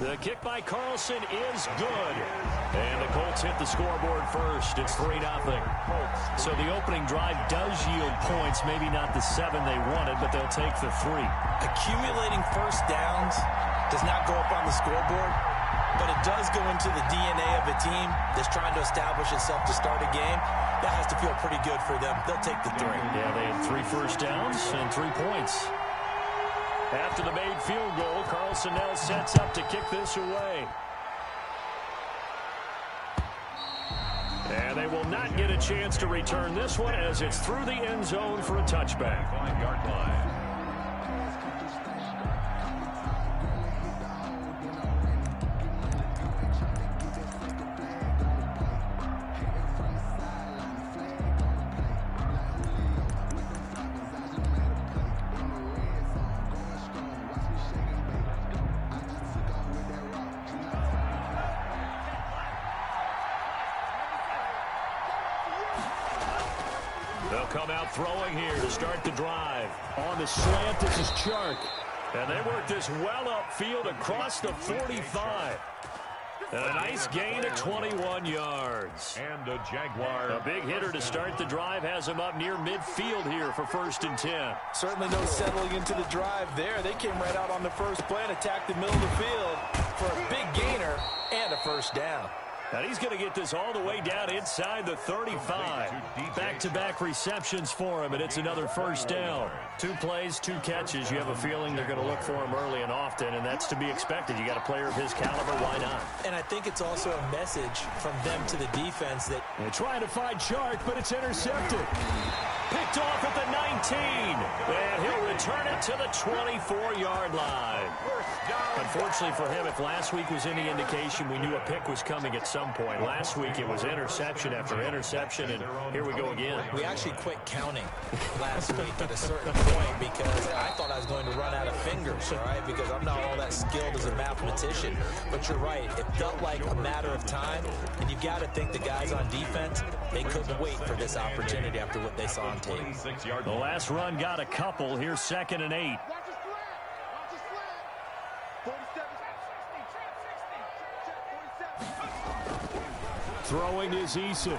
The kick by Carlson is good. And the Colts hit the scoreboard first. It's 3-0. So the opening drive does yield points. Maybe not the 7 they wanted, but they'll take the 3. Accumulating first downs does not go up on the scoreboard, but it does go into the DNA of a team that's trying to establish itself to start a game. That has to feel pretty good for them. They'll take the 3. Yeah, they had 3 first downs and 3 points. After the made field goal, Carlson now sets up to kick this away. And they will not get a chance to return this one as it's through the end zone for a touchback. 5-yard line. They'll come out throwing here to start the drive. On the slant, this is Chark. And they work this well upfield across the 45. And a nice gain of 21 yards. And a Jaguar. A big hitter to start the drive has him up near midfield here for 1st and 10. Certainly no settling into the drive there. They came right out on the first play and attacked the middle of the field for a big gainer and a first down. And he's going to get this all the way down inside the 35. Back-to-back receptions for him, and it's another first down. 2 plays, 2 catches. You have a feeling they're going to look for him early and often, and that's to be expected. You got a player of his caliber, why not? And I think it's also a message from them to the defense that they're trying to find Chark, but it's intercepted. Picked off at the 19, and he'll return it to the 24-yard line. Unfortunately for him, if last week was any indication, we knew a pick was coming at some point. Last week it was interception after interception, and here we go again. We actually quit counting last week at a certain point because I thought I was going to run out of fingers, all right, because I'm not all that skilled as a mathematician. But you're right, it felt like a matter of time, and you've got to think the guys on defense, they couldn't wait for this opportunity after what they saw on tape. The last run got a couple. Here's 2nd and 8. Throwing is Eason.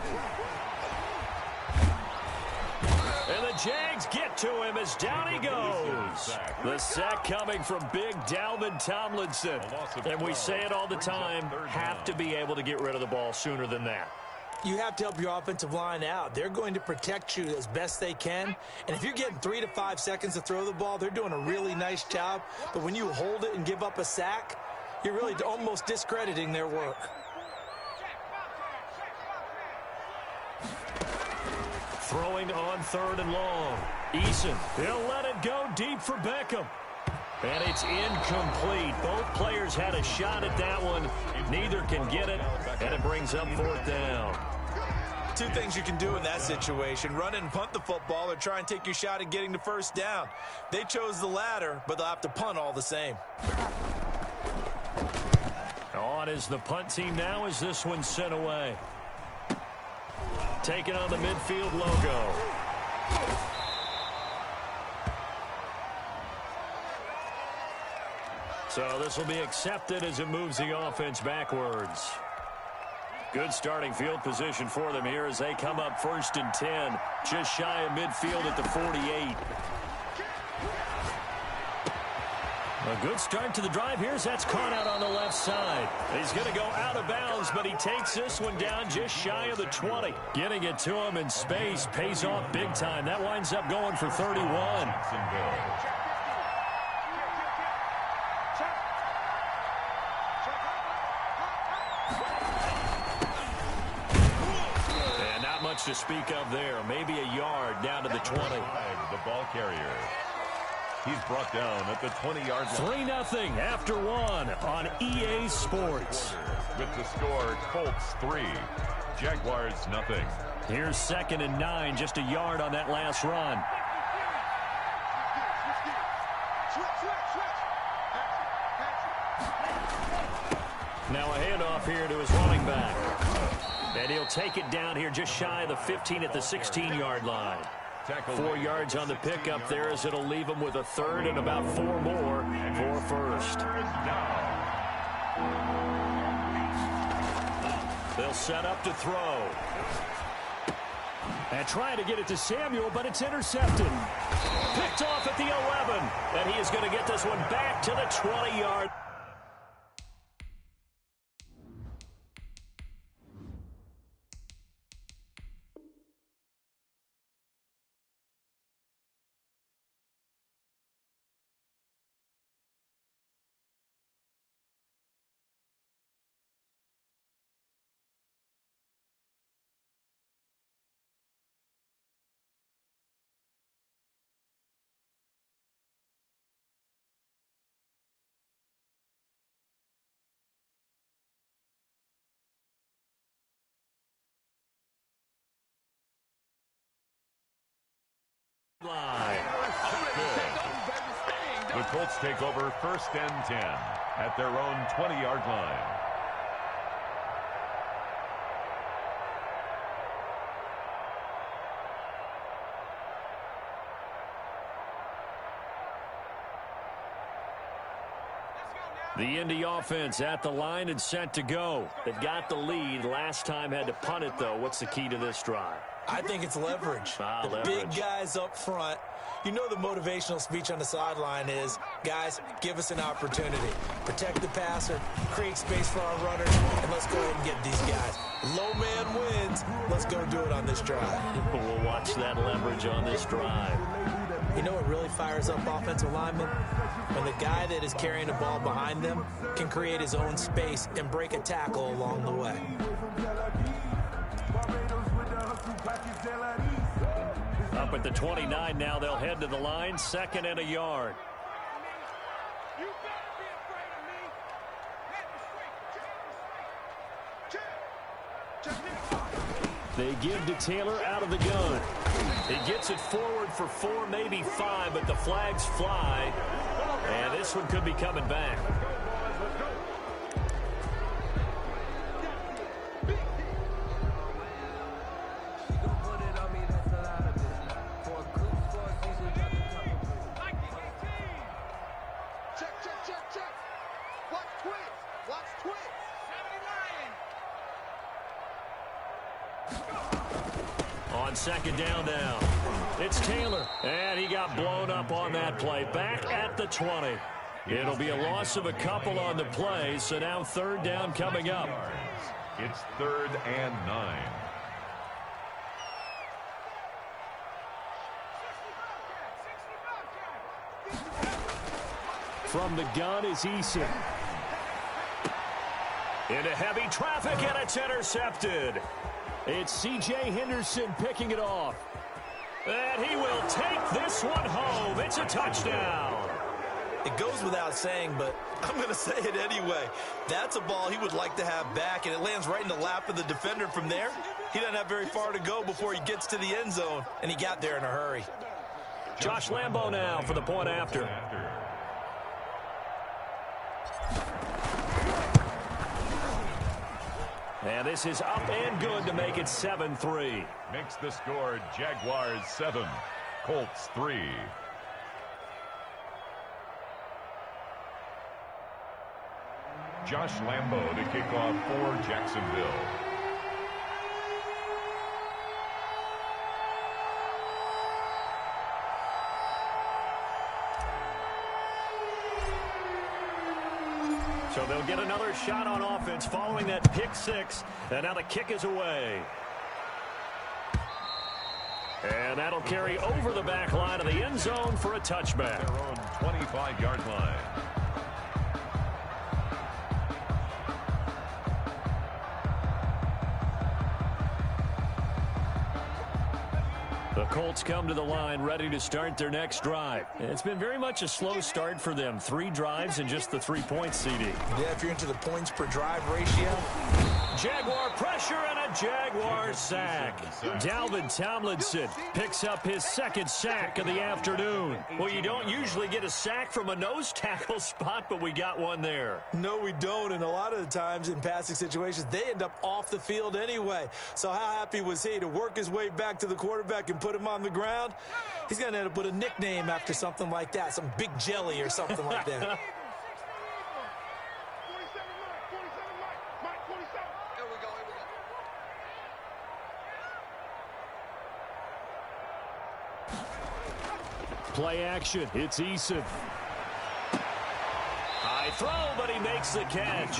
And the Jags get to him as down he goes. The sack coming from big Dalvin Tomlinson. And we say it all the time, have to be able to get rid of the ball sooner than that. You have to help your offensive line out. They're going to protect you as best they can. And if you're getting 3 to 5 seconds to throw the ball, they're doing a really nice job. But when you hold it and give up a sack, you're really almost discrediting their work. Throwing on 3rd and long. Eason, he'll let it go deep for Beckham. And it's incomplete. Both players had a shot at that one. Neither can get it, and it brings up 4th down. 2 things you can do in that situation. Run and punt the football or try and take your shot at getting the first down. They chose the latter, but they'll have to punt all the same. On is the punt team now as this one's sent away. Taking on the midfield logo. So this will be accepted as it moves the offense backwards. Good starting field position for them here as they come up 1st and 10. Just shy of midfield at the 48. A good start to the drive here as that's caught out on the left side. He's going to go out of bounds, but he takes this one down just shy of the 20. Getting it to him in space pays off big time. That winds up going for 31. And not much to speak of there. Maybe a yard down to the 20. The ball carrier. He's brought down at the 20-yard line. 3-0 after 1 on EA Sports. With the score, Colts 3, Jaguars 0. Here's 2nd and 9, just a yard on that last run. Now a handoff here to his running back. And he'll take it down here just shy of the 15 at the 16-yard line. tackle. 4 yards on the pickup there, as it'll leave them with a third and about 4 more for first. They'll set up to throw. And trying to get it to Samuel, but it's intercepted. Picked off at the 11. And he is going to get this one back to the 20-yard. The Colts take over 1st and 10 at their own 20-yard line. The Indy offense at the line and set to go. They've got the lead. Last time had to punt it, though. What's the key to this drive? I think it's leverage. The big guys up front. You know the motivational speech on the sideline is, guys, give us an opportunity. Protect the passer, create space for our runners, and let's go ahead and get these guys. Low man wins. Let's go do it on this drive. We'll watch that leverage on this drive. You know what really fires up offensive linemen? When the guy that is carrying the ball behind them can create his own space and break a tackle along the way. Up at the 29 now, they'll head to the line, 2nd and a yard. They give to Taylor out of the gun. He gets it forward for 4, maybe 5, but the flags fly. And this one could be coming back. On 2nd down now, it's Taylor, and he got blown up on that play. Back at the 20. It'll be a loss of a couple on the play, so now 3rd down coming up. It's 3rd and 9. From the gun is Eason. Into heavy traffic, and it's intercepted. It's C.J. Henderson picking it off. And he will take this one home. It's a touchdown. It goes without saying, but I'm going to say it anyway. That's a ball he would like to have back, and it lands right in the lap of the defender from there. He doesn't have very far to go before he gets to the end zone, and he got there in a hurry. Josh Lambo now for the point after. And this is up and good to make it 7-3. Makes the score Jaguars 7, Colts 3. Josh Lambo to kick off for Jacksonville. So they'll get another shot on offense following that pick 6. And now the kick is away. And that'll carry over the back line of the end zone for a touchback. Their own 25-yard line. The Colts come to the line ready to start their next drive. It's been very much a slow start for them. 3 drives and just the 3 points, CD. Yeah, if you're into the points per drive ratio, Jaguar pressure and a Jaguar sack. Dalvin Tomlinson picks up his second sack of the afternoon. Well, you don't usually get a sack from a nose tackle spot, but we got one there. No, we don't, and a lot of the times in passing situations, they end up off the field anyway. So how happy was he to work his way back to the quarterback and put him on the ground? He's going to end up with a nickname after something like that, some Big Jelly or something like that. Play action. It's Eason. High throw, but he makes the catch.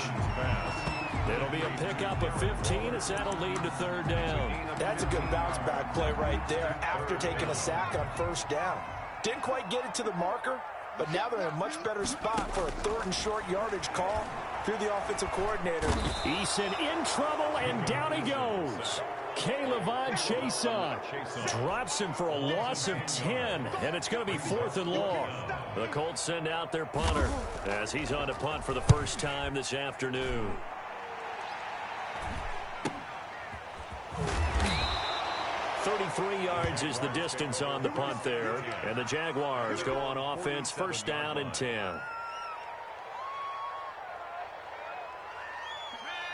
It'll be a pickup of 15 as that'll lead to third down. That's a good bounce-back play right there after taking a sack on first down. Didn't quite get it to the marker, but now they're in a much better spot for a third and short yardage call through the offensive coordinator. Eason in trouble, and down he goes. K'Lavon Chason drops him for a loss of 10, and it's going to be 4th and long. The Colts send out their punter as he's on to punt for the first time this afternoon. .33 yards is the distance on the punt there, and the Jaguars go on offense, first down and 10.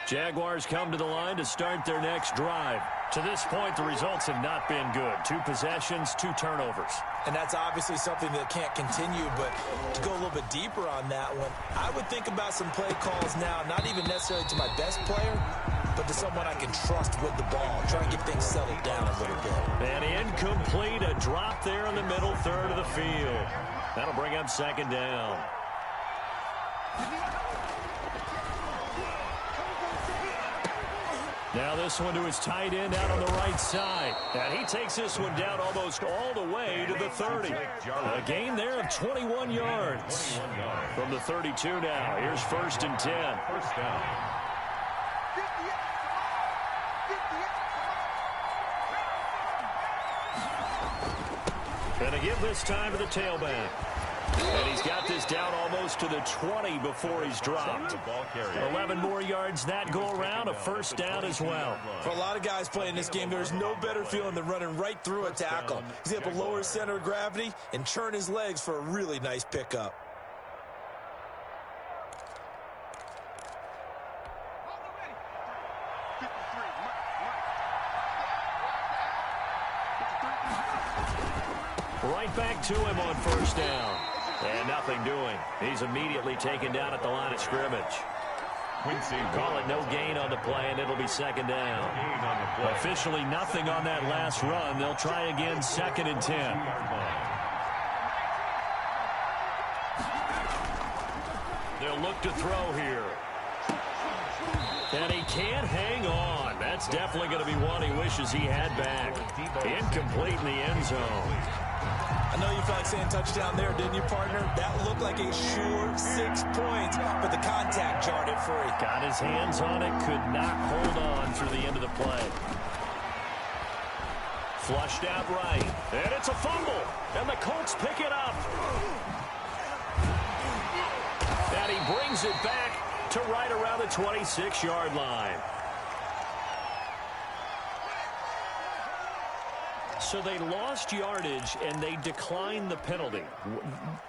Jaguars come to the line to start their next drive. To this point, the results have not been good. 2 possessions, 2 turnovers. And that's obviously something that can't continue, but to go a little bit deeper on that one, I would think about some play calls now, not even necessarily to my best player, but to someone I can trust with the ball. Try and get things settled down a little bit. And incomplete, a drop there in the middle third of the field. That'll bring up second down. Now this one to his tight end out on the right side. And he takes this one down almost all the way to the 30. A gain there of 21 yards. From the 32 now. Here's 1st and 10. First down. And a give this time to the tailback. And he's got this down almost to the 20 before he's dropped. 11 more yards that go around, a first down as well. For a lot of guys playing this game, there's no better feeling than running right through a tackle. He's able to lower his center of gravity and churn his legs for a really nice pickup. Right back to him on first down. And nothing doing. He's immediately taken down at the line of scrimmage. Call it no gain on the play, and it'll be second down. Officially nothing on that last run. They'll try again, 2nd and 10. They'll look to throw here. And he can't hang on. That's definitely going to be one he wishes he had back. Incomplete in the end zone. I know you felt like saying touchdown there, didn't you, partner? That looked like a sure 6 points, but the contact jarred it free. Got his hands on it, could not hold on through the end of the play. Flushed out right, and it's a fumble, and the Colts pick it up. And he brings it back to right around the 26-yard line. So they lost yardage, and they declined the penalty.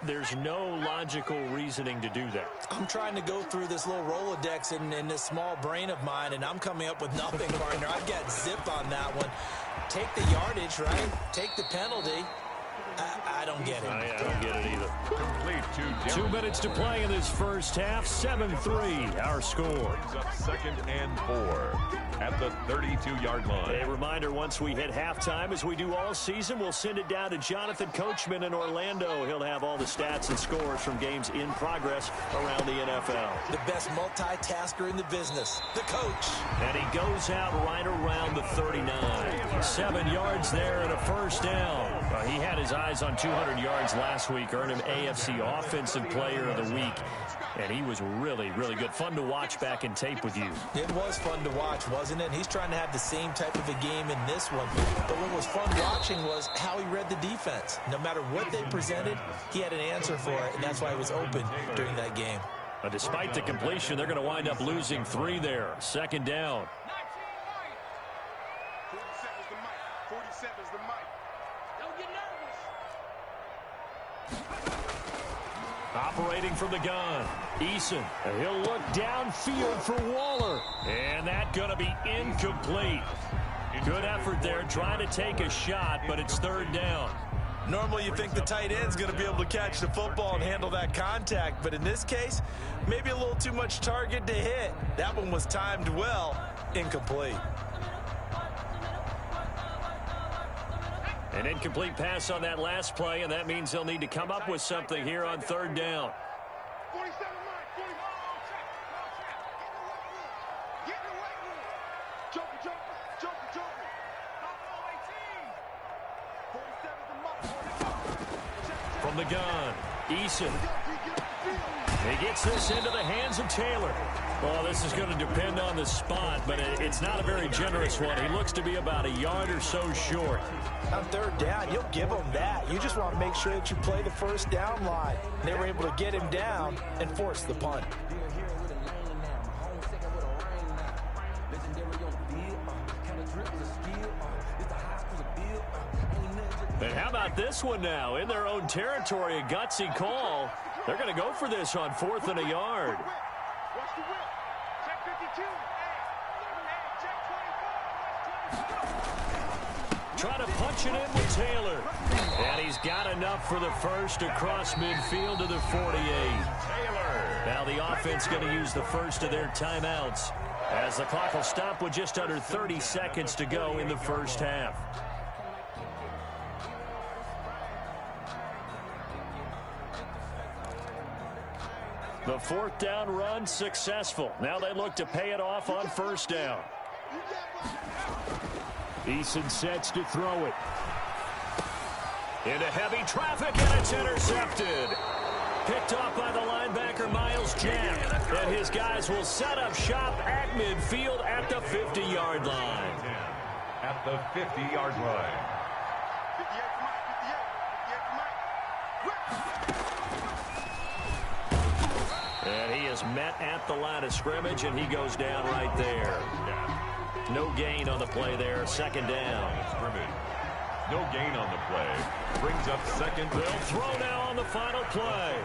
There's no logical reasoning to do that. I'm trying to go through this little Rolodex in this small brain of mine, and I'm coming up with nothing, partner. I've got zip on that one. Take the yardage, right? Take the penalty. I don't get it. I don't get it either. Complete 2 minutes to play in this first half. 7-3, our score. Brings up 2nd and 4 at the 32-yard line. A reminder, once we hit halftime, as we do all season, we'll send it down to Jonathan Coachman in Orlando. He'll have all the stats and scores from games in progress around the NFL. The best multitasker in the business, the coach. And he goes out right around the 39. 7 yards there and a first down. He had his eyes on 200 yards last week, earned him AFC Offensive Player of the Week. And he was really, really good. Fun to watch back in tape with you. It was fun to watch, wasn't it? And he's trying to have the same type of a game in this one. But what was fun watching was how he read the defense. No matter what they presented, he had an answer for it, and that's why he was open during that game. But despite the completion, they're going to wind up losing 3 there. Second down. 47's the mic. Don't get nervous. Operating from the gun, Eason. And he'll look downfield for Waller. And that's going to be incomplete. Good effort there, trying to take a shot, but it's third down. Normally you think the tight end's going to be able to catch the football and handle that contact, but in this case, maybe a little too much target to hit. That one was timed well, incomplete. An incomplete pass on that last play, and that means they'll need to come up with something here on third down. 47 Mike. 47. Get in the weight room. Joker. 47's the Mike. From the gun, Eason. He gets this into the hands of Taylor. Well, this is going to depend on the spot, but it's not a very generous one. He looks to be about a yard or so short. On third down, you'll give him that. You just want to make sure that you play the first down line. They were able to get him down and force the punt. And how about this one now? In their own territory, a gutsy call. They're going to go for this on 4th and a yard. Watch the whip. Check 52. Trying to punch it in with Taylor. And he's got enough for the first across midfield to the 48. Taylor. Now the offense going to use the first of their timeouts, as the clock will stop with just under 30 seconds to go in the first half. The 4th down run successful. Now they look to pay it off on first down. Eason sets to throw it. Into heavy traffic, and it's intercepted. Picked off by the linebacker, Miles Jack. And his guys will set up shop at midfield at the 50-yard line. At the 50-yard line. 58 And he is met at the line of scrimmage, and he goes down right there. No gain on the play there. Second down. No gain on the play. Brings up second. They'll throw now on the final play.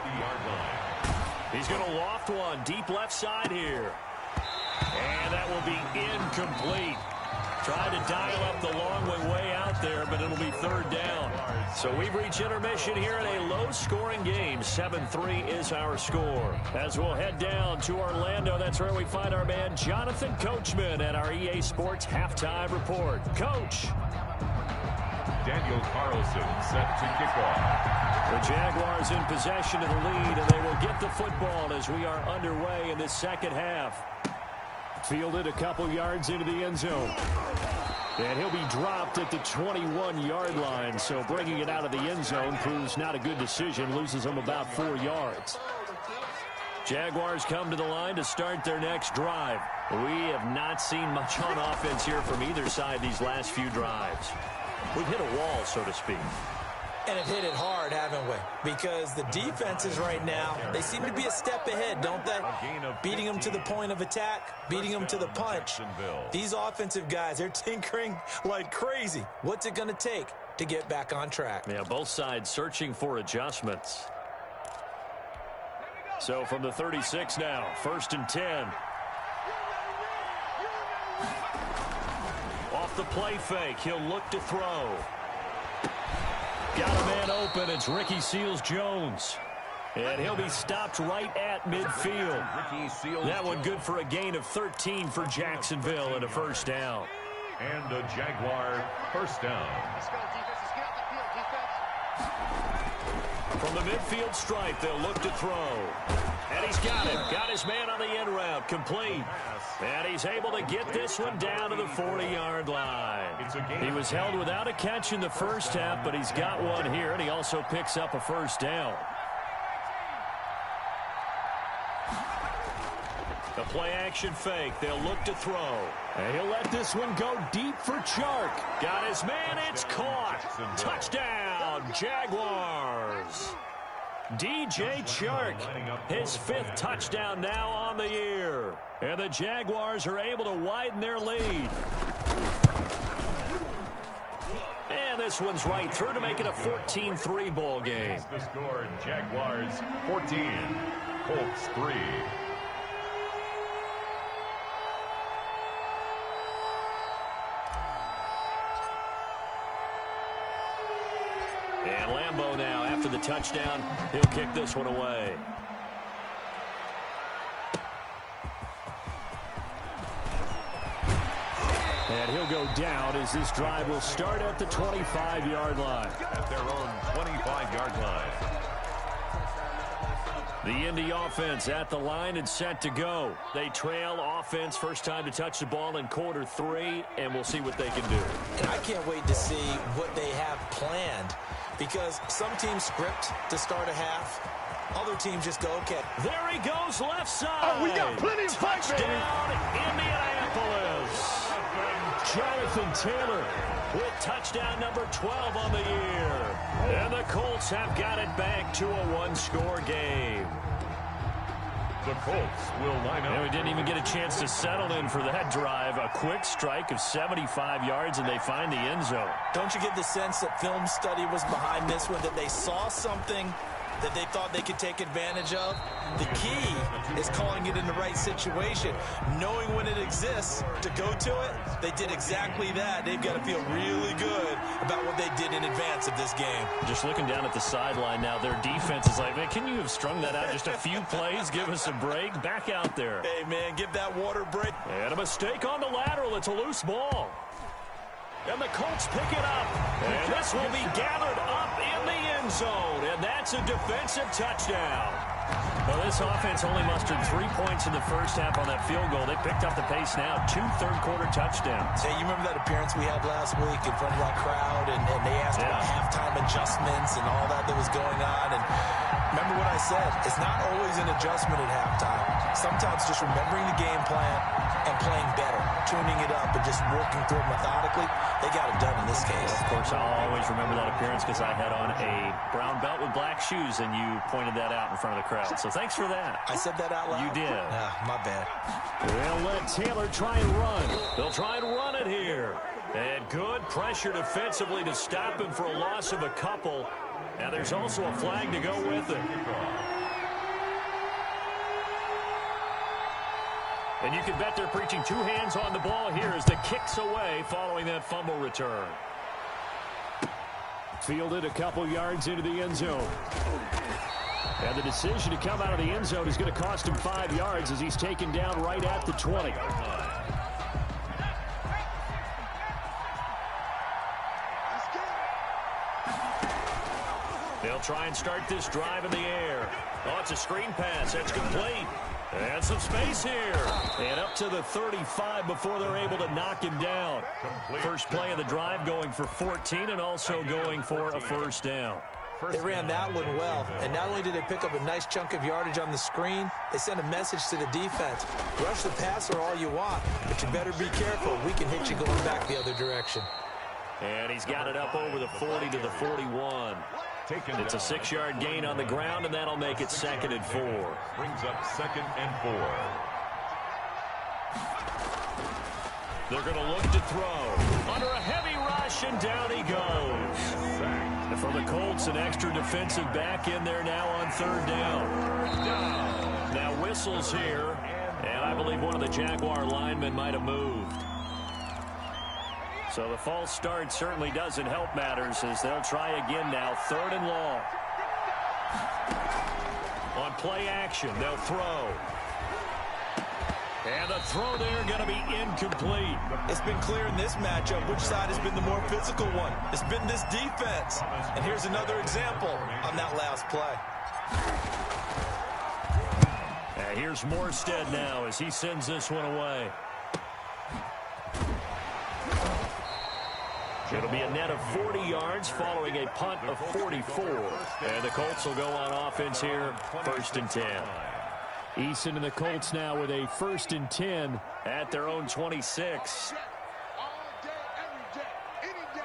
He's going to loft one deep left side here. And that will be incomplete. Tried to dial up the long way out there, but it'll be third down. So we've reached intermission here in a low-scoring game. 7-3 is our score. As we'll head down to Orlando, that's where we find our man Jonathan Coachman at our EA Sports Halftime Report. Coach. Daniel Carlson set to kick off. The Jaguars in possession of the lead, and they will get the football as we are underway in this second half. Fielded a couple yards into the end zone. And he'll be dropped at the 21-yard line, so bringing it out of the end zone proves not a good decision, loses him about 4 yards. Jaguars come to the line to start their next drive. We have not seen much on offense here from either side these last few drives. We've hit a wall, so to speak. And it hit it hard, haven't we? Because the defenses right now, they seem to be a step ahead, don't they? Beating them to the point of attack, beating them to the punch. These offensive guys, they're tinkering like crazy. What's it going to take to get back on track? Yeah, both sides searching for adjustments. So from the 36 now, 1st and 10. Off the play fake, he'll look to throw. Got a man open. It's Ricky Seals-Jones. And he'll be stopped right at midfield. That one good for a gain of 13 for Jacksonville and a first down. And a Jaguar first down. Let's go, defense. Get out the field, defense. From the midfield stripe, they'll look to throw. And he's got it. Got his man on the end route. Complete. And he's able to get this one down to the 40-yard line. He was held without a catch in the first half, but he's got one here, and he also picks up a first down. The play-action fake. They'll look to throw. And he'll let this one go deep for Chark. Got his man. It's caught. Touchdown, Jaguars. DJ Chark, his 5th touchdown now on the year. And the Jaguars are able to widen their lead. And this one's right through to make it a 14-3 ball game. The score, Jaguars 14, Colts 3. And Lambeau now, after the touchdown, he'll kick this one away. And he'll go down as this drive will start at the 25-yard line. At their own 25-yard line. The Indy offense at the line and set to go. They trail offense, first time to touch the ball in quarter 3, and we'll see what they can do. And I can't wait to see what they have planned, because some teams script to start a half. Other teams just go, okay. There he goes, left side. Oh, we got plenty of fight, baby. Touchdown, Indianapolis. Jonathan Taylor with touchdown number 12 on the year. And the Colts have got it back to a one-score game. The Colts will line up. And we didn't even get a chance to settle in for that drive. A quick strike of 75 yards, and they find the end zone. Don't you get the sense that film study was behind this one, that they saw something that they thought they could take advantage of? The key is calling it in the right situation, knowing when it exists to go to it. They did exactly that. They've got to feel really good about what they did in advance of this game. Just looking down at the sideline now, their defense is like, man, can you have strung that out just a few plays? Give us a break. Back out there. Hey, man, give that water break. And a mistake on the lateral. It's a loose ball. And the Colts pick it up. And this will be gathered up in the end zone. And that's a defensive touchdown. Well, this offense only mustered 3 points in the first half on that field goal. They picked up the pace now. 2 third-quarter touchdowns. Hey, you remember that appearance we had last week in front of that crowd? And they asked about halftime adjustments and all that was going on. And remember what I said. It's not always an adjustment at halftime. Sometimes just remembering the game plan and playing better, tuning it up and just working through it methodically. They got it done in this case. Of course, I'll always remember that appearance because I had on a brown belt with black shoes, and you pointed that out in front of the crowd. So thanks for that. I said that out loud? You did. My bad. They'll let Taylor try and run. They'll try and run it here. And good pressure defensively to stop him for a loss of a couple. And there's also a flag to go with it. And you can bet they're preaching 2 hands on the ball here as the kick's away following that fumble return. Fielded a couple yards into the end zone. And the decision to come out of the end zone is going to cost him 5 yards as he's taken down right at the 20. They'll try and start this drive in the air. Oh, it's a screen pass. That's complete. And some space here. And up to the 35 before they're able to knock him down. First play of the drive going for 14 and also going for a first down. They ran that one well, and not only did they pick up a nice chunk of yardage on the screen, they sent a message to the defense. Rush the passer all you want, but you better be careful. We can hit you going back the other direction. And he's got it up over the 40 to the 41. It's a 6-yard gain on the ground, and that'll make it 2nd and 4. Brings up 2nd and 4. They're going to look to throw. Under a heavy rush, and down he goes. And for the Colts, an extra defensive back in there now on 3rd down. Now whistles here, and I believe one of the Jaguar linemen might have moved. So the false start certainly doesn't help matters as they'll try again now. 3rd and long. On play action, they'll throw. And the throw there going to be incomplete. It's been clear in this matchup which side has been the more physical one. It's been this defense. And here's another example on that last play. And here's Morstead now as he sends this one away. It'll be a net of 40 yards following a punt of 44. And the Colts will go on offense here, 1st and 10. Eason and the Colts now with a 1st and 10 at their own 26. All day, every day, any day.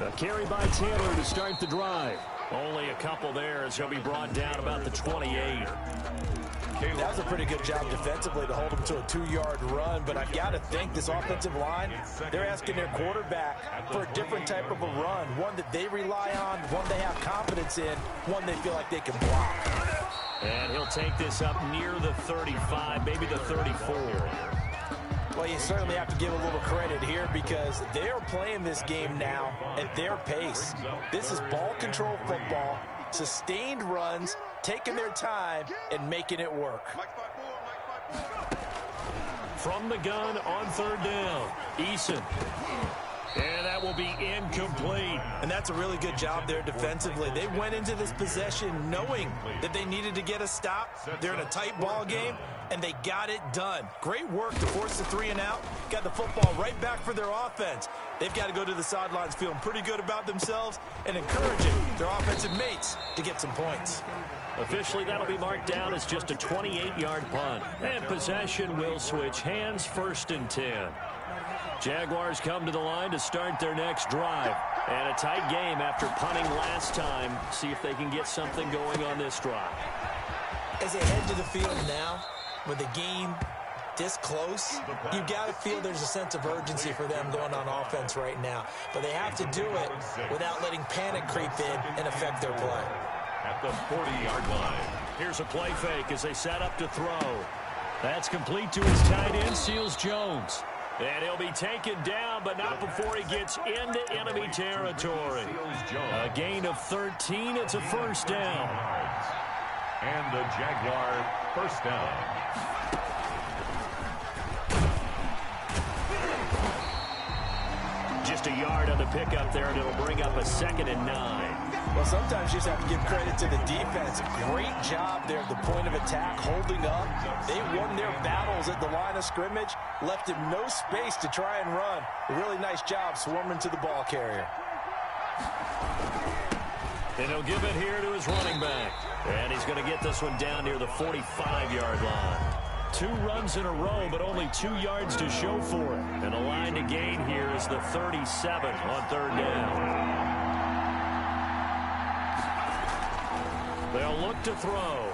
A carry by Taylor to start the drive. Only a couple there as he'll be brought down about the 28. That was a pretty good job defensively to hold him to a 2-yard run, but I've got to think this offensive line, they're asking their quarterback for a different type of a run, one that they rely on, one they have confidence in, one they feel like they can block. And he'll take this up near the 35, maybe the 34. Well, you certainly have to give a little credit here because they are playing this game now at their pace. This is ball control football, sustained runs, taking their time and making it work. From the gun on third down, Eason. And that will be incomplete. And that's a really good job there defensively. They went into this possession knowing that they needed to get a stop. They're in a tight ball game, and they got it done. Great work to force the 3 and out. Got the football right back for their offense. They've got to go to the sidelines feeling pretty good about themselves and encouraging their offensive mates to get some points. Officially, that'll be marked down as just a 28-yard punt. And possession will switch hands, 1st and 10. Jaguars come to the line to start their next drive. And a tight game after punting last time. See if they can get something going on this drive. As they head to the field now, with the game this close, you've got to feel there's a sense of urgency for them going on offense right now. But they have to do it without letting panic creep in and affect their play. At the 40-yard line. Here's a play fake as they set up to throw. That's complete to his tight end, Seals Jones. And he'll be taken down, but not before he gets into enemy territory. A gain of 13. It's a 1st down. And the Jaguar 1st down. Just a yard on the pickup there, and it'll bring up a 2nd and 9. Well, sometimes you just have to give credit to the defense. Great job there at the point of attack, holding up. They won their battles at the line of scrimmage, left him no space to try and run. A really nice job swarming to the ball carrier. And he'll give it here to his running back. And he's going to get this one down near the 45-yard line. 2 runs in a row, but only 2 yards to show for it. And the line to gain here is the 37 on 3rd down. They'll look to throw.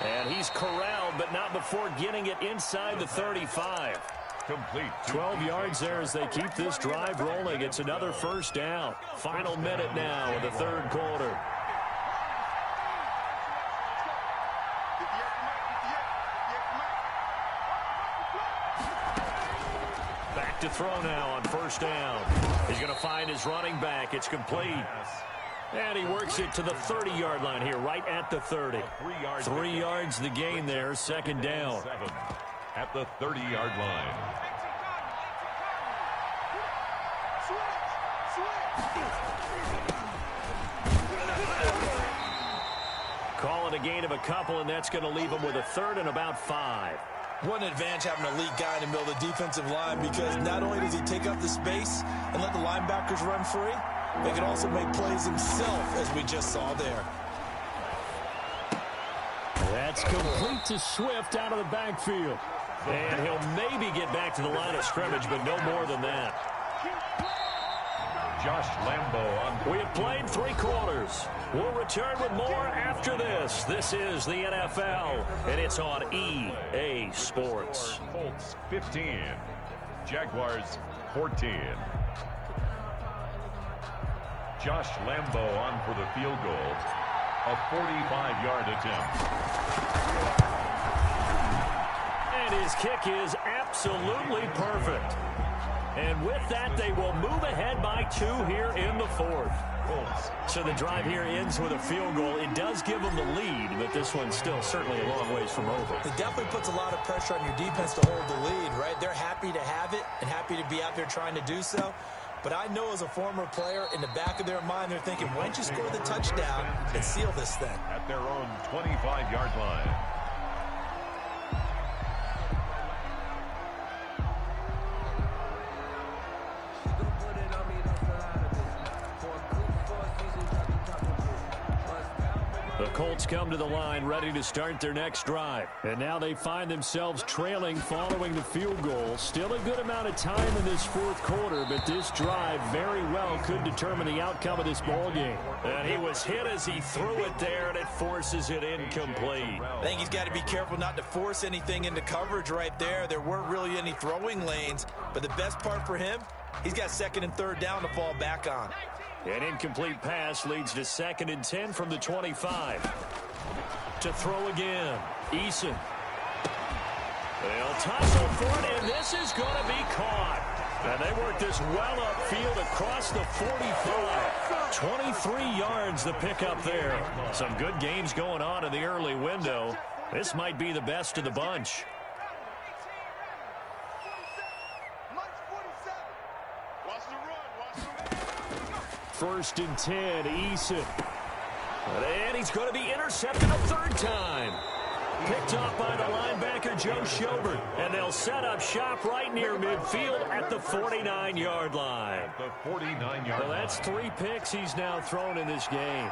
And he's corralled, but not before getting it inside the 35. Complete. 12 yards there as they keep this drive rolling. It's another 1st down. Final minute now of the 3rd quarter. Back to throw now on 1st down. He's going to find his running back. It's complete. And he works it to the 30-yard line here, right at the 30. 3 yards the gain there, 2nd down. At the 30-yard line. Call it a gain of a couple, and that's going to leave him with a 3rd and about 5. What an advantage having an elite guy in the middle of the defensive line, because not only does he take up the space and let the linebackers run free, but he can also make plays himself, as we just saw there. That's complete to Swift out of the backfield. And he'll maybe get back to the line of scrimmage, but no more than that. Josh Lambo on. We have played 3 quarters. We'll return with more after this. This is the NFL, and it's on EA Sports. Colts 15. Jaguars 14. Josh Lambo on for the field goal. A 45-yard attempt. And his kick is absolutely perfect. And with that, they will move ahead by 2 here in the 4th. So the drive here ends with a field goal. It does give them the lead, but this one's still certainly a long ways from over. It definitely puts a lot of pressure on your defense to hold the lead, right? They're happy to have it and happy to be out there trying to do so. But I know as a former player, in the back of their mind, they're thinking, why don't you score the touchdown and seal this thing? At their own 25-yard line. The Colts come to the line ready to start their next drive. And now they find themselves trailing following the field goal. Still a good amount of time in this fourth quarter, but this drive very well could determine the outcome of this ball game. And he was hit as he threw it there, and it forces it incomplete. I think he's got to be careful not to force anything into coverage right there. There weren't really any throwing lanes, but the best part for him, he's got second and third down to fall back on. An incomplete pass leads to 2nd and 10 from the 25. To throw again, Eason. They'll tussle for it, and this is going to be caught. And they work this well upfield across the 45. 23 yards the pickup there. Some good games going on in the early window. This might be the best of the bunch. First and 10, Eason. And he's going to be intercepted a third time. Picked off by the linebacker, Joe Schobert. And they'll set up shop right near midfield at the 49-yard line. Well, that's 3 picks he's now thrown in this game.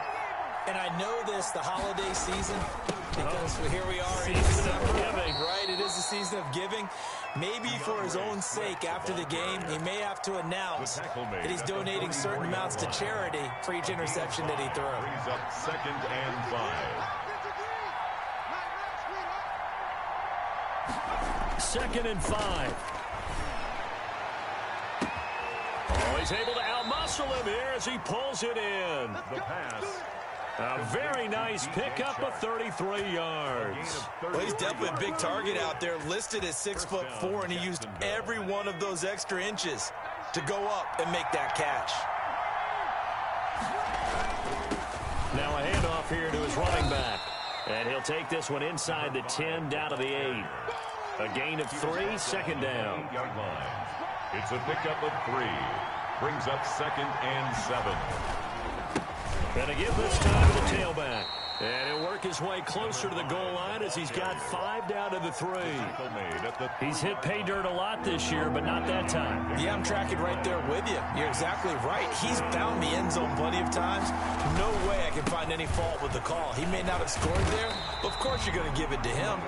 And I know this, the holiday season, because here we are in Season of giving. Right, it is the season of giving. Maybe for his own sake after the game, he may have to announce that he's donating certain amounts to charity for each interception that he threw. Brings up 2nd and 5. 2nd and 5. Oh, he's able to outmuscle him here as he pulls it in. The pass. A very nice pickup of 33 yards. Well, he's definitely a big target out there, listed at 6'4", and he used every one of those extra inches to go up and make that catch. Now a handoff here to his running back. And he'll take this one inside the 10 down to the 8. A gain of 3, 2nd down. It's a pickup of 3. Brings up 2nd and 7. Gonna give this time to the tailback. And he'll work his way closer to the goal line as he's got 5 down to the 3. He's hit pay dirt a lot this year, but not that time. Yeah, I'm tracking right there with you. You're exactly right. He's found the end zone plenty of times. No way I can find any fault with the call. He may not have scored there, but of course you're going to give it to him.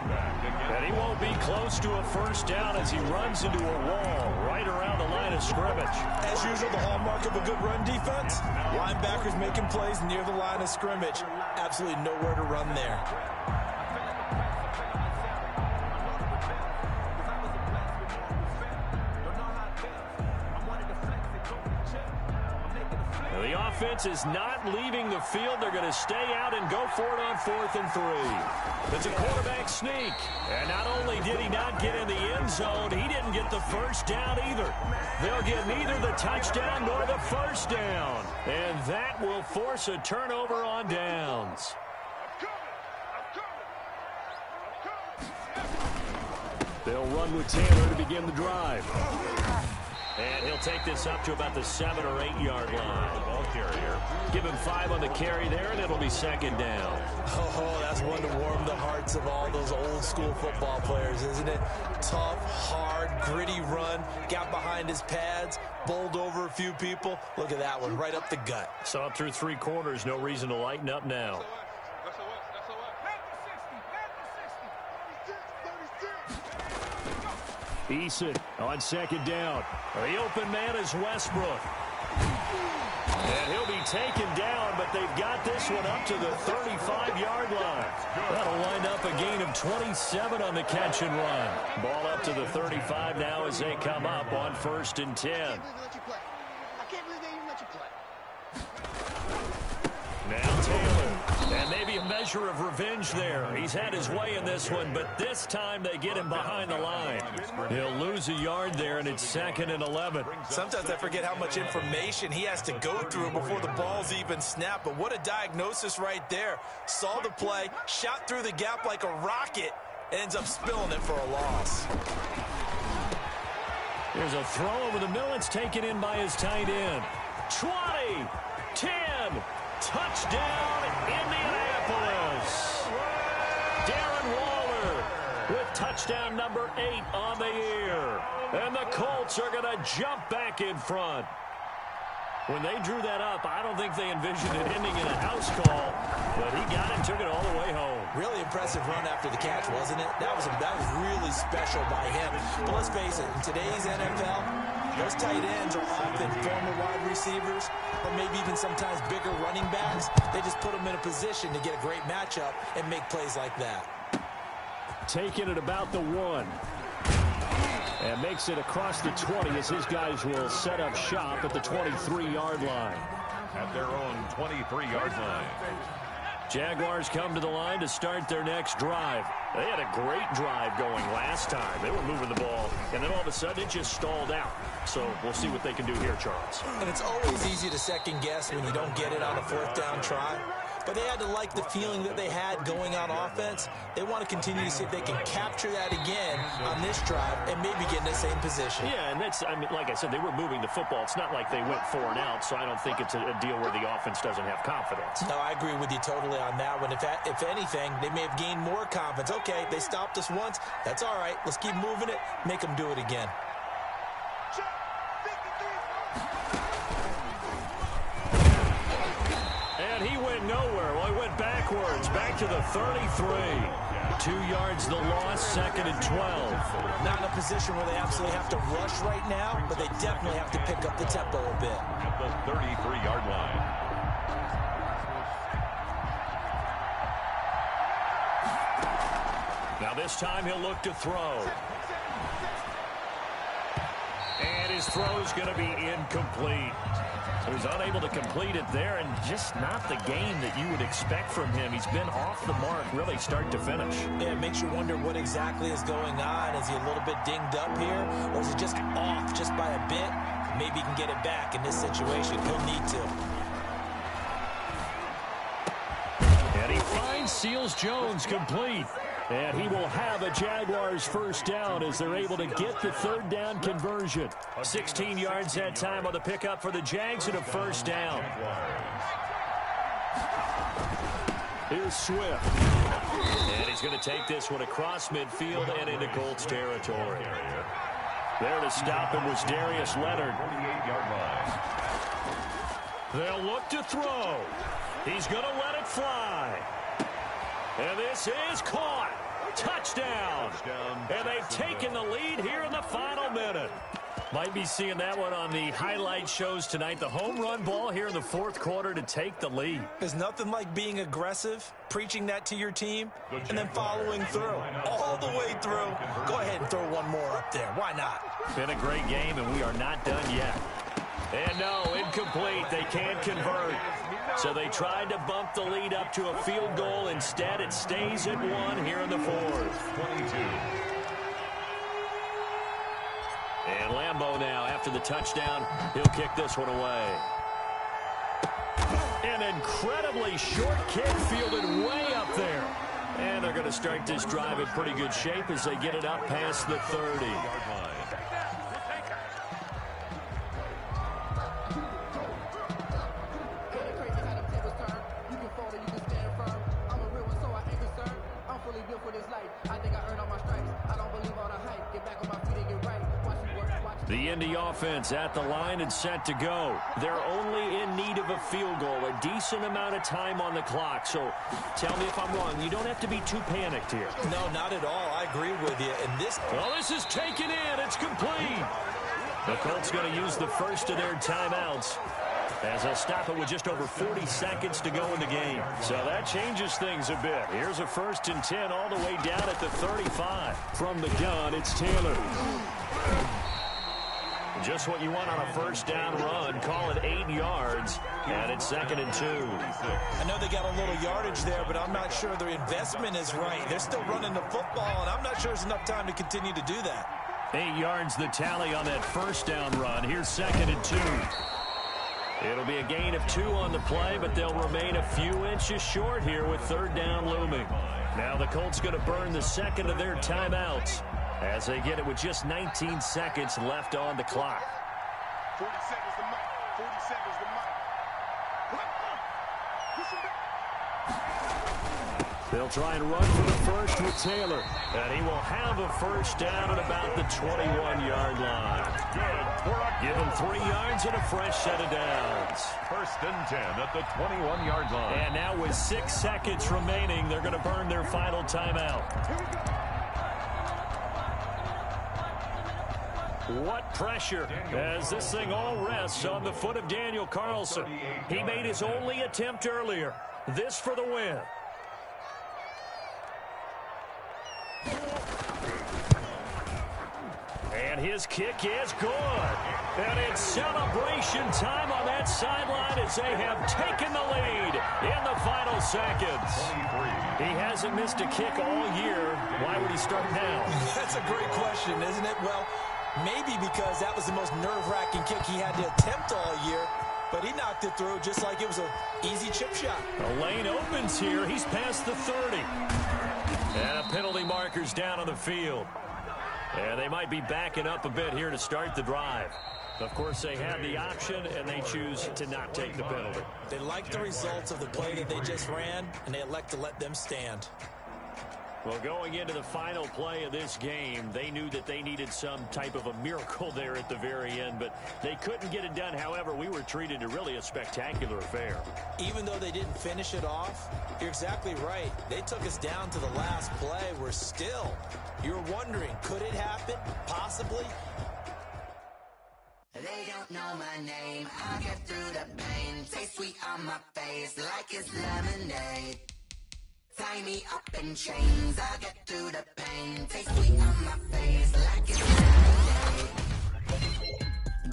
And he won't be close to a first down as he runs into a wall right around the line of scrimmage. As usual, the hallmark of a good run defense, linebackers making plays near the line of scrimmage. Absolutely nowhere to run there. The offense is not leaving the field. They're going to stay out and go for it on 4th and 3. It's a quarterback sneak. And not only did he not get in the end zone, he didn't get the first down either. They'll get neither the touchdown nor the first down. And that will force a turnover on downs. They'll run with Taylor to begin the drive. And he'll take this up to about the 7 or 8 yard line. Ball carrier. Give him 5 on the carry there, and it'll be 2nd down. Oh, that's one to warm the hearts of all those old school football players, isn't it? Tough, hard, gritty run. Got behind his pads, bowled over a few people. Look at that one, right up the gut. Saw it through 3 quarters. No reason to lighten up now. Eason on 2nd down. The open man is Westbrook. And he'll be taken down, but they've got this one up to the 35-yard line. That'll wind up a gain of 27 on the catch and run. Ball up to the 35 now as they come up on 1st and 10. Now Taylor. And maybe a measure of revenge there. He's had his way in this one, but this time they get him behind the line. He'll lose a yard there, and it's 2nd and 11. Sometimes I forget how much information he has to go through before the ball's even snapped. But what a diagnosis right there. Saw the play, shot through the gap like a rocket, ends up spilling it for a loss. There's a throw over the middle. It's taken in by his tight end. 20, 10, touchdown, Indianapolis. Darren Waller with touchdown number 8 on the year. And the Colts are going to jump back in front. When they drew that up, I don't think they envisioned it ending in a house call, but he got it, took it all the way home. Really impressive run after the catch, wasn't it? That was really special by him. But let's face it, in today's NFL, those tight ends are often former wide receivers or maybe even sometimes bigger running backs. They just put them in a position to get a great matchup and make plays like that. Taking it about the 1. And makes it across the 20 as his guys will set up shop at the 23-yard line. At their own 23-yard line. Jaguars come to the line to start their next drive. They had a great drive going last time. They were moving the ball, and then all of a sudden it just stalled out. So we'll see what they can do here, Charles. And it's always easy to second guess when you don't get it on a 4th down try. But they had to like the feeling that they had going on offense. They want to continue to see if they can capture that again on this drive and maybe get in the same position. Yeah, and that's, I mean, like I said, they were moving the football. It's not like they went 4 and out, so I don't think it's a deal where the offense doesn't have confidence. No, I agree with you totally on that one. If anything, they may have gained more confidence. Okay, they stopped us once. That's all right. Let's keep moving it. Make them do it again. And he went nowhere. Well, he went backwards, back to the 33. 2 yards the loss, 2nd and 12. Not in a position where they absolutely have to rush right now, but they definitely have to pick up the tempo a bit. At the 33-yard line. Now this time he'll look to throw. And his throw's going to be incomplete. So he's unable to complete it there, and just not the game that you would expect from him. He's been off the mark really start to finish. Yeah, it makes you wonder what exactly is going on. Is he a little bit dinged up here, or is he just off just by a bit? Maybe he can get it back in this situation. He'll need to. And he finds Seals-Jones complete. And he will have a Jaguars first down as they're able to get the 3rd down conversion. 16 yards that time on the pickup for the Jags and a first down. Here's Swift. And he's going to take this one across midfield and into Colts territory. There to stop him was Darius Leonard. 48-yard line. They'll look to throw. He's going to let it fly. And this is caught. Touchdown. And they've taken the lead here in the final minute. Might be seeing that one on the highlight shows tonight. The home run ball here in the 4th quarter to take the lead. There's nothing like being aggressive, preaching that to your team, and then following through. All the way through. Go ahead and throw one more up there. Why not? Been a great game, and we are not done yet. And no, incomplete. They can't convert. So they tried to bump the lead up to a field goal. Instead, it stays at 1 here in the 4th. 22. And Lambeau now, after the touchdown, he'll kick this one away. An incredibly short kick fielded way up there. And they're going to start this drive in pretty good shape as they get it up past the 30. The Indy offense at the line and set to go. They're only in need of a field goal, a decent amount of time on the clock. So tell me if I'm wrong. You don't have to be too panicked here. No, not at all. I agree with you. And this is taken in. It's complete. The Colts going to use the first of their timeouts as they'll stop it with just over 40 seconds to go in the game. So that changes things a bit. Here's a 1st and 10 all the way down at the 35. From the gun, it's Taylor. Just what you want on a first down run. Call it 8 yards. And it's 2nd and 2. I know they got a little yardage there, but I'm not sure their investment is right. They're still running the football, and I'm not sure there's enough time to continue to do that. 8 yards the tally on that first down run. Here's 2nd and 2. It'll be a gain of 2 on the play, but they'll remain a few inches short here with 3rd down looming. Now the Colts going to burn the 2nd of their timeouts as they get it with just 19 seconds left on the clock. 40 seconds to Mike. 40 seconds to Mike. They'll try and run for the first with Taylor. And he will have a first down at about the 21-yard line. Give him 3 yards and a fresh set of downs. First and 10 at the 21-yard line. And now with 6 seconds remaining, they're going to burn their final timeout. What pressure as this thing all rests on the foot of Daniel Carlson. He made his only attempt earlier. This for the win. And his kick is good. And it's celebration time on that sideline as they have taken the lead in the final seconds. He hasn't missed a kick all year. Why would he start now? That's a great question, isn't it? Well, maybe because that was the most nerve-wracking kick he had to attempt all year. But he knocked it through just like it was an easy chip shot. The lane opens here. He's past the 30. And a penalty marker's down on the field. And they might be backing up a bit here to start the drive. Of course, they had the option, and they choose to not take the penalty. They like the results of the play that they just ran, and they elect to let them stand. Well, going into the final play of this game, they knew that they needed some type of a miracle there at the very end, but they couldn't get it done. However, we were treated to really a spectacular affair. Even though they didn't finish it off, you're exactly right. They took us down to the last play. We're still, you're wondering, could it happen? Possibly. They don't know my name. I get through the pain. Taste sweet on my face like it's lemonade. Tie me up in chains, I get through the pain. Taste sweet on my face like it's lemonade.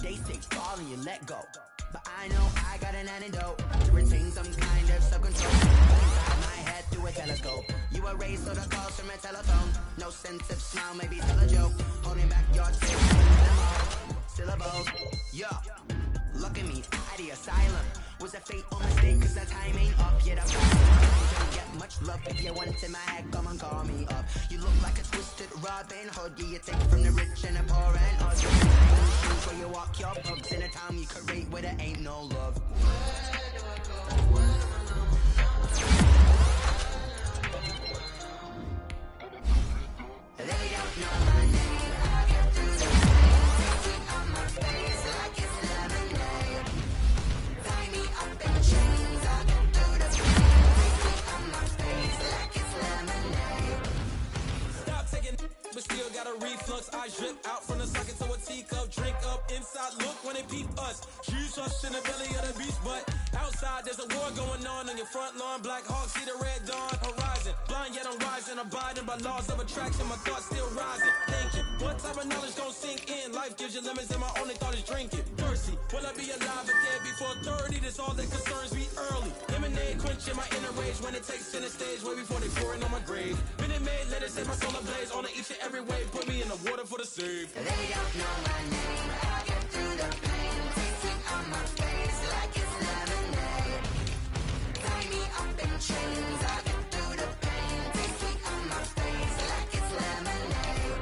They say fall and you let go, but I know I got an antidote to retain some kind of self-control. Inside my head through a telescope. You erase all the calls from a telephone. No sense of smile, maybe still a joke. Holding back your tears, syllables. Yo, look at me, at the asylum. Was a fate or mistake, cause the time ain't up yet. I'm don't get much love if you want in my head, come and call me up. You look like a twisted Robin Hood. Yeah, you take from the rich and the poor and us. Shoes where you walk your pugs in a town you create where there ain't no love. They don't know my name. I get through the pain. Sweet on my face like it's lemonade. Tie me up in chains. I get through the pain. Sweet on my face like it's lemonade. Stop taking, but still got a reflux. I drip out from the socket to a teacup. Drink up inside, look when they peep us. Shoes us in the belly of the beast, but outside there's a war going on your front lawn. Black Hawk, see the red dawn horizon. Blind yet I'm rising, abiding by laws of attraction. My thoughts still rising. Thinking, what type of knowledge gon' sink in? Life gives you lemons and my only thought is drinking. Thirsty, will I be alive again before 30? That's all that concerns me early. Lemonade quenching my inner rage when it takes center stage way before they pour it on my grave. Minute Maid, let it set my soul ablaze on each and every way. Put me in the water for the save. They don't know my name. I get through the pain. Taste it on my face like it's lemonade. Tie me up in chains. I get through the pain. Taste it on my face like it's lemonade.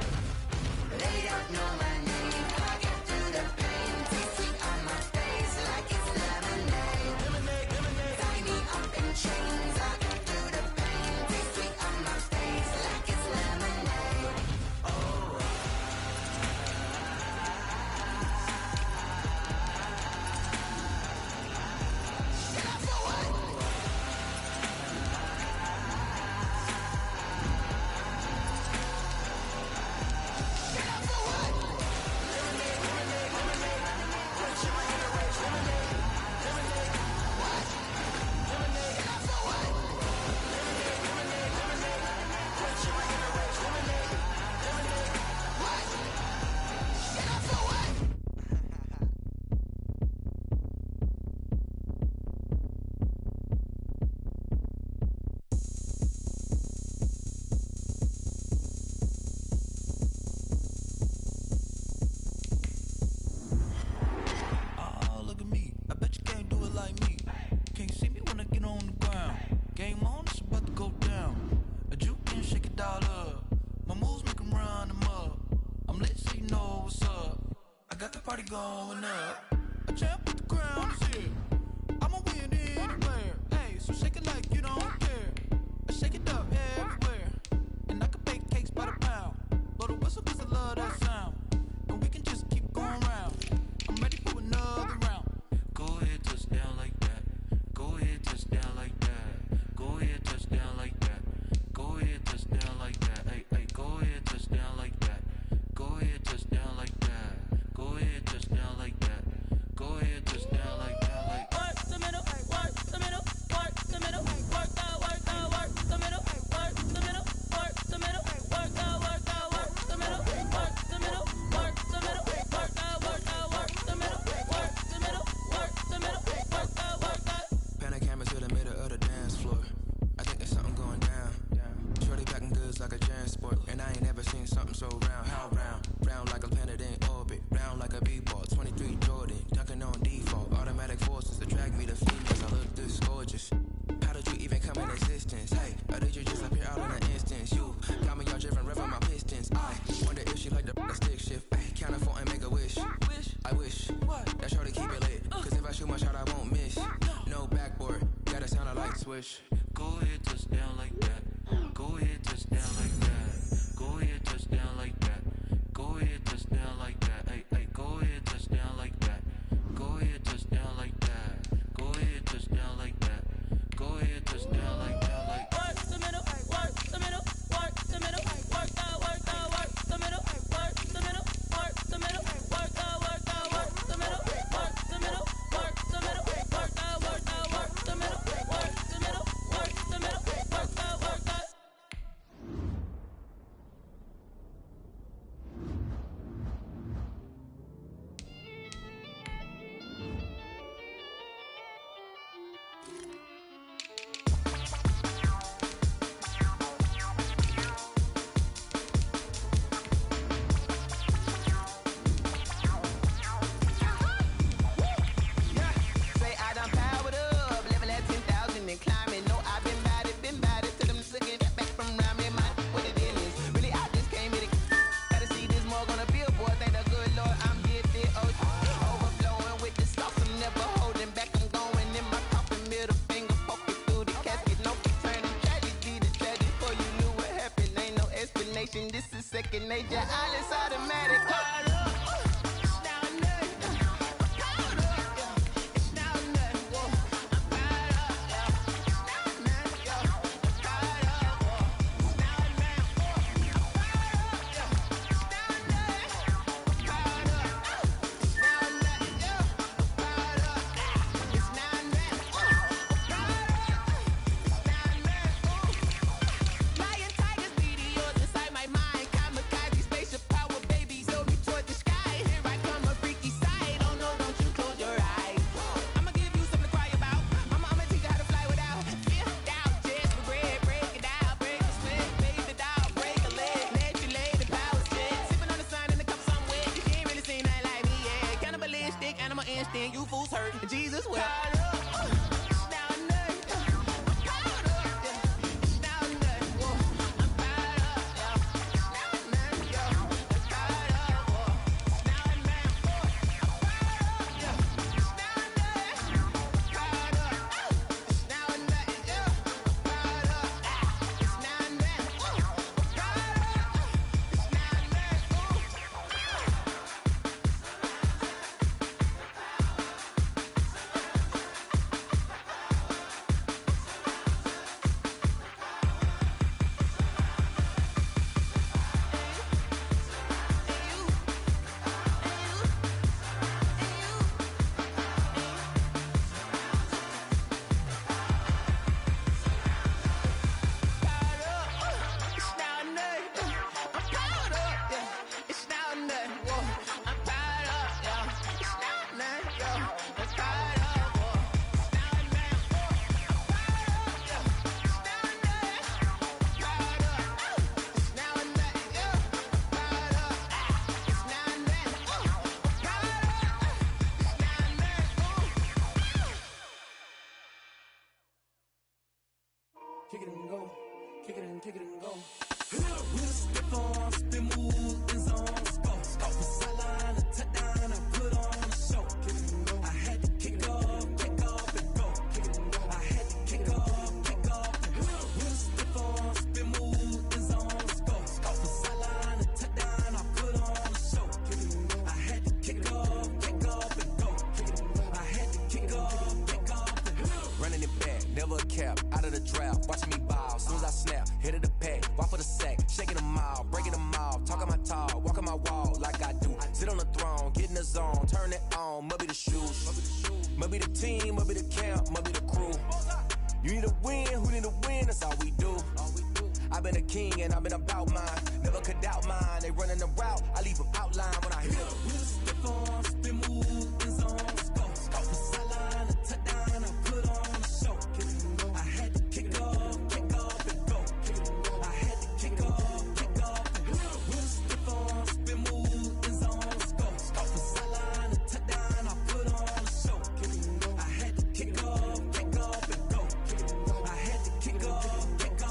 They don't know my name. I get through the pain. Taste it on my face like it's lemonade. Lemonade, lemonade. Tie me up in chains. I get through the pain. Taste it on my face like it's lemonade. Oh. swish. Go ahead, touchdown like that. Go ahead, touchdown like that. Go ahead, touchdown like that. Go ahead, touchdown like that. Hey, hey, go ahead, touchdown like that. Go ahead, touchdown like that. Go ahead, touchdown like that. Go ahead, touchdown like that. Like work the middle, work the middle, work the middle, work the middle, work the middle, work the middle, work the middle, work the middle, work the middle, work the middle, work the middle, work the middle, work the middle, work the middle, work the. This is second nature, all is automatic. You fools hurt. Jesus will. Kick it and go, kick it and go. We'll step on, spin, move, in zone, score. Off the sideline, a touchdown, I put on a show. Kick it and go. I had to kick off and go. Kick it and go. I had to kick off and go. We'll step on, spin, move, in zone, score. Off the sideline, a touchdown, I put on a show. Kick it and go. I had to kick off and go. Kick it and go. I had to kick off and go. Running it back, never a cap, out of the drought, watching me ball, soon as I snap, hit of the pack, walk for the sack, shaking them all, breaking them all, talking my talk, walking my wall like I do, sit on the throne, get in the zone, turn it on, must be the shoes, must be the team, must be the camp, must be the crew, you need a win, who need a win, that's all we do, I've been a king and I've been about mine, never could doubt mine, they running the route, I leave them outline when I hit them. We'll step on, spin, move, in zone, score, off the sideline, a touchdown, I put on a show. I had to kick off and go. I had to kick off and go. We'll step on, spin, move, in zone, score. Off the sideline, a touchdown, I put on a show. I had to kick off and go. I had to kick off and go.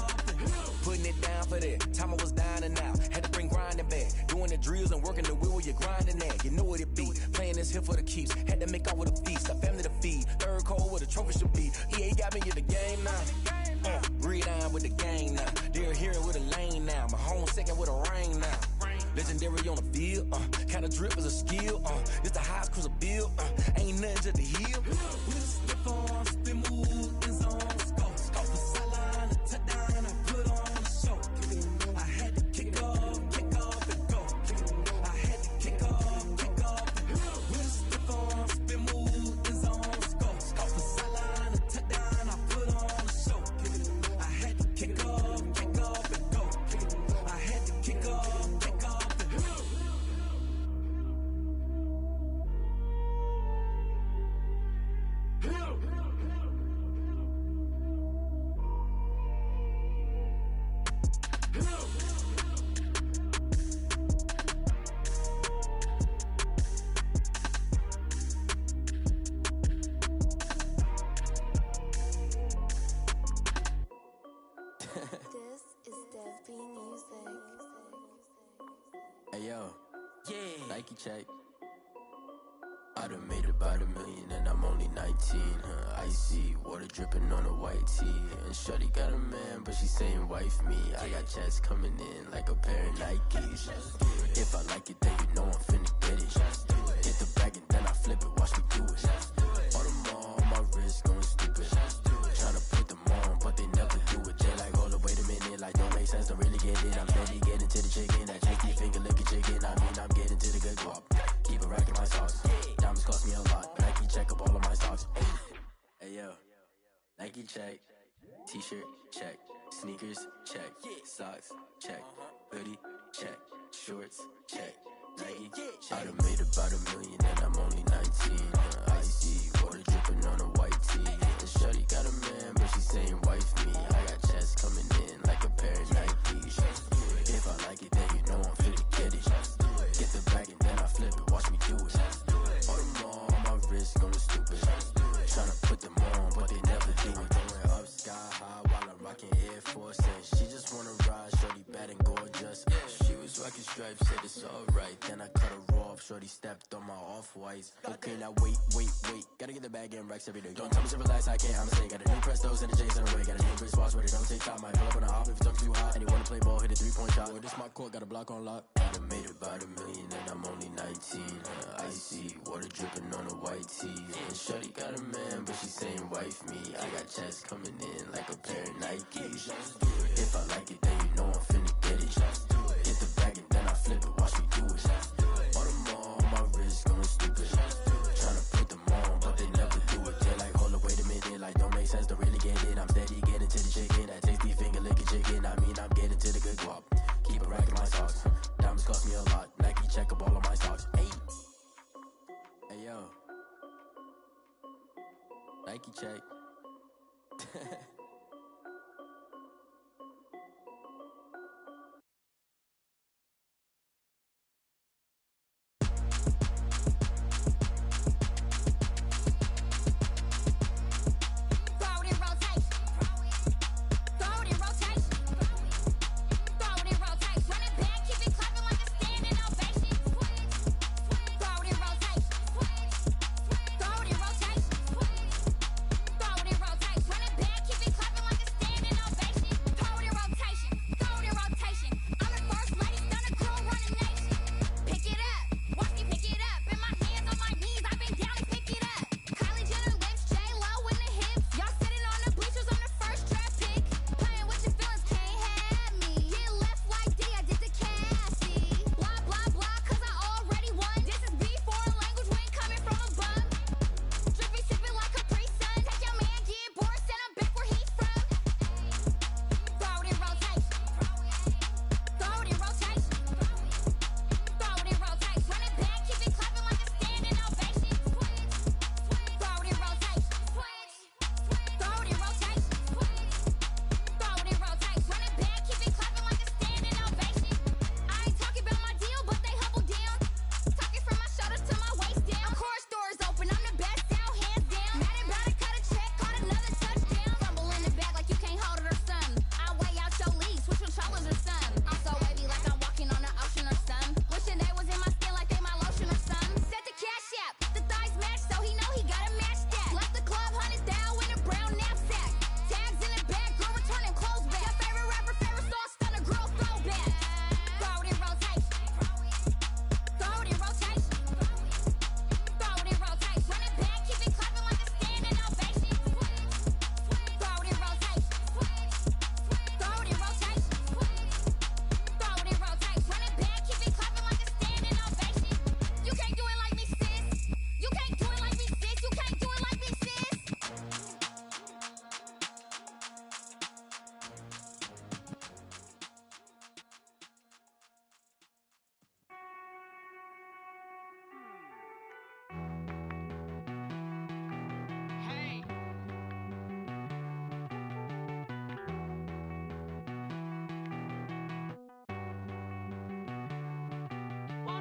Putting it down for that, time I was down and out, had to bring grinding back, doing the drills and working the wheel where you're grinding at, you know what it be, playing this here for the keeps, had to make out with a feast, a family to feed, third cold where the trophy should be, EA got got me in the game now. Breathe down with the gang now. They're hearing with a lane now. My home second with a ring now. Legendary on the field, kinda drip is a skill, it's the highest cruiser bill, ain't nothing to the hill. We slip on, spin move, in zone, scope the sideline, a touchdown, I put on the show. I had to kick off and go. I had to kick off and go. We slip on, spin move, in zone, scope the sideline, a touchdown, I put on the show. I had to kick off and go. I had to kick off. This is Desby Music. Hey yo, yeah, Nike check. I done made about $1 million and I'm only 19. Icy water dripping on a white tee. And shorty got a man, but she saying wife me. I got checks coming in like a pair of Nikes. If I like it, then you know I'm finna get it. Get the bag and then I flip it, watch me do it. On them all, on my wrist going stupid. Tryna put them on, but they never do it. They like, hold up, wait a minute, like don't make sense, don't really get it. I'm steady getting to the chicken, that tricky finger licking chicken. I mean, I'm getting to the good guap. Keep a rack in my socks. Diamonds cost me a lot. Nike check up all of my stocks. Hey yo, Nike check. T-shirt check. Sneakers check. Socks check. Hoodie check. Shorts check. Nike. I done made about $1 million and I'm only 19. Icy water dripping on a white tee. And shorty got a man, but she saying wife me. I got checks coming in like a pair of Nikes. If I like it, then you know I'm finna get it. Get the bag and then I flip it, watch me do it. On them all, on my wrist going stupid. Tryna put them on, but they never do it. Going up sky high while I'm rocking Air Force. And she just wanna ride, shorty bad and gorgeous. She was rocking stripes, said it's alright. Then I cut her off, shorty stepped on my off-whites. Okay, now wait. Gotta get the bag and racks every day. Don't tell me to relax, I can't, I'ma say. Got a new Prestos and a J's on the way. Got a new Chris Watch, but it don't take time. Might pull up on a hop if it's up too hot. And you wanna play ball, hit a 3-point shot. Boy, this my court, got a block on lock. I done made about $1 million and I'm only 19. Icy water dripping on a white tee. And shorty got a man, but she saying wife me. I got checks coming in like a pair of Nikes. If I like it, then you know I'm finna get it. Get the bag and then I flip it, watch me do it. On them all, on my wrist going stupid. Tryna put them on, but they never do it. They like, hold up, wait a minute, like don't make sense, don't really get it. I'm steady getting to the chicken, that tasty finger licking chicken. I mean, I'm getting to the good guap. Keep a rack in my socks. Diamonds cost me a lot. Nike check up all of my stocks. Hey yo, Nike check. Keep it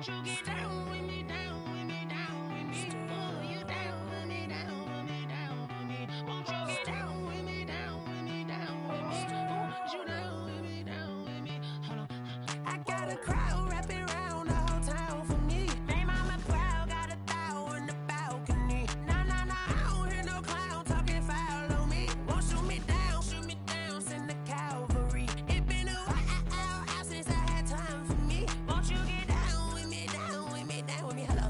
Won't you get down with me, down with me, down with me? Oh, you down with me, down with me, down with me. Won't you get down with me, down with me, down with me? Oh, you down with me, down with me? Hold on. I got a crowd wrapping around the whole town for me. They mama proud, got a thou in the balcony. Nah, nah, nah, I don't hear no clown talking foul on me. Won't shoot me down, send the cavalry. It been a while since I had time for me. Won't you get down with me, down with me, down with me? Hello.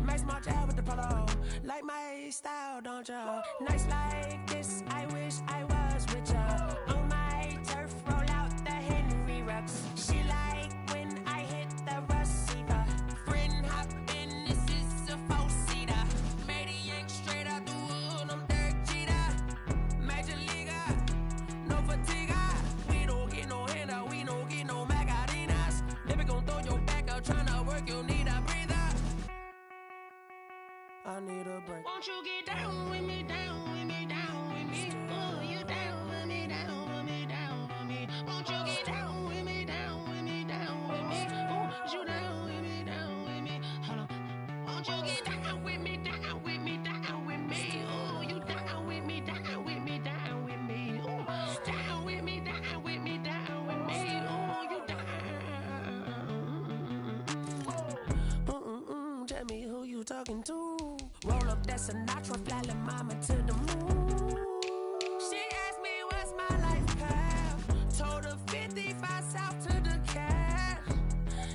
Max March out with the polo. Like my style, don't ya? Nights like this, I wish I was with ya. On my turf, roll out the Henry Rux. She like when I hit the receiver. Friend hop in, this is a four-seater. Made a yank straight out the wood, I'm Derek Jeter. Major leaguer, no fatigue. We don't get no handout, we don't get no Macarinas. Never gon' throw your back out, tryna work, you need a breather. I need a break. Won't you get down with me, down with me, down with me? Oh, you down with me, down with me, down with me? Won't you get down with me, down with me, down with me? Oh, you down with me, down with me? Hold on. Won't you get down with me, down with me, down with me? Oh, you down with me, down with me, down with me? Oh, down with me, down with me, down with me? Oh, you down. Tell me who you talking to. Roll up that Sinatra, fly la mama to the moon. She asked me what's my life path. Told her 55 south to the cat.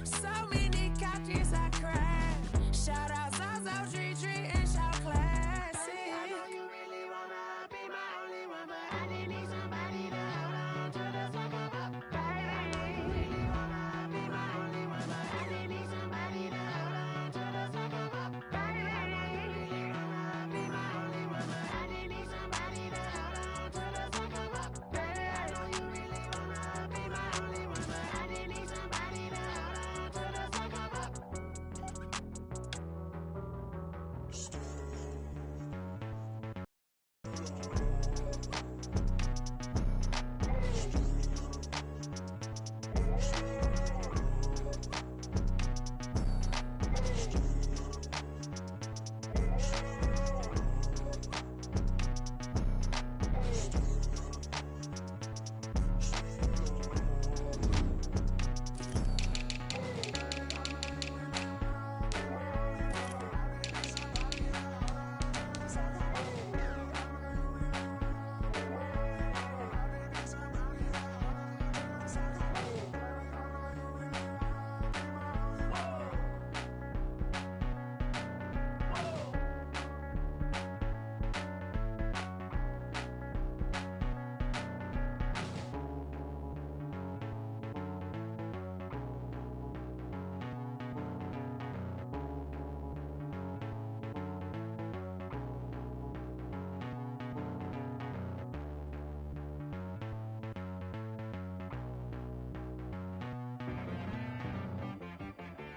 So many couches I cried. Shout out Zaza, Tree Tree, and shout classic. I know you really wanna be my only one, but I didn't need somebody to hold on to the sucker up. Baby, I know you really wanna be my only one, but I didn't need somebody to hold on to the sucker up. Baby, I know you really wanna be my only one, but I didn't need somebody to hold on to the sucker up. Baby, I know you really wanna be my only one, but I didn't need somebody to hold on to the sucker up.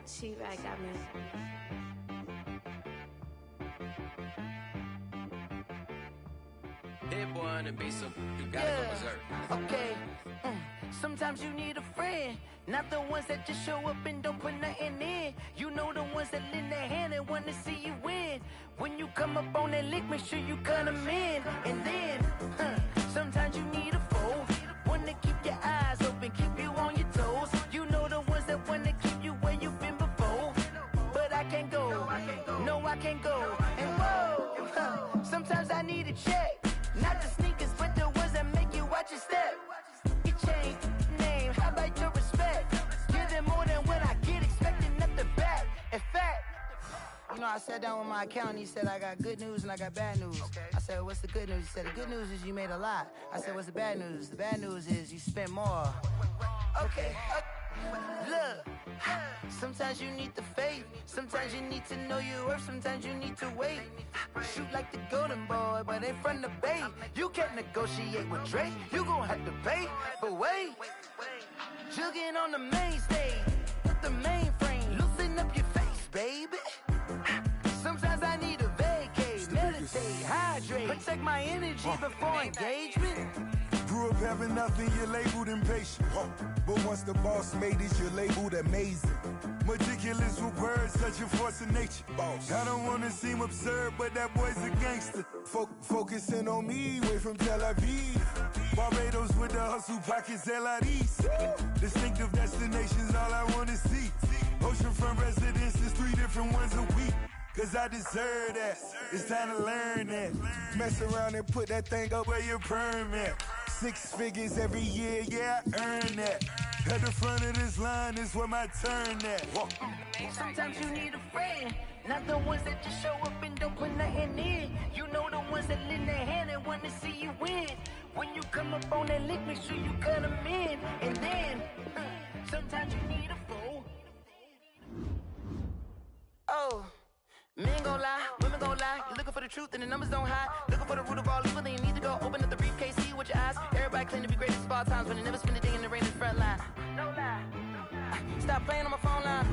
T-Rack got me. Hit boy on the beat, so you gotta go berserk. Okay. Sometimes you need a friend, not the ones that just show up and don't put nothing in. You know the ones that lend their hand and want to see you win. When you come up on that lick, make sure you cut them in. And then, sometimes you need a foe, one to keep your eyes open, keep you on your toes. You know the ones that want to keep you where you've been before. But I can't go, no I can't go. And whoa, sometimes I need a check. Not the sneakers, but the ones that make you watch your step. You change name, how about your respect? Give them more than what I get, expecting at the back. In fact, you know, I sat down with my accountant, he said I got good news and I got bad news. I said, what's the good news? He said, the good news is you made a lot. I said, what's the bad news? The bad news is you spent more. Okay. Look, sometimes you need the faith, sometimes you need to know your worth, sometimes you need to wait. Shoot like the golden boy, but in front of bait. You can't negotiate with Drake, you gon' have to pay. But wait, jugging on the main stage, with the mainframe, loosen up your face, baby. Sometimes I need a vacate, meditate, hydrate, protect my energy before engagement. Grew up having nothing, you're labeled impatient. But once the boss made it, you're labeled amazing. Meticulous with words, such a force of nature. I don't wanna seem absurd, but that boy's a gangster. Focusing on me, way from Tel Aviv. Barbados with the hustle pockets, LIDs. Distinctive destinations, all I wanna see. Oceanfront residences, 3 different ones a week. Cause I deserve that, it's time to learn that. Mess around and put that thing up where your permit. 6 figures every year, yeah, I earn that. At the front of this line is where my turn at. Sometimes you need a friend, not the ones that just show up and don't put nothing in. You know the ones that lend their hand and want to see you win. When you come up on that lick, make sure you cut them in. And then, sometimes you need a fool. Oh. Men gon' lie, women gon' lie. You're looking for the truth and the numbers don't hide. Looking for the root of all evil, then you need to go open up the briefcase, see with your eyes. Everybody claim to be greatest of all times, but they never spend a day in the rain in the front line. No lie. Stop playing on my phone line.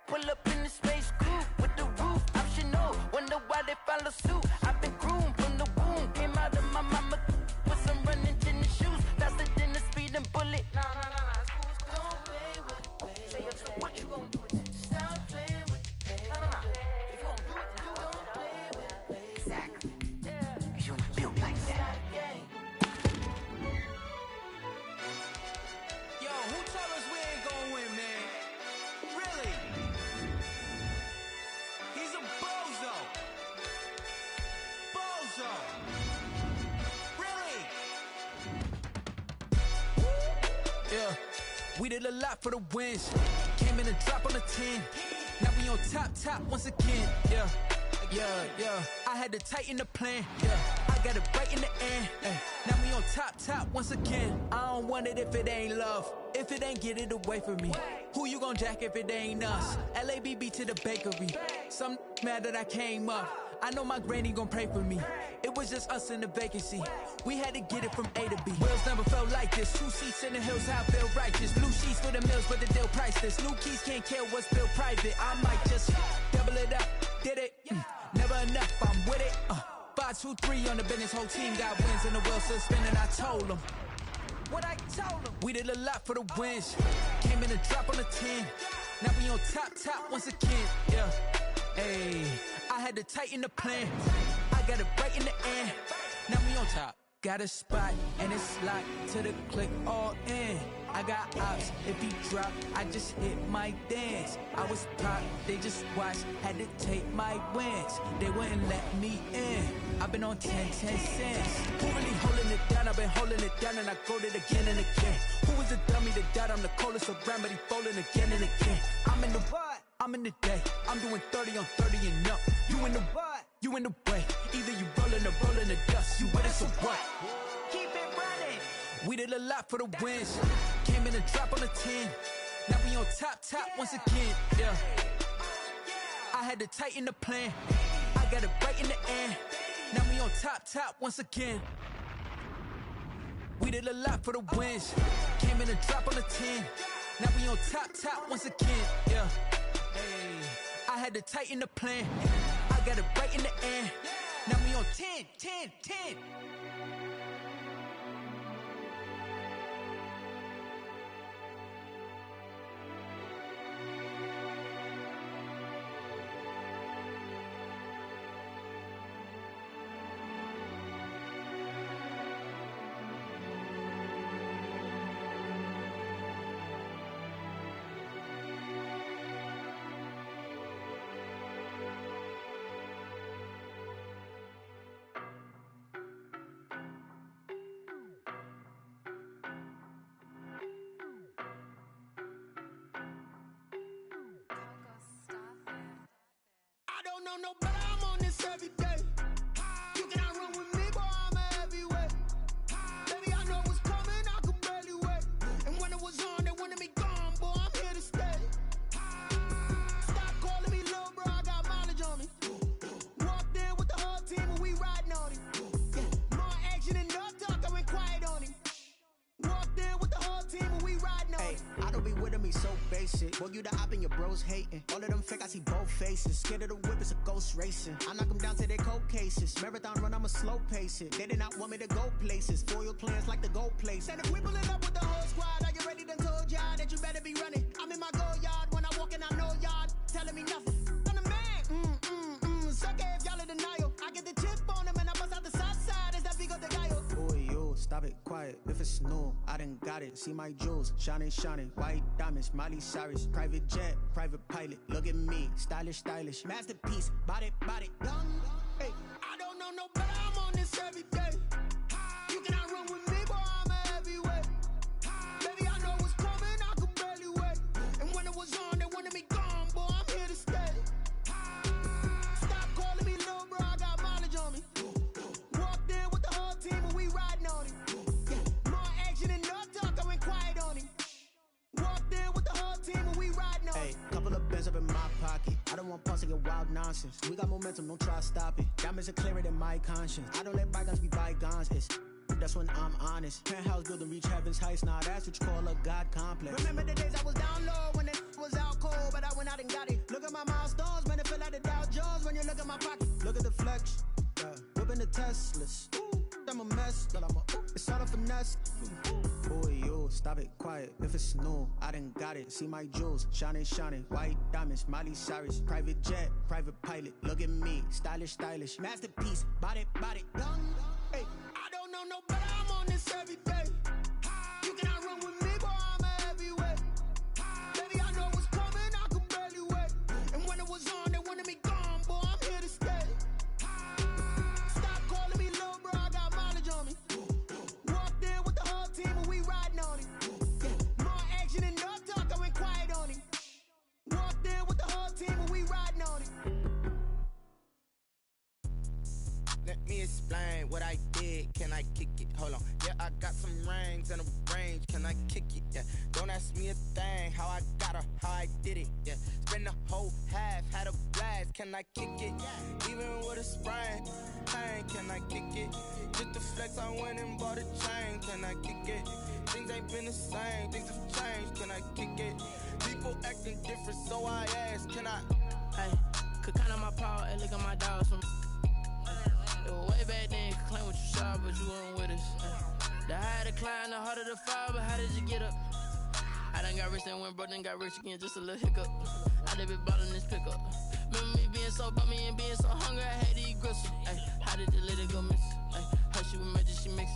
Pull up in the space coupe with the roof optional. Wonder why they follow suit. I've been groomed from the womb. Came out of my mama with some running tennis shoes. Faster than the speeding bullet. No. Don't play with me. Say what you gon' do? Stop playing with me. No. If you gon' do it, then don't play with me. Exactly. Cause you ain't built like that. Yo, who told us we ain't gonna win, man? Really? He's a bozo. Bozo. Really? Yeah, we did a lot for the wins. Came in and dropped on the 10. Now we on top once again. Yeah. I had to tighten the plan. Yeah, I got it right in the end. Now we on top once again. I don't want it if it ain't love. If it ain't, get it away from me. Who you gon' jack if it ain't us? LABB to the bakery. Some mad that I came up. I know my granny gon' pray for me. It was just us in the vacancy. We had to get it from A to B. Wheels never felt like this. 2 seats in the hills, how I feel righteous. Blue sheets for the mills, but the deal priceless. New keys can't kill what's built private. I might just double it up. Did it? Never enough, I'm with it. 5, 2, 3 on the business. Whole team got wins and the wheels still spinning. I told them what I told them. We did a lot for the wins. Came in and drop on the 10. Now we on top once again. Yeah. Hey, I had to tighten the plan. I got it right in the end. Now we on top. Got a spot and it's locked to the click all in. I got ops, if he drop, I just hit my dance. I was pop, they just watched, had to take my wins. They wouldn't let me in. I've been on 10 cents. Who really holding it down? I've been holding it down and I go it again and again. Who was the dummy that died? I'm the coldest around, but he falling again and again. I'm in the what? I'm in the day. I'm doing 30 on 30 and up. You in the what? You in the way. Either you rolling or rolling the dust. You with us or what? Keep it running. We did a lot for the wins. Came in and drop on the 10. Now we on top once again. Yeah. I had to tighten the plan. I got it right in the end. Now we on top once again. We did a lot for the wins. Came in and drop on the 10. Now we on top once again. Yeah. Hey, I had to tighten the plan. I got it right in the end. Now we on 10. I don't know no better, I'm on this every day. You cannot run with me, boy, I'm a heavyweight. Baby, I know what's coming, I could barely wait. And when it was on, they wanted me gone, boy, I'm here to stay. Stop calling me little bro, I got mileage on me. Walked in with the whole team and we riding on him. More action and no talk, I went quiet on him. Walked in with the whole team and we riding on him. I don't be with me so basic. basic. Boy, you the op and your bros hating. All of them fake, I see both faces. Scared of the whip, it's a ghost racing. I knock them down to their cold cases. Marathon run, I'ma slow pace it. They did not want me to go places. Foil plans like the gold place. And if we pulling up with the whole squad, are you ready? Done told y'all that you better be running. I'm in my go yard. When I walk in, I know y'all telling me nothing. I'm the man. Suck it if y'all in denial. I get the chip on them and I bust out the south side. Is that big of the guy? Boy, yo, stop it, quiet. If it's new, I done got it. See my jewels, shining, shining. White diamonds, Miley Cyrus. Private jet, private pilot. Look at me, stylish, stylish. Masterpiece, body, young. Hey, I don't know no better. I'm on this every day. You cannot run with me, boy. I'm a heavyweight. Baby, I know what's coming. I could barely wait. And when it was on, they wanted me gone, boy. I'm here to stay. Stop calling me little bro. I got mileage on me. Walked in with the whole team and we riding on it. Yeah, more action than no talk. I went quiet on him. Walked in with the whole team and we riding on it. Hey, couple of bands up in my pocket. I don't want pulse to get wild nonsense. We got momentum, don't try to stop it. Diamonds are clearer than my conscience. I don't let bygones be bygones. That's when I'm honest. Penthouse building, reach heaven's heights. Now that's what you call a God complex. Remember the days I was down low when it was out cold, but I went out and got it. Look at my milestones, man, it feel like the Dow Jones when you look at my pocket. Look at the flex, whipping the Teslas. I'm a mess, but it's all a finesse. Boy, yo, stop it, quiet. If it's new, I done got it. See my jewels, shining, shining. White diamonds, Miley Cyrus. Private jet, private pilot. Look at me, stylish, stylish. Masterpiece, body, young. Hey, I don't know no better. I'm on this every day. You cannot run with me, boy. I'm a heavyweight. Baby, I know what's coming. I could barely wait. And when it was on, they wanted me gone, boy. I'm here to stay. Stop calling me little bro. I got mileage on me. Walked in with the whole team and we riding on it. Yeah, more action than no talk. I went quiet on him. Walked in with the whole team and we riding on it. Let me explain what I did. Can I kick it? Hold on. Yeah, I got some rings and a range. Can I kick it? Yeah. Don't ask me a thing. How I got her, how I did it. Yeah. Spend the whole half, had a blast. Can I kick it? Even with a sprain, pain. Can I kick it? Just to flex, I went and bought a chain. Can I kick it? Things ain't been the same. Things have changed. Can I kick it? People acting different, so I ask. Can I? Hey, could count on my power and look at my dogs from. It was way back then, could claim what you saw, but you weren't with us. The higher the climb, the harder the fall, but how did you get up? I done got rich and went broke, then got rich again, just a little hiccup. I done been ballin' this pickup. Remember me being so bummy and being so hungry, I had to eat gristle. Ay, how did you let it go miss? Ay, how she was magic, she mixed.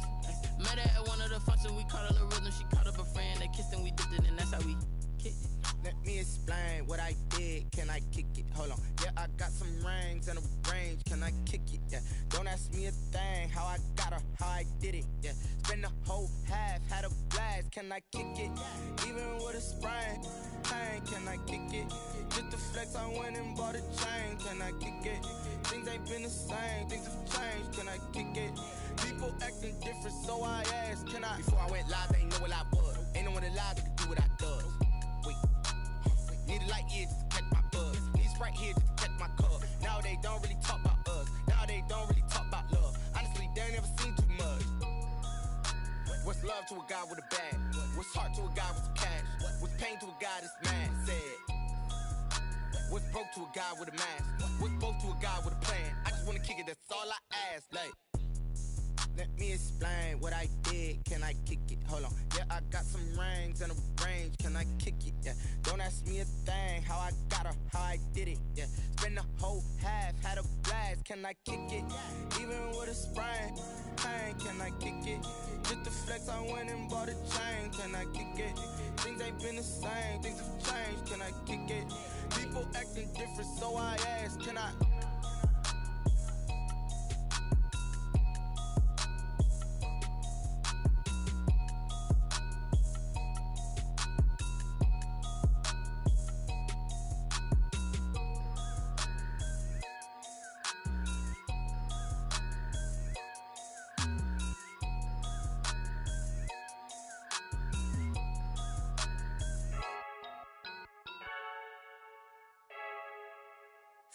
Met her at one of the functions, we caught her the rhythm, she caught up a friend, they kissed and we dipped it, and that's how we kicked it. Let me explain what I did. Can I kick it? Hold on. Yeah, I got some rings and a range. Can I kick it? Yeah. Don't ask me a thing. How I got her, how I did it. Yeah. Spend the whole half, had a blast. Can I kick it? Even with a sprain, pain. Can I kick it? Just to flex, I went and bought a chain. Can I kick it? Things ain't been the same. Things have changed. Can I kick it? People acting different, so I asked. Can I? Before I went live, they ain't know what I was. Ain't no one alive that could do what I does. Wait. Need a light here just to catch my buzz. Need Sprite here just to catch my cup. Now they don't really talk about us. Now they don't really talk about love. Honestly, they ain't never seen too much. What's love to a guy with a bag? What's heart to a guy with some cash? What's pain to a guy that's mad? Said. What's broke to a guy with a mask? What's broke to a guy with a plan? I just wanna kick it, that's all I ask. Like, let me explain what I did. Can I kick it? Hold on. Yeah, I got some rings and a range. Can I kick it? Yeah. Don't ask me a thing. How I got her, how I did it. Yeah. Spend the whole half, had a blast. Can I kick it? Even with a sprain, pain. Can I kick it? Just to flex, I went and bought a chain. Can I kick it? Things ain't been the same. Things have changed. Can I kick it? People acting different, so I ask. Can I?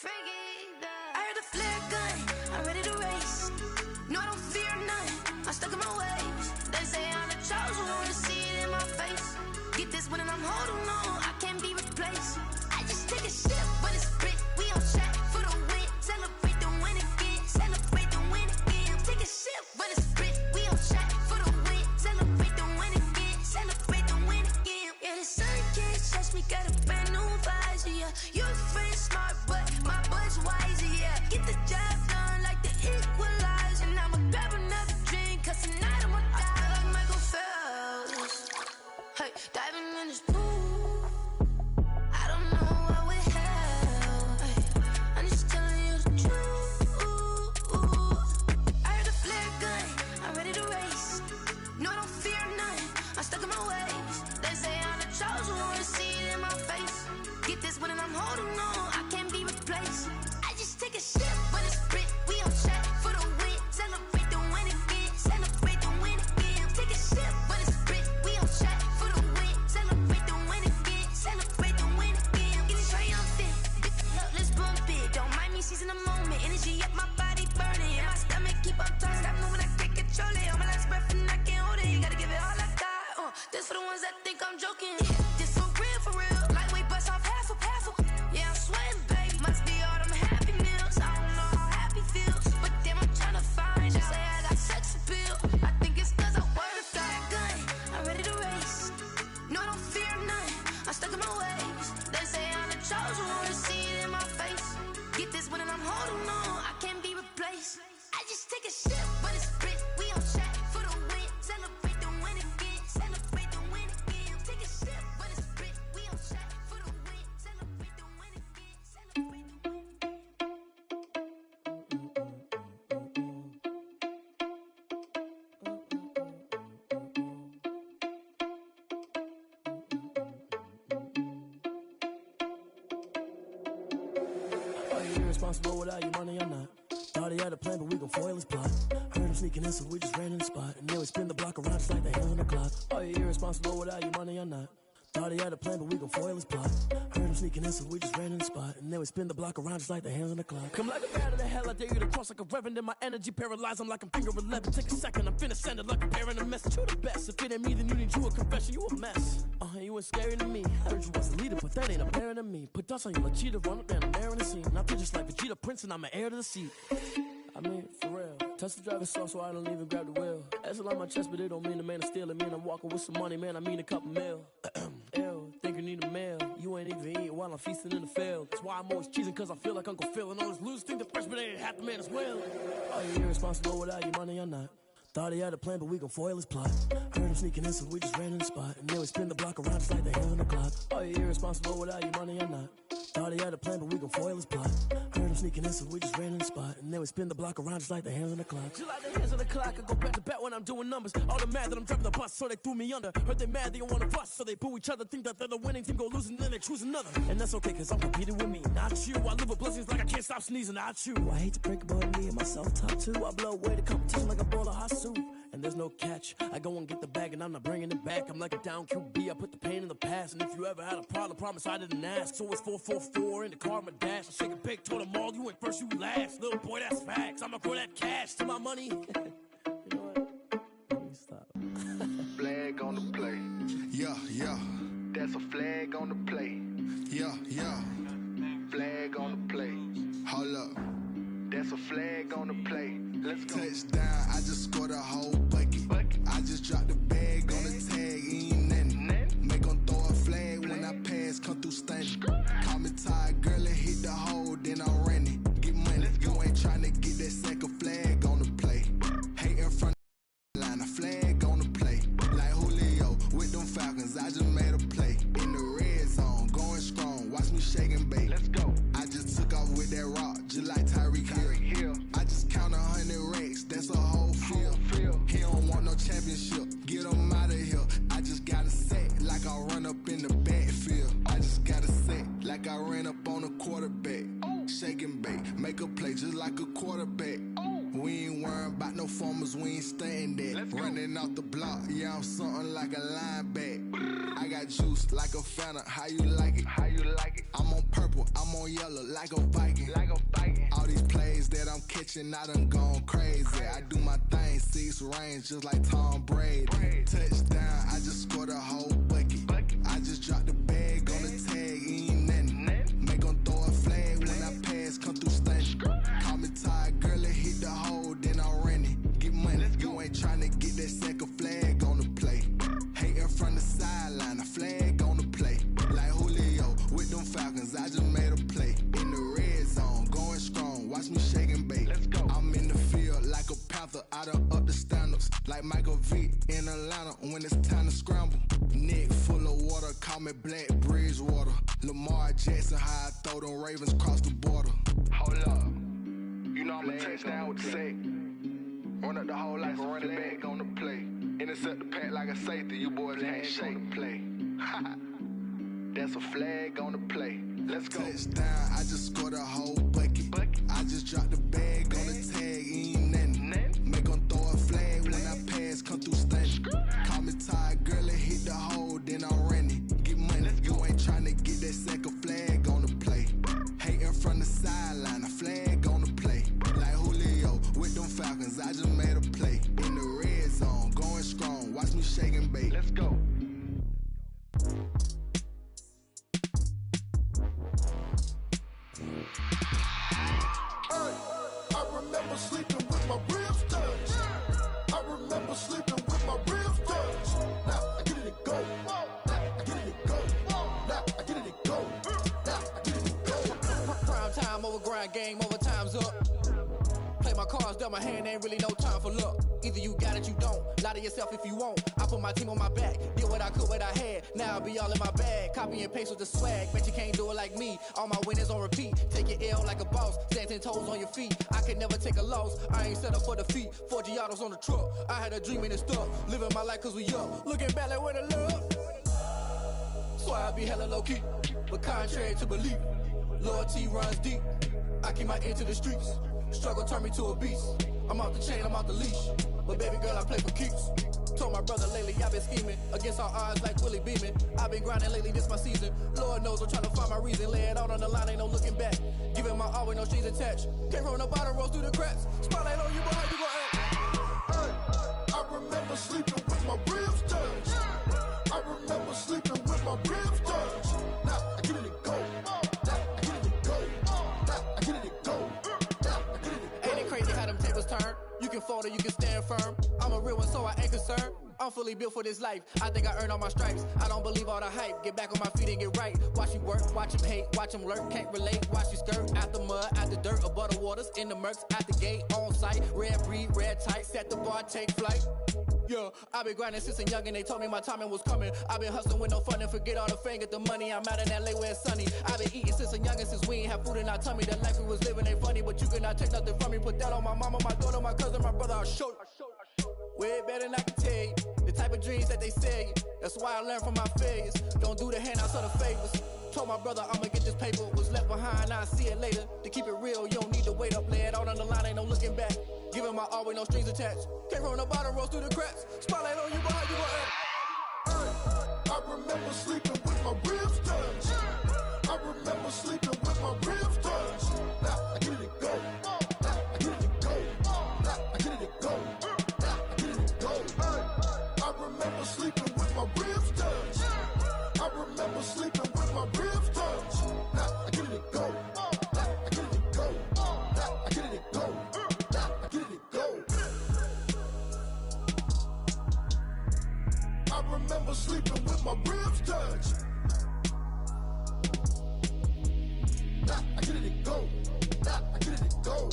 I heard the flare gun, I'm ready to race. No, I don't fear none, I'm stuck in my ways. They say I'm the chosen one, see it in my face. Get this one and I'm holding on, I can't be replaced. I just take a sip, but it's spit. We on shot for the win. Celebrate the win again. Celebrate the win again. Take a sip, but it's spit. We on shot for the win. Celebrate the win again. Celebrate the win. Are you irresponsible without your money or not? Thought he had a plan, but we gon' foil his plot. Heard him sneaking in, so we just ran in the spot. And then we spin the block around just like the hands on the clock. Are you irresponsible without your money or not? Thought he had a plan, but we gon' foil his plot. Heard him sneaking in, so we just ran in the spot. And then we spin the block around just like the hands on the clock. Come like a bat of the hell, I dare you to cross like a reverend. In my energy paralyzed, I'm like I'm finger 11. Take a second, I'm finna send it like a bearing a message. You the best, if it ain't me, then you need you a confession. You a mess, you ain't scary to me. Heard you was a leader, but that ain't apparent to me. Put dust on you like cheetah, run up down the air in the scene. I feel just like Vegeta Prince and I'm an heir to the seat. I mean, for real. Touch the driver's sauce so I don't even grab the wheel. That's on my chest, but it don't mean the man is stealing. Man, I'm walking with some money, man, I mean a couple mil. Ew, think you need a meal. You ain't even eating while I'm feasting in the field. That's why I'm always cheesing, cause I feel like Uncle Phil. And all those losers think the freshman ain't half the man as well. Are you irresponsible without your money or not? Thought he had a plan, but we gon' foil his plot. Heard him sneaking in, so we just ran in the spot. And then we spin the block around just like the hands on the clock. Are you irresponsible without your money or not? Thought he had a plan, but we gon' foil his plot. Heard him sneaking in, so we just ran in the spot. And then we spin the block around just like the hands on the clock. Just like the hands on the clock, I go back to back when I'm doing numbers. All the mad that I'm driving the bus, so they threw me under. Heard they mad, they don't wanna bust, so they boo each other. Think that they're the winning team, go losing, then they choose another. And that's okay, cause I'm competing with me, not you. I live with blessings like I can't stop sneezing, not you. I hate to break it, but me and myself top two. I blow away the competition like a bowl of hot soup. And there's no catch. I go and get the bag and I'm not bringing it back. I'm like a down QB, I put the pain in the past. And if you ever had a problem, promise I didn't ask. So it's 444 in the car, my dash. I shake a big, told them all, you ain't first, you last. Little boy, that's facts. I'ma throw that cash to my money. You know what? Let me stop. Flag on the play. Yeah, yeah. That's a flag on the play. Yeah, yeah. Flag on the play. Hold up. That's a flag on the play. Let's go. Touchdown, I just scored a whole bucket. I just dropped the bag on the tag, ain't nothing. Make them throw a flag when I pass, come through stunning. Call me tired, girl, and hit the hole, then I'm running. Get money, you ain't tryna get that second flag on the play. Hate in front of the line, a flag on the play. Like Julio with them Falcons, I just made a play. In the red zone, going strong, watch me shake and bake. Let's go. I just took off with that rock, just like Tyreek Hill. I just count 100 racks, that's a whole field. He don't want no championship, get him out of here. I just got a set, like I run up in the backfield. I just got a set, like I ran up on a quarterback. Shake and bake, make a play just like a quarterback. We ain't worrying about no formers, we ain't staying there. Running off the block, yeah, I'm something like a linebacker. I got juice like a Fanta, how you like it? How you like it? I'm on purple, I'm on yellow, like a Viking. Like a Viking. All these plays that I'm catching, I done gone crazy. I do my thing, 6 range, just like Tom Brady. Touchdown, I just scored a whole bucket. I just dropped the bag on the tag, ain't nothing. Make them throw a flag when I pass, come through stunning. Call me tired, girl, and hit the hole, then I'm running. Get money, you ain't tryna get that second flag on the play. Hating from the sideline, a flag on the play. Like Julio with them Falcons, I just made a play. In the red zone, going strong, watch me shake and bake. Let's go. I'm in the field like a panther, I done up the standards. Like Michael Vick in Atlanta when it's time to scramble. Neck full of water, call me Black Bridgewater. Lamar Jackson, how I throw them Ravens cross the border. Hold up. You know I'm a touchdown with the sack. Run up the whole like a running back on the play. Intercept the pack like a safety, you boys can't shake the play. That's a flag on the play. Let's go. Touchdown, I just scored a whole bucket. I just dropped the bag on the tag, ain't nothing. Make them throw a flag when I pass, come through stunning. Call me tired, girl, and hit the hole, then I'm running. Get money, you ain't tryna get that second flag on the play. Hating from the sideline, a flag on the play. Like Julio with them Falcons, I just made a play. In the red zone, going strong, watch me shake and bake. Let's go. I remember sleeping with my ribs touched. I remember sleeping with my ribs touched. Now I get it to go. Now I get it to go. Now I get it to go. Now I get it to go. Prime time over grind game, over time's up. Play my cards dealt my hand, ain't really no time for luck. Either you got it, you don't. Lie to yourself if you won't. I put my team on my back, did what I could, what I had. Now I'll be all in my bag. Copy and paste with the swag. Bet you can't do it like me. All my winners on repeat. Take your L like a boss. Stand 10 toes on your feet. I can never take a loss. I ain't set up for defeat. 4 Giottos on the truck. I had a dream and it stuck. Living my life cause we up. Looking back like where the love. So I be hella low key. But contrary to belief, loyalty runs deep. I keep my ear to the streets. Struggle turned me to a beast. I'm off the chain, I'm off the leash. But baby girl, I play for keeps. Told my brother lately, I've been scheming. Against all odds like Willie Beeman. I've been grinding lately, this my season. Lord knows I'm trying to find my reason. Lay it out on the line, ain't no looking back. Giving my all with no strings attached. Came from the bottom, rose through the cracks. Spotlight on you, boy, how you gon' act? I remember sleeping with my ribs touched. I remember sleeping with my ribs touched. Now I get it and go. Now I get it and go. Now I get it and go. Now I get it and go. Ain't it crazy how them tables turn? You can fold or you can stand firm. I'm a real one, so I ain't concerned. I'm fully built for this life. I think I earned all my stripes. I don't believe all the hype. Get back on my feet and get right. Watch you work, watch him hate, watch him lurk. Can't relate, watch you skirt. Out the mud, out the dirt, above the waters, in the murks, out the gate, on site. Red breed, red tight, set the bar, take flight. Yeah, I've been grinding since a youngin', they told me my timing was coming. I've been hustling with no fun and forget all the fame, get the money. I'm out in LA where it's sunny. I've been eating since a youngin', since we ain't have food in our tummy. The life we was living ain't funny, but you cannot take nothing from me. Put that on my mama, my daughter, my cousin, my brother, I'll show you. Way better than I can tell you. The type of dreams that they sell you. That's why I learned from my failures. Don't do the handouts or the favors. Told my brother I'ma get this paper. Was left behind, I'll see it later. To keep it real, you don't need to wait up. Lay it out on the line, ain't no looking back. Giving my all with no strings attached. Came from the bottom, rose through the cracks. Spotlight on you, but how you gon' act? I remember sleeping with my ribs touched. I remember sleeping with my ribs touched. Now I get it and go. Now I get it and go. Now I get it and go. Now I get it and go. I remember sleeping with my ribs touched. I remember sleeping with my ribs touched. Now I get it and go. Now I get it and go. Now I get it and go. Now I get it and go. I remember sleeping with my ribs touched. Now I get it and go. Now I get it and go.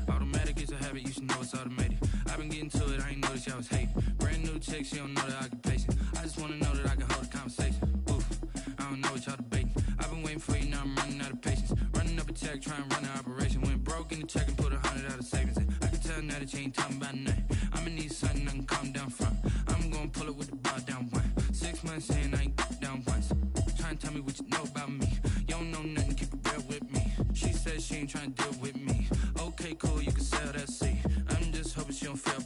Automatic is a habit, you should know it's automated. I've been getting to it, I ain't noticed y'all was hating. Brand new chick, she don't know the occupation. I just wanna know that I can hold a conversation. Oof, I don't know what y'all debating. I've been waiting for you, now I'm running out of patience. Running up a check, trying to run an operation. Went broke in the check and put 100 out of savings in. I can tell now that you ain't talking about nothing. I'ma need something I can calm down from. I'm gonna pull it with the bar down one. 6 months saying I ain't down once. Trying to tell me what you know about me. You don't know nothing, keep it real with me. She said she ain't trying to deal with me. Okay, cool, you can sell that seat. I'm just hoping she don't fail.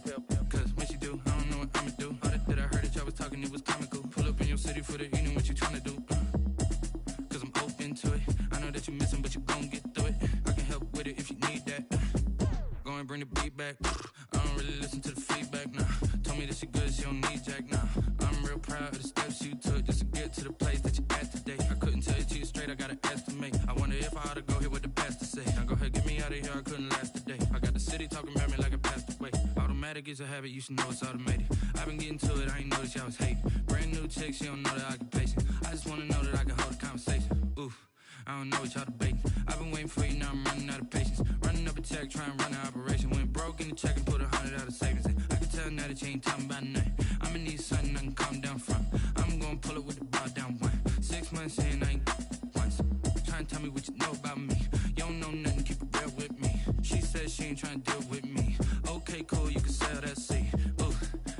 Cause when she do, I don't know what I'ma do. All that I heard that y'all was talking, it was comical. Pull up in your city for the evening, what you trying to do? Cause I'm open to it. I know that you missing, but you gon' get through it. I can help with it if you need that. Go and bring the beat back. I don't really listen to the feedback, nah. Told me that she good, she don't need Jack, nah. I'm real proud of the steps you took just to get to the place that you at today. I couldn't tell you to you straight, I gotta estimate. I wonder if I ought to go here with the pastor say. Now go ahead, get me out of here, I couldn't last a day. I got the city talking about me like I passed away. Automatic is a habit, you should know it's automated. I've been getting to it, I ain't noticed y'all was hating. Brand new chick, she don't know the occupation. I just wanna know that I can hold a conversation. Oof, I don't know what y'all debating. I've been waiting for you, now I'm running out of patience. Running up a check, trying to run an operation. Went broke in the check and put 100 out of savings in. I can tell now that you ain't talking about nothing. I'ma need something I can calm down from. I'm gonna pull it with the bar down one. 6 months saying I ain't once. Trying to tell me what you know about me. You don't know nothing, keep it real with me. She said she ain't trying to deal with me. Okay, cool, you can sell that seat. Ooh,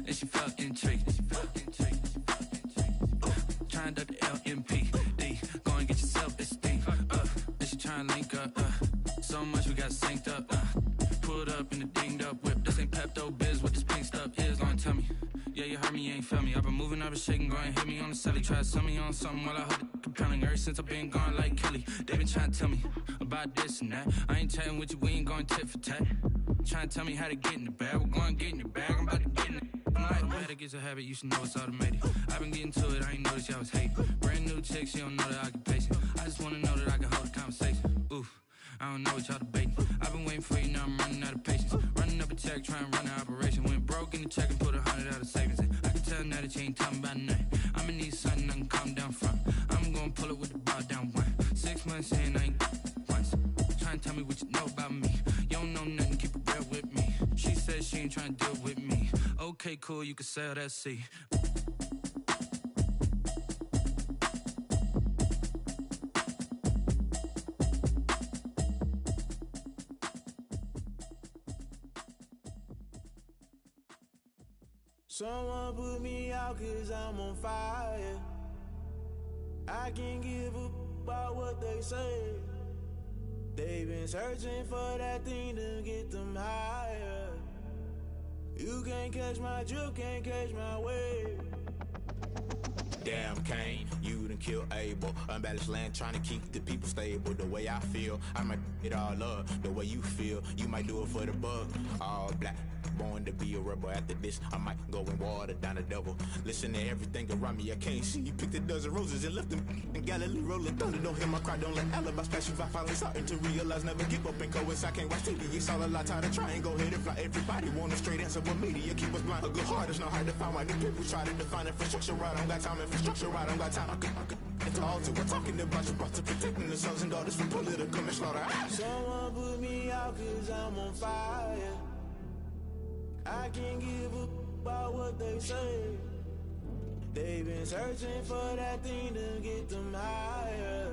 and she felt intrigued. Trying to duck the LMPD. Go and get your self-esteem. And she trying to link up. So much we got synced up. Pulled up in the dinged up whip. This ain't Pepto-Biz, what this pink stuff is. Go and tell me. Yeah, you heard me, you ain't felt me. I've been moving, I've been shaking, go and hit me on the celly. Try to sell me on something while I hold it compelling. Ever since I've been gone like Kelly, they been trying to tell me about this and that. I ain't chatting with you, we ain't going tit for tat. Trying to tell me how to get in the bag, we're going to get in the bag, I'm about to get in it. Automatic is a habit, you should know it's automated. I've been getting to it, I ain't noticed y'all was hating. Brand new chick, she don't know the occupation. I just wanna know that I can hold a conversation. Oof, I don't know what y'all debating. I've been waiting for you, now I'm running out of patience. Running up a check, trying to run an operation. Went broke in the check and put 100 out of savings in. I can tell now that you ain't talking about nothing. I'ma need something I can calm down from. I'm gonna pull it with the bar down one. 6 months in, I ain't once. Trying to tell me what you know about me. You don't know nothing, keep it real with me. She said she ain't trying to deal with me. Okay, cool, you can sell that seat. Someone put me out 'cause I'm on fire. I can't give up about what they say. They've been searching for that thing to get them higher. You can't catch my drift, can't catch my wave. Damn, Kane, you done killed Abel. Unbalanced land, trying to keep the people stable. The way I feel, I might it all up. The way you feel, you might do it for the bug. All black, born to be a rebel. After this, I might go and water down the devil. Listen to everything around me, I can't see. You picked a dozen roses and left them in Galilee rolling thunder. Don't hear my cry, don't let alibis pass you. I finally starting to realize, never give up and coincide. I can't watch TV, it's all a lot. Tired of trying, go ahead and fly. Everybody want a straight answer, but media keep us blind. A good heart is not hard to find. Why do people try to define infrastructure right? I don't got time, infrastructure right, I don't got time. I could it's all to we're talking about you, about to protecting the sons and daughters from political and slaughter. Someone put me out 'cause I'm on fire. I can't give up about what they say. They've been searching for that thing to get them higher.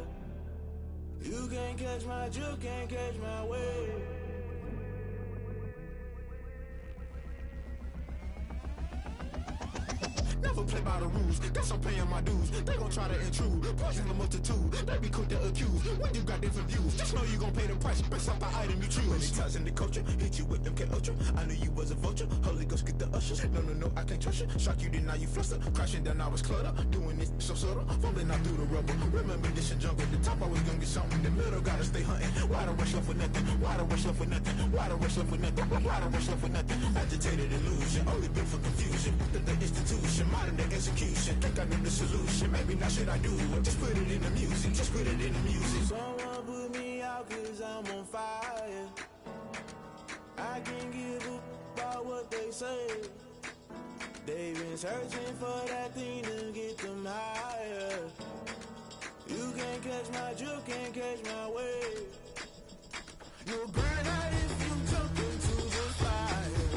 You can't catch my drift, can't catch my wave. Never play by the rules, guess I'm paying my dues. They gon' try to intrude, poison the multitude. They be quick to accuse, when you got different views. Just know you gon' pay the price, based off the item you choose. Many times in the culture, hit you with MK Ultra. I knew you was a vulture, Holy Ghost get the ushers. No, I can't trust you. Shock you, then now you fluster. Crashing down, I was clutter. Doing this so subtle, fumbling out through the rubble. Remember this a jungle, the top always gonna get something. In the middle, gotta stay hunting. Why the rush left with nothing? Why the rush left with nothing? Why the rush left with nothing? Why the rush left with nothing? Agitated illusion, only built for confusion. The institution, modern day execution. Think I know the solution, maybe not should I do it. Just put it in the music, just put it in the music. Someone put me out 'cause I'm on fire. I can't give up about what they say. They've been searching for that thing to get them higher. You can't catch my drift, can't catch my wave. You'll burn out if you jump into the fire.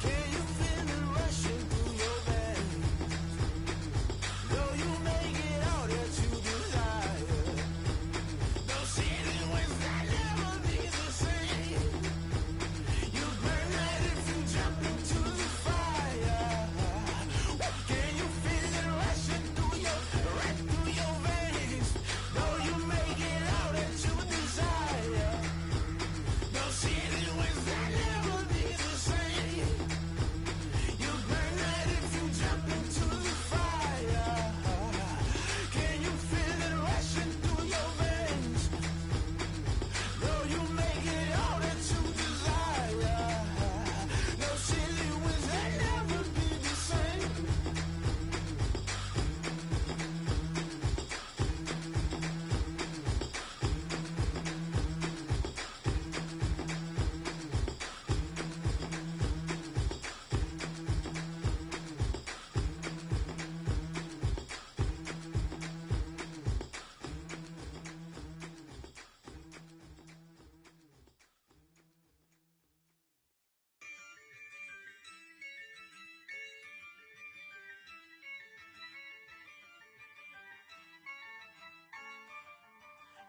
Can you feel it rushing through your veins? Though you make it all that you desire. No ceiling wins that never be the same. You burn out if you jump into the fire. Can you feel it rushing through your veins? Though you make it all that you desire. No ceiling wins that never be the same. You burn out if you jump into the fire. Can you feel it rushing through your veins? Though you make it all that you desire. No silly wins that never be the same.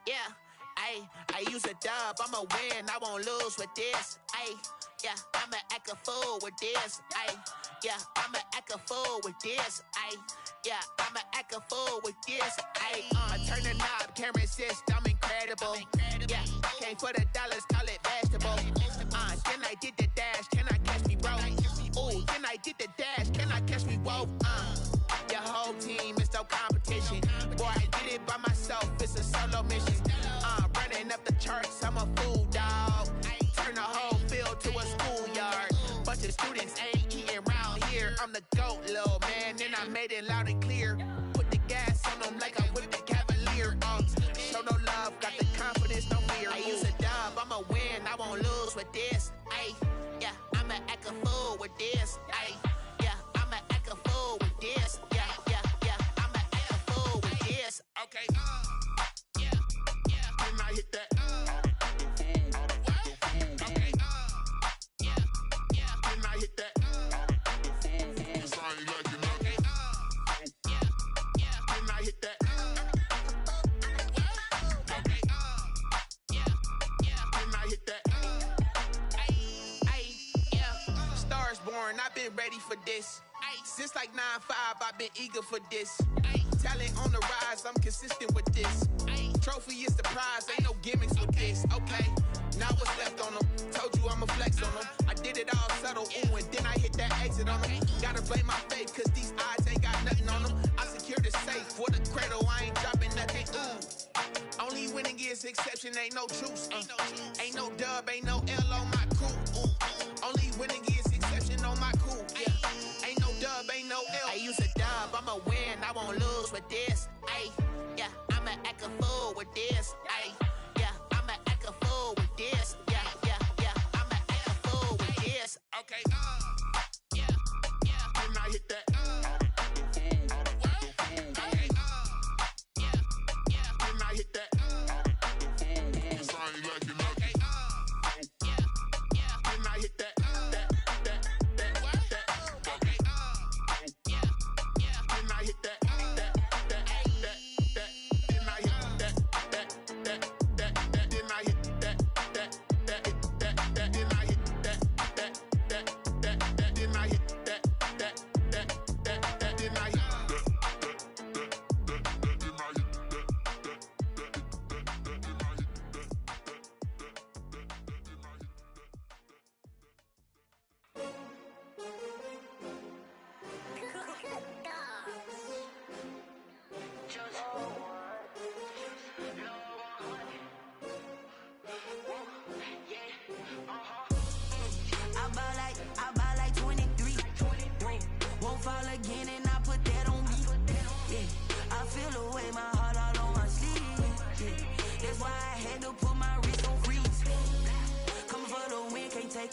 Yeah, I use a dub, I'ma win, I won't lose with this. Yeah, I'ma act a fool with this. Yeah, I'ma act a fool with this. Yeah, I'ma act a fool with this. I turn the knob, camera assist, I'm incredible. Yeah, came for the dollars, call it vegetable. Then I did the dash, can I catch me, bro? Ooh, then I did the dash, can I catch me, whoa? Your whole team is no competition. Boy, I did it by myself, it's a solo mission. Running up the charts, I'm a fool, dog. Turn the whole field to a schoolyard. Bunch of students ain't eating it loud and clear. Put the gas on them like I whipped the Cavalier. Show no love, got the confidence, no fear. I use a dub, I'ma win, I won't lose with this. Ay, yeah, I'ma act a fool with this. Ay, yeah, I'ma act a fool with this. Yeah, yeah, yeah, I'ma act a fool with this. Okay, yeah, yeah, when I hit that. Okay, yeah, yeah, when I hit that. I've been ready for this. Since like 9-5, I've been eager for this. Talent on the rise, I'm consistent with this. Trophy is the prize, ain't no gimmicks with this. Okay, now what's left on them? Told you I'ma flex on them. I did it all subtle, ooh, and then I hit that exit on them. Gotta blame my faith, cause these odds ain't got nothing on them. I secure the safe for the cradle, I ain't dropping nothing, ooh. Only winning is exception, ain't no truce. Ain't no dub, ain't no L on my crew. Only winning is exception on my cool. Yeah. Ain't no dub, ain't no L. I use a dub, I'ma win, I won't lose with this. Ay, yeah, I'ma act a fool with this. Ay, yeah, I'ma act a fool with this. Yeah, yeah, yeah, I'ma act a fool with this. Okay, yeah, yeah, when I hit that. Okay, yeah, yeah, when I hit that.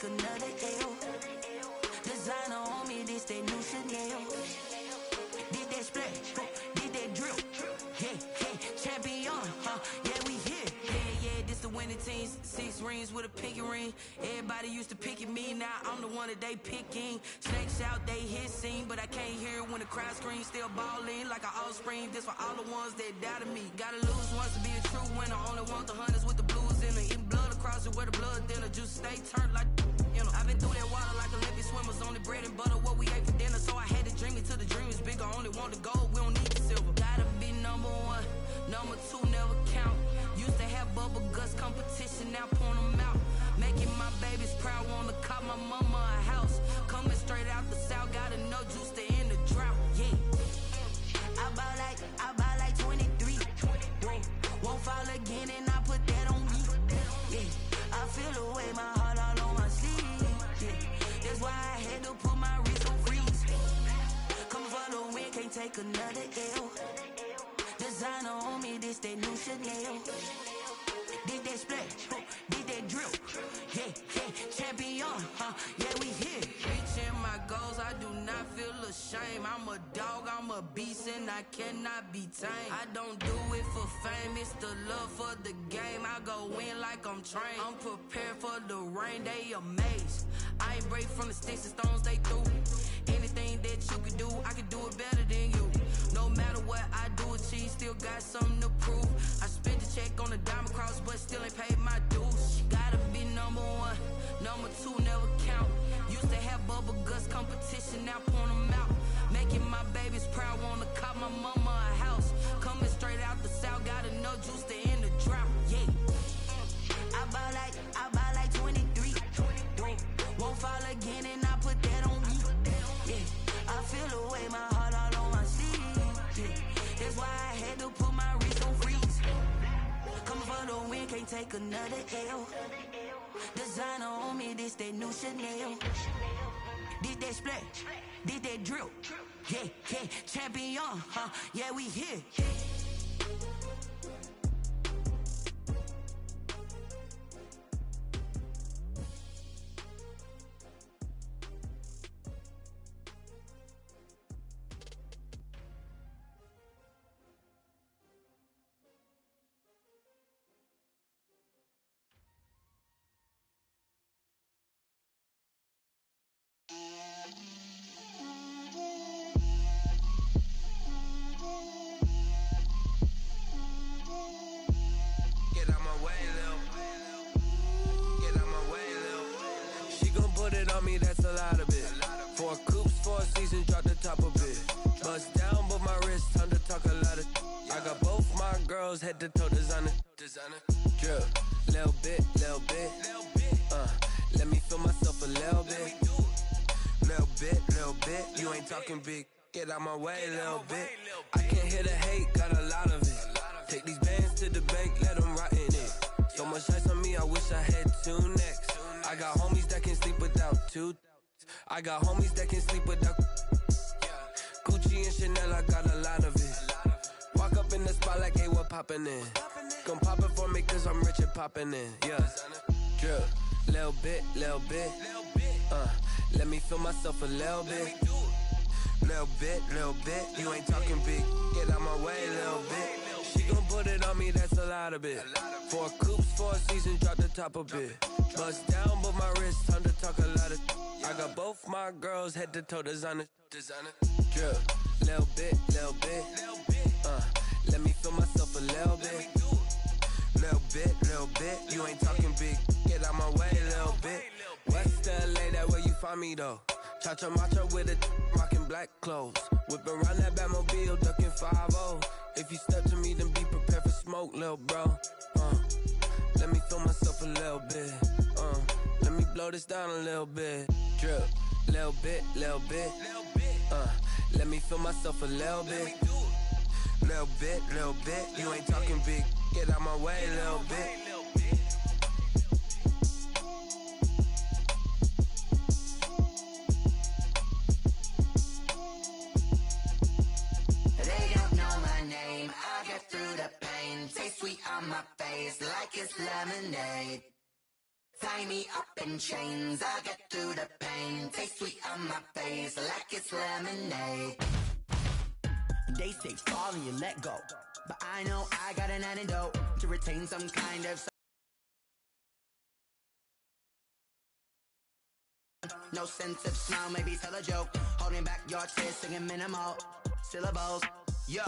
Another L. Designer on me, this that new Chanel. Did that splash, did that drill. Yeah, yeah, champion, yeah, we here. Yeah, this the winning teams. 6 rings with a pinky ring. Everybody used to pick at me, now I'm the one that they picking. Snakes out, they hissing, but I can't hear when the crowd screams. Still balling like an offspring. This for all the ones that doubted me. Gotta lose once to be a true winner. Only want the hunters with the blues in it. Eating blood across it where the blood thinner. Juice stay turned like. I've been through that water like Olympic swimmers. Only bread and butter, what we ate for dinner. So I had to dream it till the dream is bigger. Only want the gold, we don't need the silver. Gotta be number 1, number 2 never count. Used to have bubble guts competition, now point them out. Making my babies proud, wanna cop my mama a house. Coming straight out the south, gotta know juice to end the drought. Yeah, I buy like 23. Won't fall again and I put that on me. Yeah, I feel the way my heart all on my sleeve. That's why I had to put my wrist on freeze. Come for the win, can't take another L. Designer on me, this that new Chanel. Did that splash, did that drill. Yeah, yeah, champion, yeah, we here. Reaching my goals, I do not feel ashamed. I'm a dog, I'm a beast, and I cannot be tamed. I don't do it for fame, it's the love for the game. I go in like I'm trained. I'm prepared for the rain, they amazed. I ain't break from the sticks and stones they threw. Anything that you can do, I can do it better than you. No matter what I do, achieve, still got something to prove. I spent the check on the diamond cross, but still ain't paid my dues. Gotta be number 1, number 2 never count. Used to have bubble guts competition, now point them out. Making my babies proud, wanna cop my mama a house. Coming straight out the south, gotta know juice to end the drought. Yeah, I buy like 23. Won't fall again and I put that on me. Yeah, I feel the way my heart all on my sleeve. Yeah, that's why I had to put my wrist on freeze. Coming for the win, can't take another L. Designer on me, this that new Chanel. Did that splash, did that drill. Yeah, yeah, champion, yeah, we here. That's a lot of it. 4 coops, 4 seasons, drop the top of it. Bust down, but my wrist, time to talk a lot of. I got both my girls head to toe designer. Drip, little bit. Let me feel myself a little bit. Little bit. You ain't talking big. Get out my way, little bit. I can't hear the hate, got a lot of it. Take these bands to the bank, let them rot in it. So much ice on me, I wish I had 2 necks. I got homies that can sleep without 2. I got homies that can sleep without Gucci and Chanel, I got a lot of it. Walk up in the spot like, hey, what poppin' in? Gon' pop it for me cause I'm rich and poppin' in, yeah. Drip, little bit. Let me feel myself a little bit. Little bit. You ain't talking big, get out my way, little bit. She gon' put it on me, that's a lot of it. 4 coops, 4 seasons, drop the top a bit. Bust down, but my wrist, time to talk a lot of. I got both my girls head to toe designer. Drip, little bit. Let me feel myself a little bit. Little bit. You ain't talking big, get out my way, little bit. West LA, that where you find me though. Cha-cha matcha with a rockin' black clothes. Whippin' around that Batmobile, duckin' 5-0. If you step to me, then be prepared for smoke, lil' bro. Let me feel myself a little bit. Let me blow this down a little bit. Drip, little bit. Let me feel myself a little bit. Little bit. You ain't talking big. Get out my way, little bit. Sweet on my face like it's lemonade. Tie me up in chains, I get through the pain. Taste sweet on my face like it's lemonade. They say fall and you let go, but I know I got an antidote to retain some kind of. No sense of smile, maybe tell a joke. Holding back your tears, singing minimal syllables. Yeah.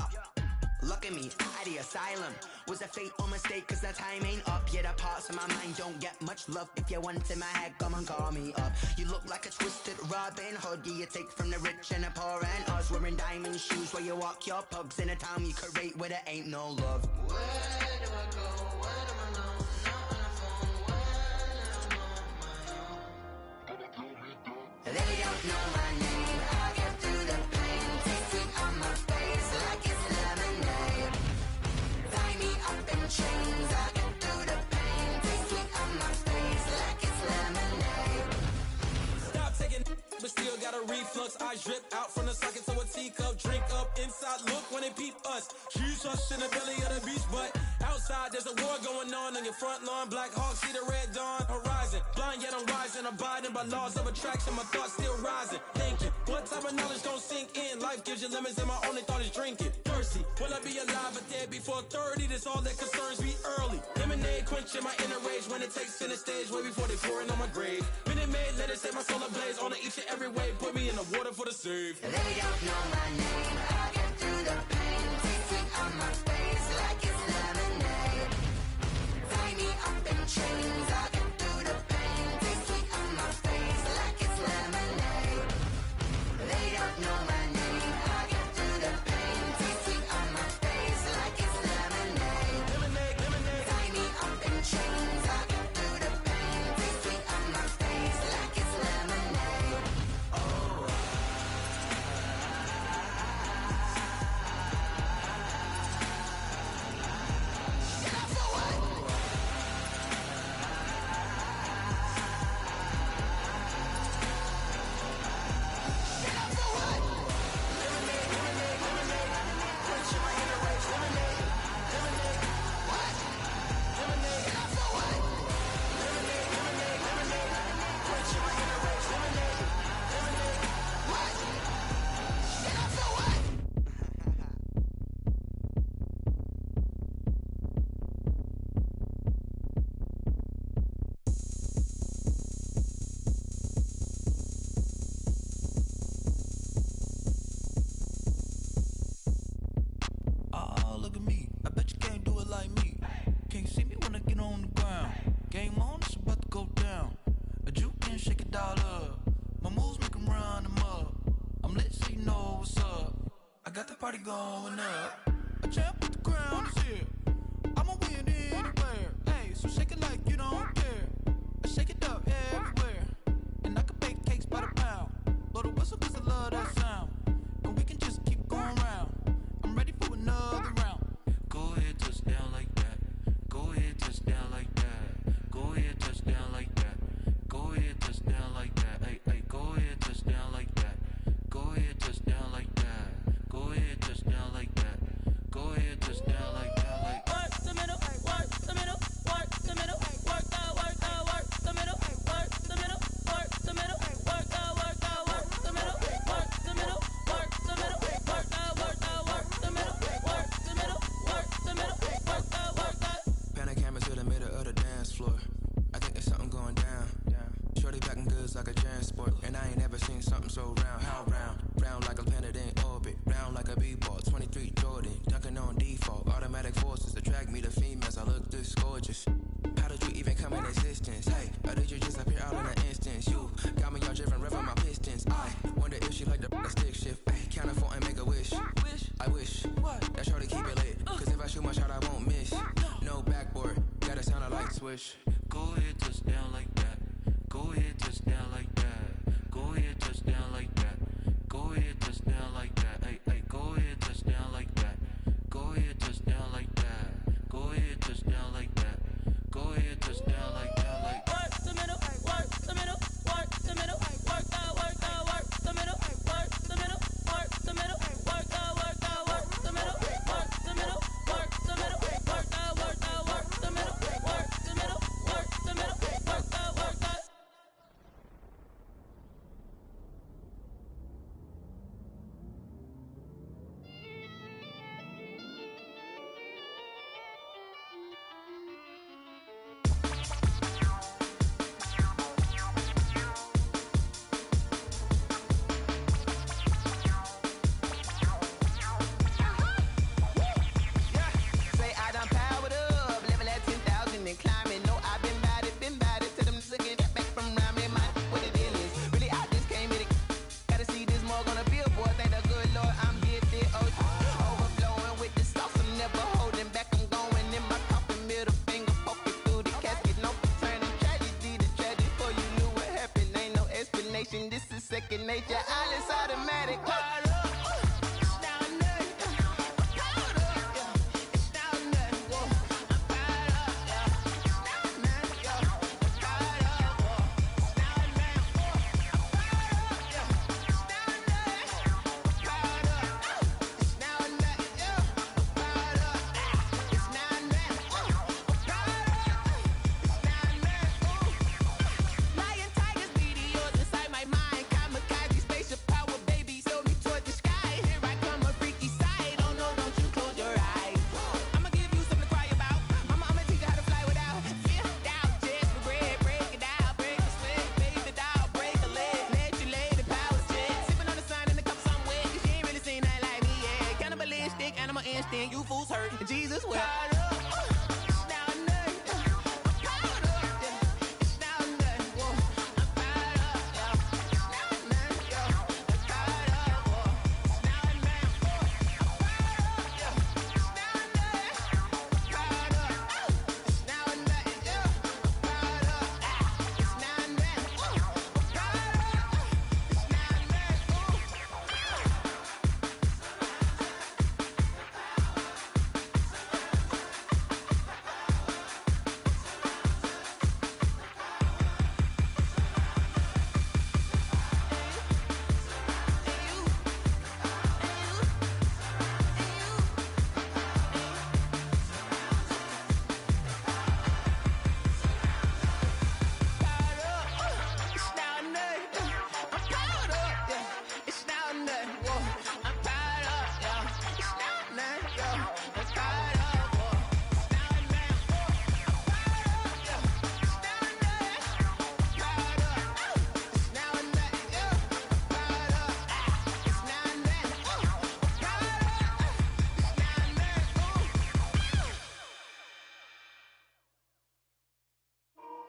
Look at me, out the asylum. Was a fate or mistake, cause the time ain't up. Yeah, the parts of my mind don't get much love. If you want in my head, come and call me up. You look like a twisted Robin Hood. Yeah, you take from the rich and the poor and us. Wearing diamond shoes while you walk your pugs in a town you create where there ain't no love. Where do I go? Where do I know? Not on the phone, when I'm on my own. They don't know my name. I get through the pain. Taste sweet on my face like it's lemonade. Tie me up in chains. I get through the pain. Taste sweet on my face like it's lemonade. Stop taking, but still got a reflux. I drip out from the socket to a teacup. Drink up inside, look when they peep us. Choose us in the belly of the beach, but outside there's a war going on your front lawn. Black Hawk, see the red dawn horizon. Blind yet I'm rising, abiding by laws of attraction. My thoughts still rising, thinking what type of knowledge don't sink in. Life gives you lemons and my only thought is drinking. Thirsty, will I be alive or dead before 30? That's all that concerns me early. Lemonade quenching my inner rage when it takes center stage way before they pouring on my grave. Minute Maid, let it set my soul ablaze on each and every way. Put me in the water for the save. They don't know my name. I get through the pain. Taste sweet on my face like it's lemonade. Tie me up in chains. I get through the pain. Taste sweet on my face like it's lemonade. They don't know my name. I get through the pain. Taste sweet on my face like it's lemonade. Lemonade. Tie me up in chains. I get through the pain. Taste sweet on my face like it's lemonade. Oh. party going up. A champ with the crown is here. I'ma win anywhere. Hey, so shake it like you don't care. I shake it up everywhere. And I can bake cakes by the pound. Blow the whistle cause I love that sound. And we can just keep going round. I'm ready for another round. Go ahead, touch down like that. Go ahead, touch down like that. Go ahead, touch down like that. Go ahead, touch down like that. Hey, hey, go ahead, touch down like that. Go ahead, touch down like that. Go ahead, touch down like that. Go ahead, touch down like that. Like work the middle, work the middle, work the middle, work out, work out, work the middle, work the middle, work the middle, work out, work out, work the middle, work the middle, work the middle, work out, work out, work the middle, work the middle, work the middle, work out, work out. Pan the camera to the middle of the dance floor. I think there's something going down. Shorty packing goods like a transport, and I ain't never seen something so round. How round? Round like a planet in orbit, round like a b-ball. 23 Jordan, dunking on default. Automatic forces attract me to females. I look this gorgeous. How did you even come in existence? Hey, or did you just appear out in an instance? You got me all driven, revving my pistons. I wonder if she like the stick shift. Ay, count a 4 and make a wish. I wish that shorty keep it lit. Cause if I shoot my shot, I won't miss. No backboard, gotta sound a light switch. go ahead, touch down like that. Go ahead, touch down like that. Go ahead, touch down like that. Go ahead, touch down like that. Hey, hey, go ahead, touch down like that. Go ahead, touch down like that. Go ahead, touch down like that. Go ahead, touch down like that. Like work the middle, work the middle, work the middle, work out, work out, work the middle, work the middle, work the middle, work out, work out, work the middle, work the middle, work the middle, work out, work out, work the middle, work the middle, work the middle, work out, work out. Say I done powered up, level at 10,000 and climbing. No, I've been bad it to them looking back from around me. Man, what the deal is? Really, I just came in it. Gotta see this more on a billboard. Thank the good Lord, I'm gifted. Oh, overflowing with the sauce. I'm never holding back. I'm going in my coffin, middle finger poking through the casket. No turning tragedy to tragedy. Before you knew what happened, ain't no explanation. This is second nature. All is automatic. Caught up. Lion, tigers, meteors inside my mind. Kamikaze, spaceship power, baby, sail me toward the sky. Here I come, a freaky side. Oh no, don't you close your eyes. I'ma give you something to cry about. I'ma teach you how to fly without fear, doubt, just regret. Break it out, break the sweat, baby, the doll, break a leg. Let you lay the power jet. Sipping on the sun in the cup somewhere. Cause you ain't really seen nothing like me, yeah. Cannibalistic, animal instinct, you fools hurt. Jesus will.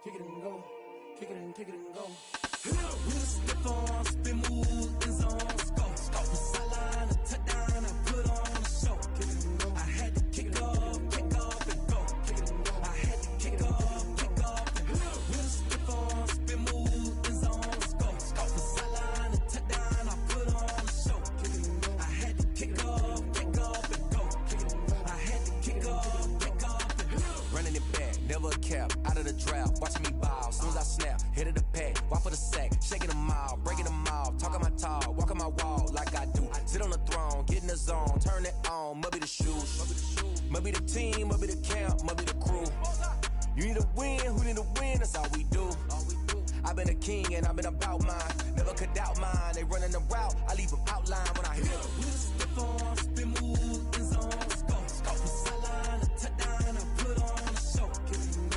Kick it and go. Kick it and go. Step on, spin, move, and zone, go. Sideline, a touchdown, I put on never a cap, out of the drought, watching me ball. Soon as I snap, hit of the pack, walk for the sack, shaking them all, breaking them off, talking my talk, walking my wall like I do. Sit on the throne, get in the zone, turn it on, must be the shoes, must be the team, must be the camp, must be the crew. You need a win, who need a win, that's all we do. I've been a king and I've been about mine, never could doubt mine. They running the route, I leave them outline when I hit them. Step on, spin, move, in zone, scope for sideline, a touchdown, I put on a show.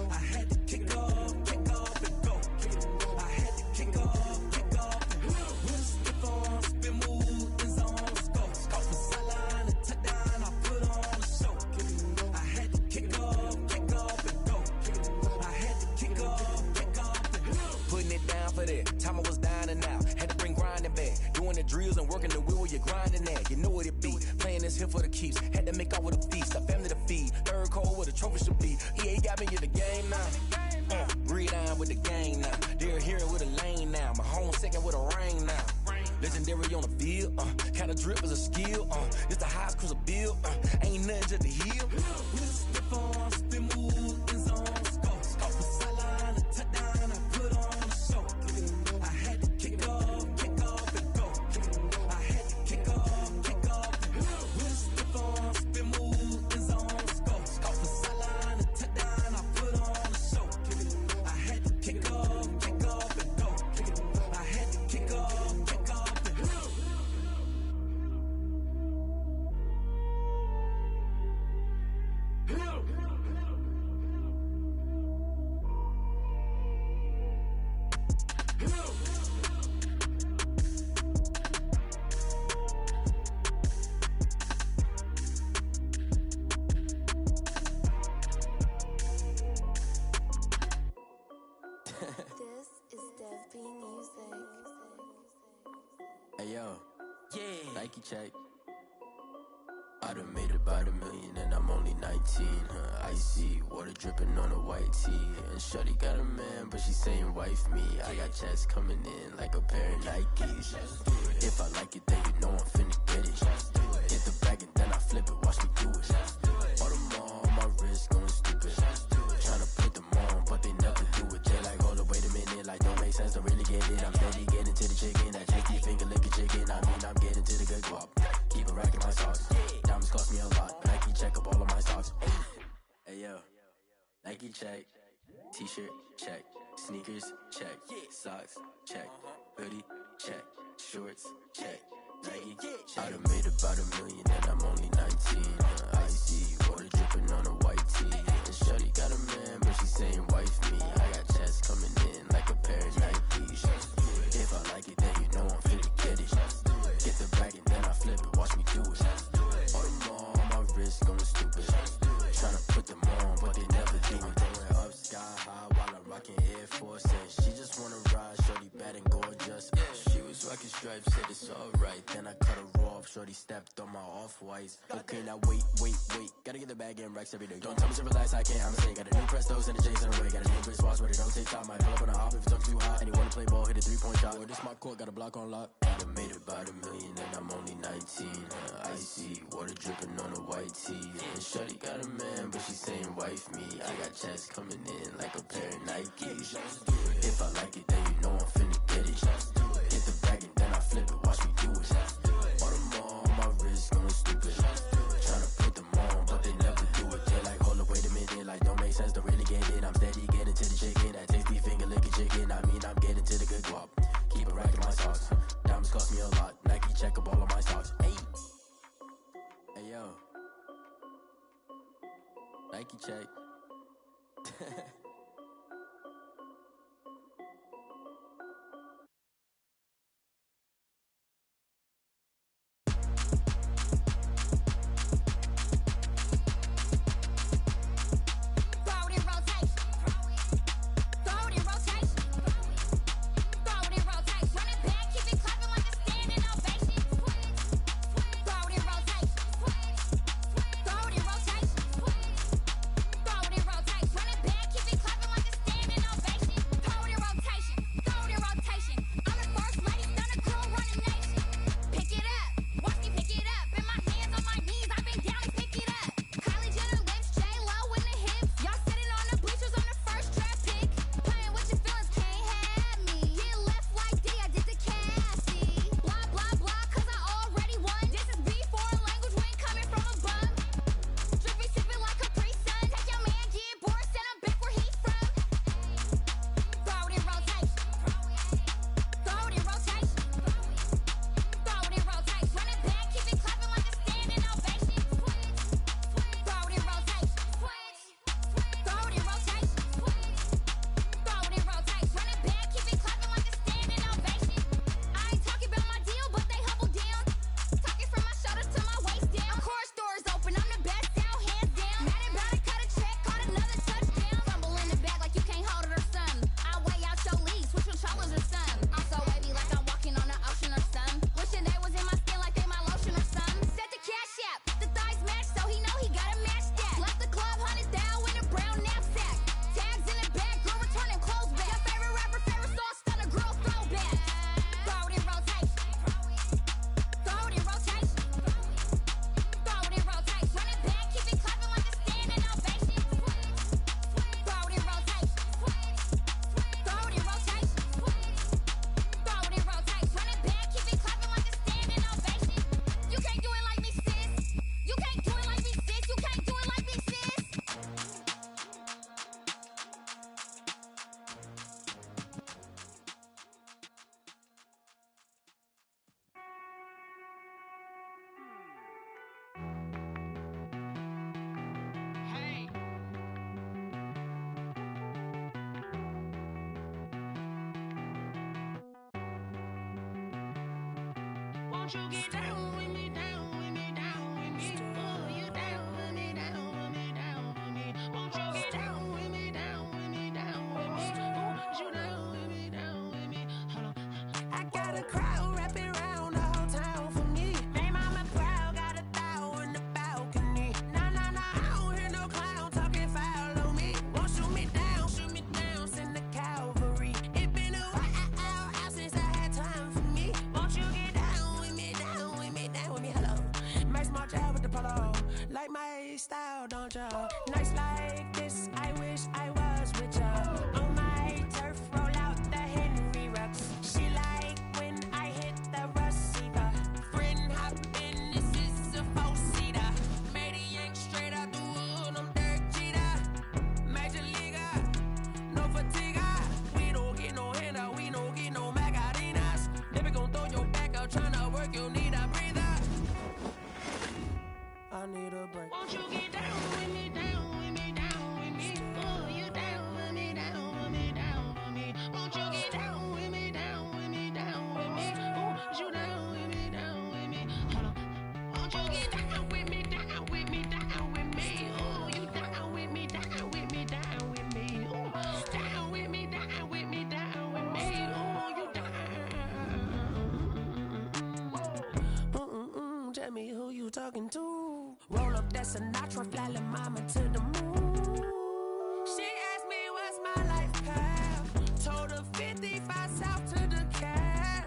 I had to kick off and go. I had to kick off and go. Step on, spin, move, in zone, scope for sideline, a touchdown, I put on a show. I had to kick off and go. I had to kick off and go. Putting it down for that, time I was dying and out. Had to bring grinding back, doing the drills and working the wheel where you're grinding at. You know what it be, playing this here for the keeps. Had to make out with a feast, a family to feed. Third cold where the trophy should be. EA got me in the game now. Read on with the game now. They're hearing with a lane now. My home second with a rain now. Legendary on the field, kind of drip is a skill. It's the highest cruiser bill, ain't nothing just to heal. Step on, spin, move, in zone, scope for sideline, a touchdown, I put on a show. I had to kick off and go. I had to kick off and go. Step on, spin, move, in zone, scope for sideline, a touchdown, I put on a show. I had to kick off and go. I had to kick off and go. This is Dev B Music. Hey yo, Nike check. I done made about $1 million and I'm only 19. Icy water dripping on a white tee. And shorty got a man, but she saying wife me. I got checks coming in like a pair of Nikes. If I like it, then you know I'm finna get it. Hit the bag and then I flip it, watch me do it. All them on my wrist going stupid. Tryna put them on, but they never do it. They like, hold up, wait a minute, like don't make sense, don't really get it. I'm steady getting to the chicken, that tasty finger licking chicken. I mean, I'm getting to the good guap. Keep a rack in my socks. Diamonds cost me a lot. Nike check up all of my stocks. Hey yo, Nike check. T-shirt check. Sneakers check. Socks check. Hoodie check. Shorts check. Nike. I done made about $1 million and I'm only 19. Icy water dripping on a white tee. And shorty got a man, but she saying wife me. I got checks coming in like a pair of Nikes. If I like it, then you know I'm finna get it. Get the bag and then I flip it, watch me do it. All them on my wrist going stupid. Tryna put them on, but they never do it. Going up sky high while I'm rocking Air Force. She just wanna ride, shorty bad and gorgeous. She was rocking stripes, said it's alright. Then I cut her off, shorty stepped on my off-whites. Okay, now wait. Gotta get the bag and racks every day. Don't tell me to relax, I can't, I'm saying. Got a new Prestos and a Jays in the way. Got a new Chris Watch, but it don't take time. I pull up on a hop if it's up too hot. And you wanna play ball, hit a 3-point shot. Or this my court, got a block on lock. I done made about $1 million and I'm only 19. Icy water dripping on a white tee. And shorty got a man, but she saying wife me. I got checks coming in like a pair of Nikes. If I like it, then you know I'm finna get it. Hit the bag and then I flip it, watch me do it. All them on my wrist going stupid. Tryna put them on, but they never do it. They like, hold up, wait a minute, like don't make sense, don't really get it. I'm steady getting to the chicken, that tasty finger licking chicken. I mean, I'm getting to the good guap. Keep a rack in my socks. Diamonds cost me a lot. Nike check up all of my stocks. Hey yo, Nike check. Keep it Won't you get down with me, down with me, down with me? Oh, you down with me, down with me, down with me. Won't you get down with me, down with me, down with me? Oh, you down with me, down with me? Hold on. I got a crowd wrapping around the whole town for me. They mama proud, got a thou in the balcony. Nah, nah, nah, I don't hear no clown talking foul on me. Won't shoot me down, send the cavalry. It been a while since I had time for me. Won't you get down with me, down with me, down with me? Hello. Max March out with the polo. Like my style, don't ya? Nights like this, I wish I was with ya. On my turf, roll out the Henry Rux. She like when I hit the receiver. Friend hop in, this is a four-seater. Made a yank straight out the wood, I'm Derek Jeter. Major leaguer, no fatigue. We don't get no handout, we don't get no Macarinas. They be gon' throw your back out, tryna work, you need a breather. I need a break. Won't you get down with me, down with me, down with me? Oh, you down with me, down with me, down with me? Won't you get down with me, down with me, down with me? Oh, you down with me, down with me? Hold on. Won't you get down with me, down with me, down with me? Oh, you down with me, down with me, down with me? Oh, down with me, down with me, down with me? Oh, you down. Tell me who you talking to. Roll up that Sinatra, fly la mama to the moon. She asked me what's my life path. Told her 55 south to the cash.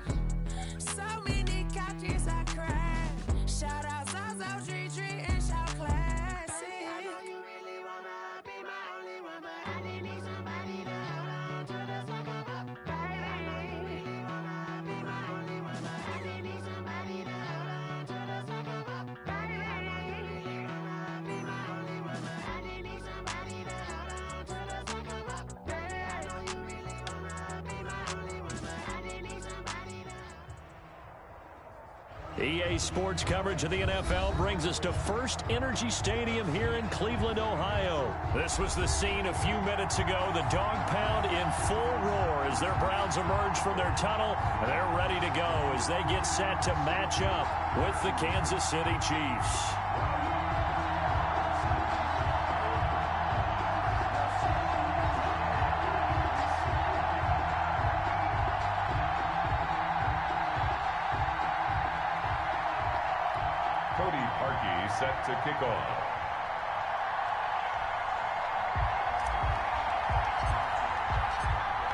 So many couches I crashed. Shout out Zazo, Tree, and shout classic. I know you really wanna be my only one, but I didn't need somebody to hold on to the sucker up. Baby, I know you really wanna be my only one, but I didn't need somebody to hold on to the sucker up. Baby, I know you really wanna be my only one, but I didn't need somebody to hold on to the sucker up. Baby, I know you really wanna be my only one, but I didn't need somebody to. EA Sports coverage of the NFL brings us to First Energy Stadium here in Cleveland, Ohio. This was the scene a few minutes ago. The dog pound in full roar as their Browns emerge from their tunnel. They're ready to go as they get set to match up with the Kansas City Chiefs. Cody Parkey set to kick off.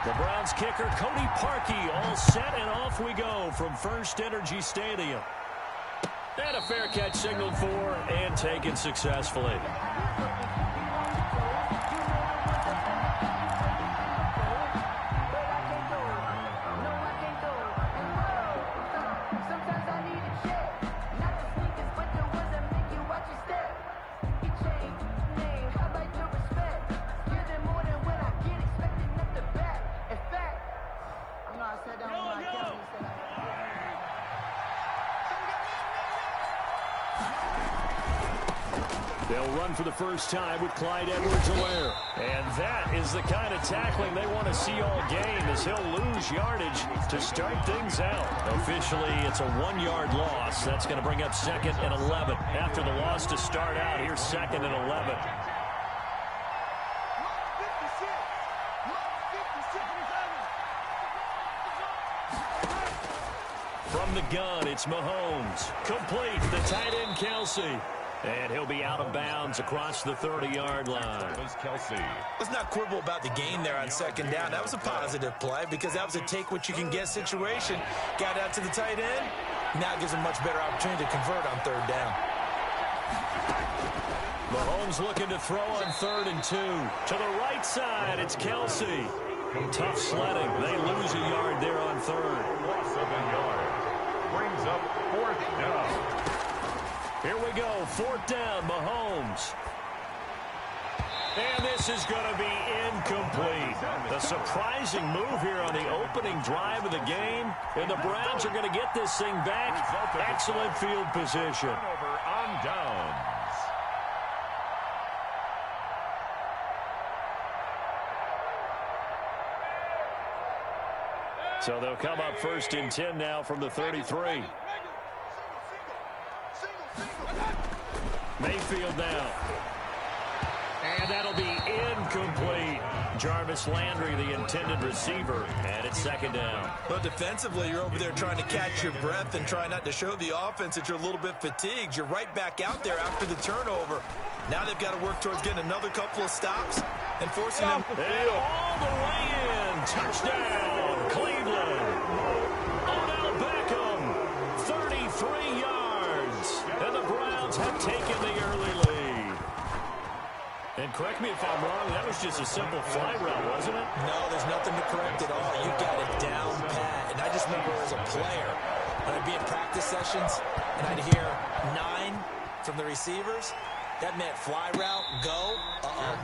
The Browns kicker Cody Parkey all set, and off we go from First Energy Stadium. And a fair catch signaled for and taken successfully. They'll run for the first time with Clyde Edwards-Helaire. And that is the kind of tackling they want to see all game as he'll lose yardage to start things out. Officially, it's a 1-yard loss. That's going to bring up 2nd and 11. After the loss to start out, here's 2nd and 11. From the gun, it's Mahomes. Complete, the tight end, Kelsey. And he'll be out of bounds across the 30-yard line. Let's not quibble about the gain there on 2nd down. That was a positive play because that was a take-what-you-can-get situation. Got out to the tight end. Now gives him much better opportunity to convert on 3rd down. Mahomes looking to throw on 3rd and 2. To the right side, it's Kelsey. Tough sledding. They lose a yard there on 3rd. Loss of a yard. Brings up 4th down. Here we go, 4th down, Mahomes. And this is going to be incomplete. The surprising move here on the opening drive of the game. And the Browns are going to get this thing back. Excellent field position. Turnover on downs. So they'll come up 1st and 10 now from the 33. Mayfield now. And that'll be incomplete. Jarvis Landry, the intended receiver, and it's second down. But defensively, you're over there trying to catch your breath and try not to show the offense that you're a little bit fatigued. You're right back out there after the turnover. Now they've got to work towards getting another couple of stops and forcing them. And all the way in. Touchdown, Cleveland. Odell Beckham, 33 yards. And the Browns have taken the early lead. And correct me if I'm wrong, that was just a simple fly route, wasn't it? No, there's nothing to correct at all. You got it down pat. And I just remember as a player, when I'd be in practice sessions, and I'd hear 9 from the receivers, that meant fly route, go,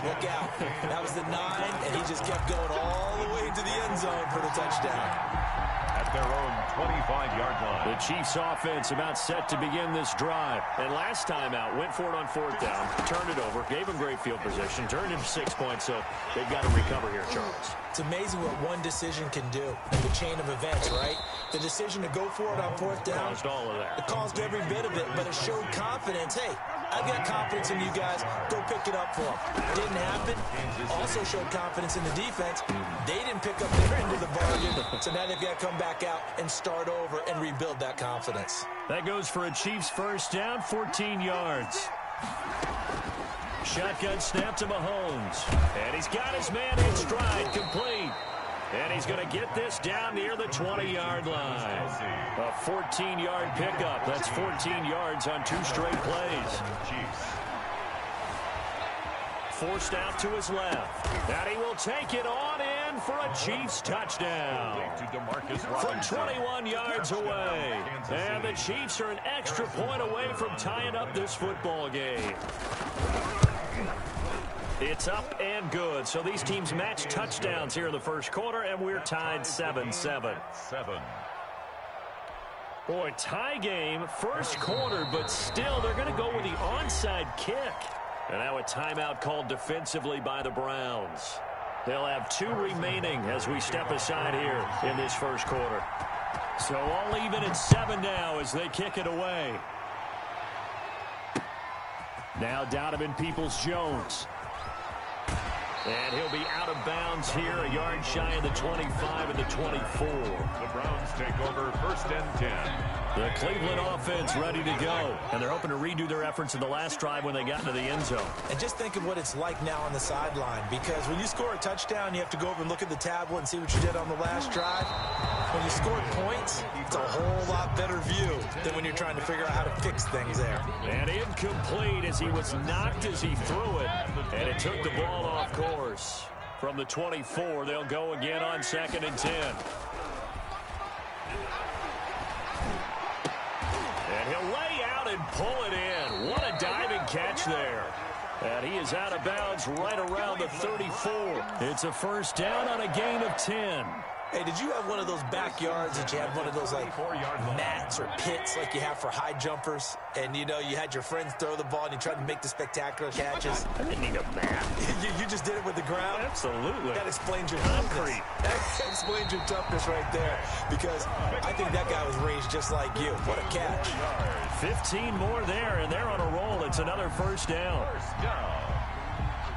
look out. That was the 9, and he just kept going all the way into the end zone for the touchdown. At their own 25-yard line. The Chiefs offense about set to begin this drive. And last time out, went for it on 4th down, turned it over, gave them great field position, turned into 6 points, so they've got to recover here, Charles. It's amazing what one decision can do in the chain of events, right? The decision to go for it on 4th down. Caused all of that. It caused every bit of it, but it showed confidence. Hey, I've got confidence in you guys. Go pick it up for them. Didn't happen. Also showed confidence in the defense. They didn't pick up their end of the bargain, so now they've got to come back out and start over and rebuild that confidence. That goes for a Chiefs first down, 14 yards. Shotgun snap to Mahomes. And he's got his man in stride, complete. And he's going to get this down near the 20-yard line. A 14-yard pickup. That's 14 yards on 2 straight plays. Forced out to his left. And he will take it on in for a Chiefs touchdown. From 21 yards away. And the Chiefs are an extra point away from tying up this football game. It's up and good. So these teams match touchdowns here in the first quarter, and we're tied 7-7. Boy, tie game, first quarter, but still they're going to go with the onside kick. And now a timeout called defensively by the Browns. They'll have 2 remaining as we step aside here in this first quarter. So all even at 7 now as they kick it away. Now Donovan Peoples-Jones. And he'll be out of bounds here, a yard shy of the 25 and the 24. The Browns take over 1st and 10. The Cleveland offense ready to go. And they're hoping to redo their efforts in the last drive when they got into the end zone. And just think of what it's like now on the sideline. Because when you score a touchdown, you have to go over and look at the tablet and see what you did on the last drive. When you scored points, it's a whole lot better view than when you're trying to figure out how to fix things there. And incomplete as he was knocked as he threw it. And it took the ball off course. From the 24, they'll go again on 2nd and 10. And he'll lay out and pull it in. What a diving catch there. And he is out of bounds right around the 34. It's a first down on a gain of 10. Hey, did you have one of those backyards that you had one of those, like, mats or pits like you have for high jumpers? And, you know, you had your friends throw the ball and you tried to make the spectacular catches? I didn't need a mat. you just did it with the ground? Absolutely. That explains your toughness. That explains your toughness right there. Because I think that guy was raised just like you. What a catch. 15 more there, and they're on a roll. It's another first down.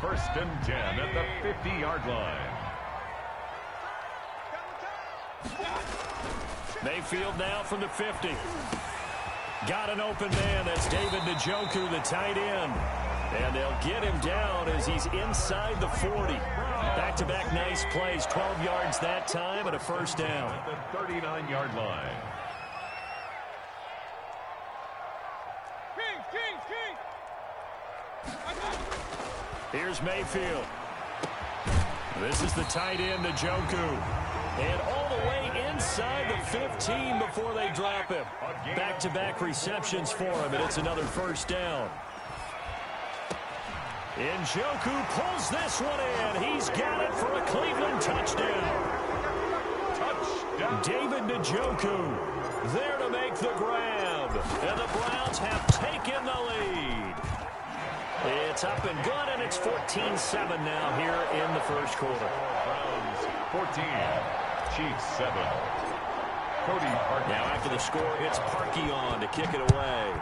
1st and 10 at the 50-yard line. Mayfield now from the 50. Got an open man. That's David Njoku, the tight end. And they'll get him down as he's inside the 40. Back-to-back nice plays. 12 yards that time and a first down. At the 39-yard line. Here's Mayfield. This is the tight end, Njoku. And all the way inside the 15 before they drop him. Back-to-back receptions for him, and it's another first down. Njoku pulls this one in. He's got it for a Cleveland touchdown. David Njoku there to make the grab. And the Browns have taken the lead. It's up and good, and it's 14-7 now here in the first quarter. Browns 14. Chiefs 7. Cody Parkey. Now after the score, it's Parkey on to kick it away.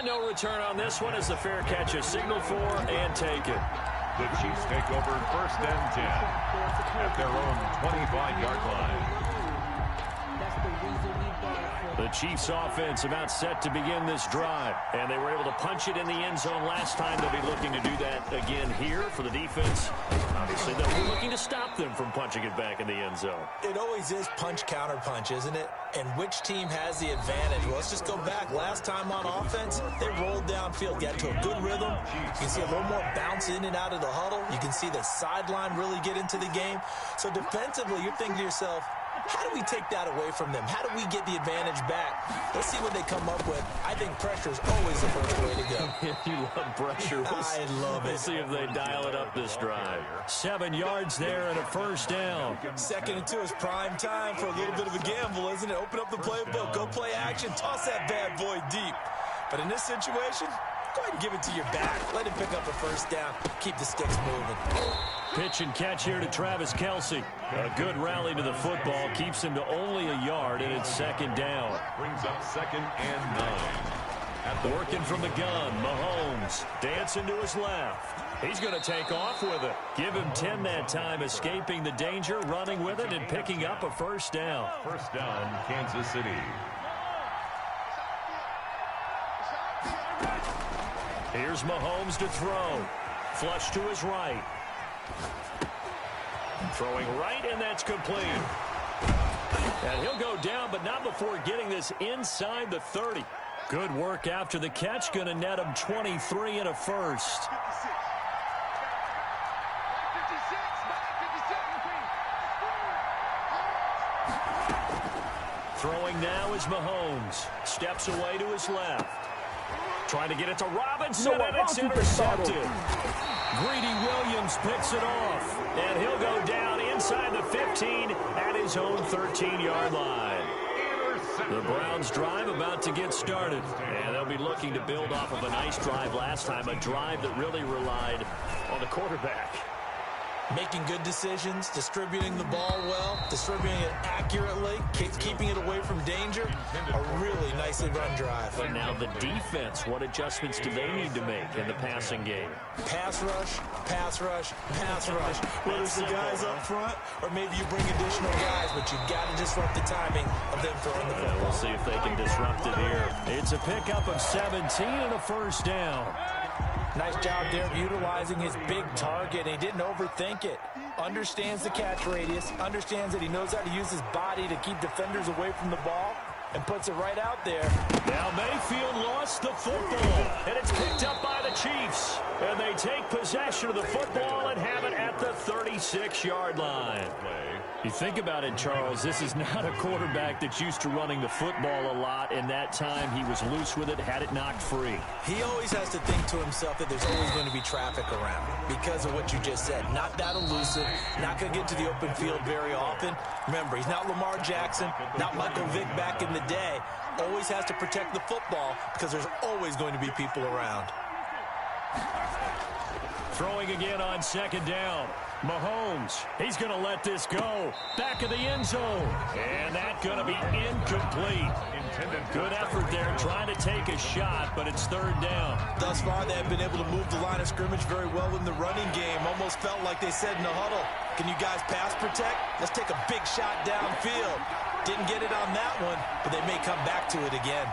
And no return on this one as the fair catch is signaled for and taken. The Chiefs take over 1st and 10 at their own 25-yard line. The Chiefs offense about set to begin this drive, and they were able to punch it in the end zone last time. They'll be looking to do that again here for the defense. Obviously, they'll be looking to stop them from punching it back in the end zone. It always is punch, counter punch, isn't it? And which team has the advantage? Well, let's just go back. Last time on offense, they rolled downfield, got to a good rhythm. You can see a little more bounce in and out of the huddle. You can see the sideline really get into the game. So defensively, you're thinking to yourself, how do we take that away from them? How do we get the advantage back? Let's see what they come up with. I think pressure is always the first way to go. You love pressure. I love it. We'll see if they dial it up this drive. 7 yards there and a 1st down. 2nd and 2 is prime time for a little bit of a gamble, isn't it? Open up the playbook. Go play action. Toss that bad boy deep. But in this situation, go ahead and give it to your back. Let him pick up a 1st down. Keep the sticks moving. Pitch and catch here to Travis Kelce. A good rally to the football keeps him to only a yard, and it's 2nd down. Brings up 2nd and 9. Working from the gun, Mahomes dancing to his left. He's going to take off with it. Give him 10 that time, escaping the danger, running with it, and picking up a 1st down. 1st down, Kansas City. Here's Mahomes to throw. Flush to his right. Throwing right, and that's complete. And he'll go down, but not before getting this inside the 30. Good work after the catch. Going to net him 23 and a 1st. Throwing now is Mahomes. Steps away to his left. Trying to get it to Robinson, and it's intercepted. Greedy Williams picks it off, and he'll go down inside the 15 at his own 13-yard line. The Browns' drive about to get started, and they'll be looking to build off of a nice drive last time, a drive that really relied on the quarterback. Making good decisions, distributing the ball well, distributing it accurately, keeping it away from danger. A really nicely run drive. But now the defense, what adjustments do they need to make in the passing game? Pass rush, pass rush, pass rush. Whether it's the guys up front or maybe you bring additional guys, but you've got to disrupt the timing of them throwing the football. We'll see if they can disrupt it here. It's a pickup of 17 and a 1st down. Nice job there of utilizing his big target. He didn't overthink it. Understands the catch radius. Understands that he knows how to use his body to keep defenders away from the ball. And puts it right out there. Now Mayfield lost the football. And it's picked up by the Chiefs. And they take possession of the football and have it at the 36-yard line. You think about it, Charles, this is not a quarterback that's used to running the football a lot, and that time he was loose with it, had it knocked free. He always has to think to himself that there's always going to be traffic around because of what you just said. Not that elusive, not going to get to the open field very often. Remember, he's not Lamar Jackson, not Michael Vick back in the day. Always has to protect the football because there's always going to be people around. Throwing again on 2nd down. Mahomes, he's going to let this go. Back of the end zone. And that's going to be incomplete. Good effort there trying to take a shot, but it's 3rd down. Thus far, they have been able to move the line of scrimmage very well in the running game. Almost felt like they said in the huddle, can you guys pass protect? Let's take a big shot downfield. Didn't get it on that one, but they may come back to it again.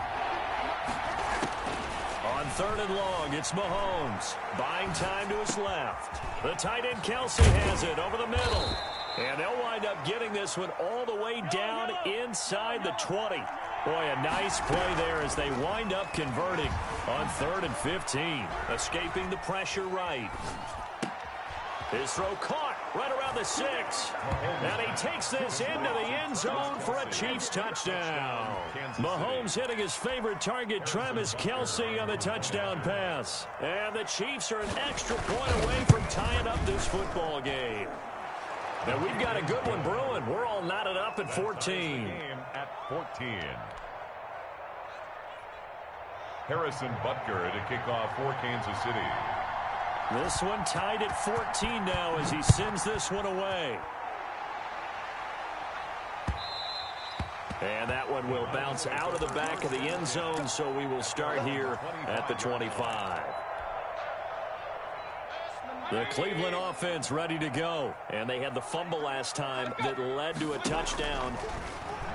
On 3rd and long, it's Mahomes. Buying time to his left. The tight end Kelce has it over the middle. And they'll wind up getting this one all the way down inside the 20. Boy, a nice play there as they wind up converting on 3rd and 15. Escaping the pressure right. His throw caught right around the 6. And he takes this into the end zone for a Chiefs touchdown. Mahomes hitting his favorite target, Travis Kelce, on the touchdown pass. And the Chiefs are an extra point away from tying up this football game. Now we've got a good one brewing. We're all knotted up at 14. At 14. Harrison Butker to kick off for Kansas City. This one tied at 14 now as he sends this one away. And that one will bounce out of the back of the end zone, so we will start here at the 25. The Cleveland offense ready to go. And they had the fumble last time that led to a touchdown.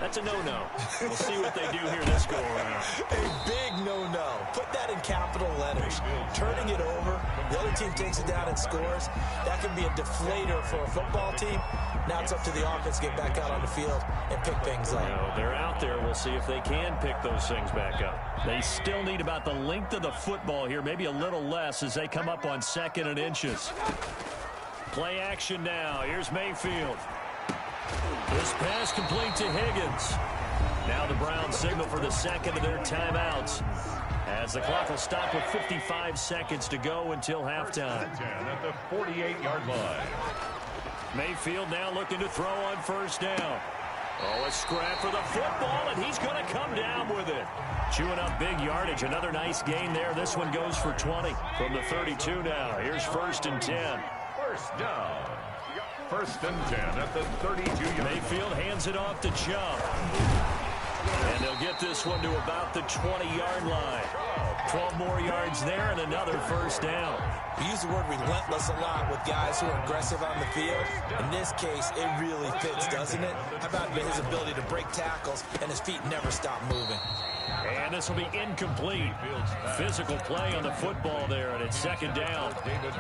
That's a no-no. We'll see what they do here this go-around. A big no-no. Put that in capital letters. Turning it over, the other team takes it down and scores. That can be a deflator for a football team. Now it's up to the offense to get back out on the field and pick things up. They're out there. We'll see if they can pick those things back up. They still need about the length of the football here, maybe a little less as they come up on 2nd and inches. Play action now. Here's Mayfield. This pass complete to Higgins. Now the Browns signal for the second of their timeouts as the clock will stop with 55 seconds to go until halftime. At the 48-yard line. Mayfield now looking to throw on first down. Oh, a scrap for the football, and he's going to come down with it. Chewing up big yardage. Another nice gain there. This one goes for 20 from the 32 now. Here's 1st and 10. First down. 1st and 10 at the 32-yard line. Mayfield hands it off to Chubb. And they'll get this one to about the 20-yard line. 12 more yards there and another first down. We use the word relentless a lot with guys who are aggressive on the field. In this case, it really fits, doesn't it? How about his ability to break tackles and his feet never stop moving? And this will be incomplete. Physical play on the football there, and it's 2nd down.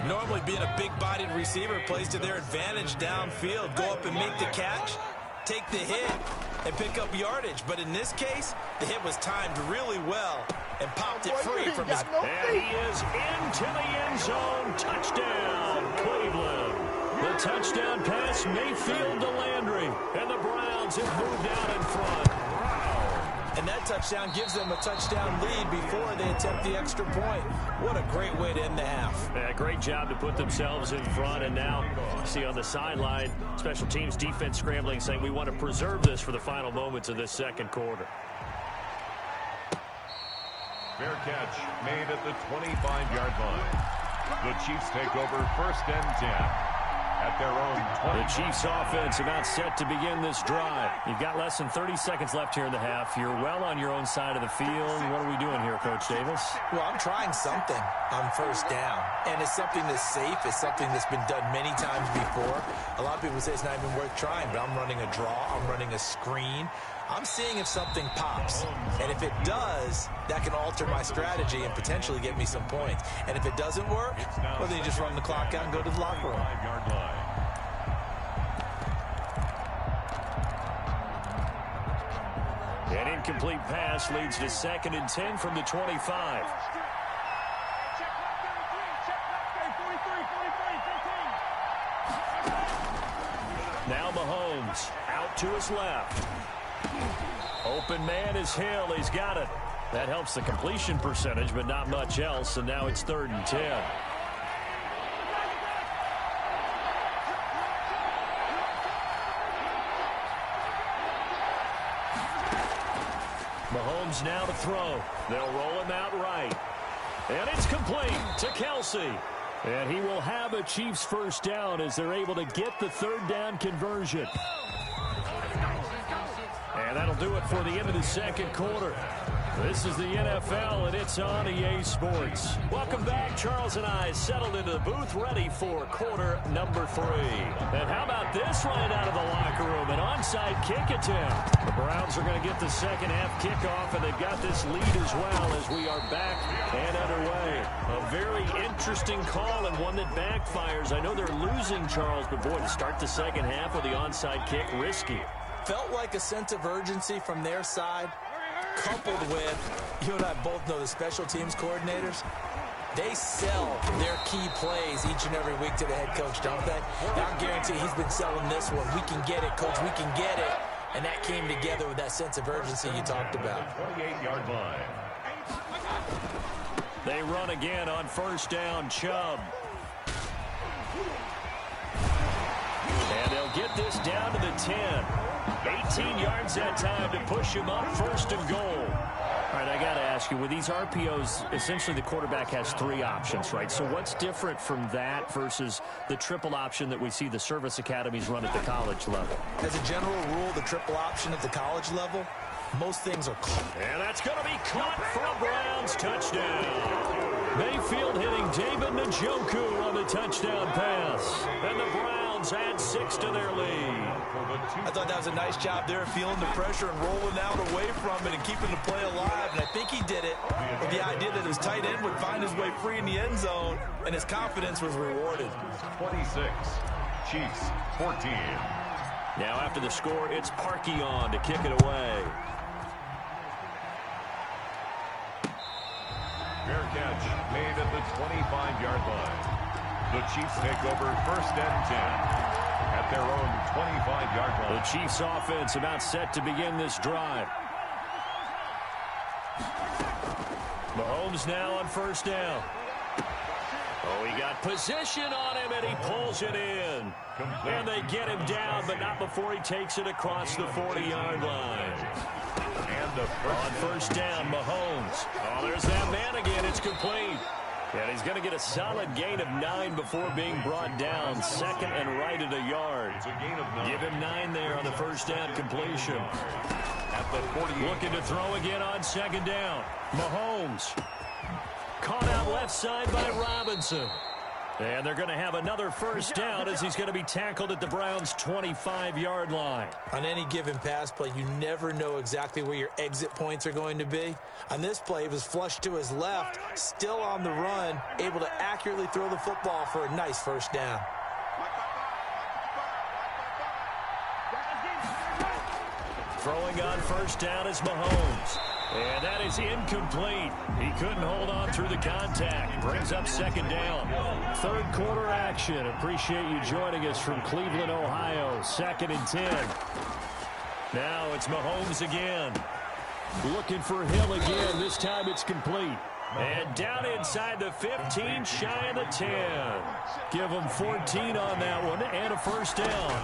Normally being a big-bodied receiver plays to their advantage downfield. Go up and make the catch, take the hit, and pick up yardage. But in this case, the hit was timed really well and popped it free from his... And he is into the end zone. Touchdown, Cleveland. The touchdown pass, Mayfield to Landry. And the Browns have moved out in front. And that touchdown gives them a touchdown lead before they attempt the extra point. What a great way to end the half. Yeah, great job to put themselves in front. And now, see on the sideline, special teams defense scrambling, saying we want to preserve this for the final moments of this second quarter. Fair catch made at the 25-yard line. The Chiefs take over 1st and 10. At their own 20. The Chiefs offense about set to begin this drive. You've got less than 30 seconds left here in the half. You're well on your own side of the field. What are we doing here, Coach Davis? Well, I'm trying something on first down. And it's something that's safe. It's something that's been done many times before. A lot of people say it's not even worth trying, but I'm running a draw. I'm running a screen. I'm seeing if something pops. And if it does, that can alter my strategy and potentially get me some points. And if it doesn't work, well, then you just run the clock out and go to the locker room. 5-yard line. An incomplete pass leads to 2nd and 10 from the 25. Now Mahomes out to his left. Open man is Hill. He's got it. That helps the completion percentage, but not much else. And now it's 3rd and 10. Mahomes now to throw. They'll roll him out right. And it's complete to Kelsey. And he will have a Chiefs first down as they're able to get the 3rd down conversion. And that'll do it for the end of the second quarter. This is the NFL, and it's on EA Sports. Welcome back. Charles and I settled into the booth, ready for quarter number 3. And how about this right out of the locker room? An onside kick attempt. The Browns are going to get the second half kickoff, and they've got this lead as well as we are back and underway. A very interesting call and one that backfires. I know they're losing, Charles, but boy, to start the second half with the onside kick, risky. Felt like a sense of urgency from their side, coupled with, you and I both know the special teams coordinators, they sell their key plays each and every week to the head coach, don't they? Now I guarantee he's been selling this one. We can get it, coach, we can get it. And that came together with that sense of urgency you talked about. 28-yard line. They run again on first down, Chubb. And they'll get this down to the 10. 18 yards that time to push him up 1st and goal. All right, I got to ask you, with these RPOs, essentially the quarterback has 3 options, right? So what's different from that versus the triple option that we see the service academies run at the college level? As a general rule, the triple option at the college level, most things are caught. And that's going to be caught for a Browns touchdown. Mayfield hitting David Njoku on the touchdown pass. And the Browns add 6 to their lead. I thought that was a nice job there, feeling the pressure and rolling out away from it and keeping the play alive. And I think he did it with the idea that his tight end would find his way free in the end zone, and his confidence was rewarded. 26, Chiefs 14. Now after the score, it's Parkey on to kick it away. Fair catch made at the 25-yard line. The Chiefs take over 1st and 10 at their own 25-yard line. The Chiefs offense about set to begin this drive. Mahomes now on 1st down. Oh, he got position on him, and he pulls it in. And they get him down, but not before he takes it across the 40-yard line. And on 1st down, Mahomes. Oh, there's that man again. It's complete. And he's going to get a solid gain of 9 before being brought down. 2nd and right at a yard. It's a gain of 9. Give him 9 there on the 1st down completion. At the 48. Looking to throw again on 2nd down. Mahomes. Caught out left side by Robinson. And they're going to have another 1st down as he's going to be tackled at the Browns' 25-yard line. On any given pass play, you never know exactly where your exit points are going to be. On this play, he was flushed to his left, still on the run, able to accurately throw the football for a nice 1st down. Throwing on 1st down is Mahomes. And that is incomplete. He couldn't hold on through the contact. Brings up 2nd down. 3rd quarter action. Appreciate you joining us from Cleveland, Ohio. 2nd and 10. Now it's Mahomes again. Looking for Hill again. This time it's complete. And down inside the 15, shy of the 10. Give them 14 on that one and a 1st down.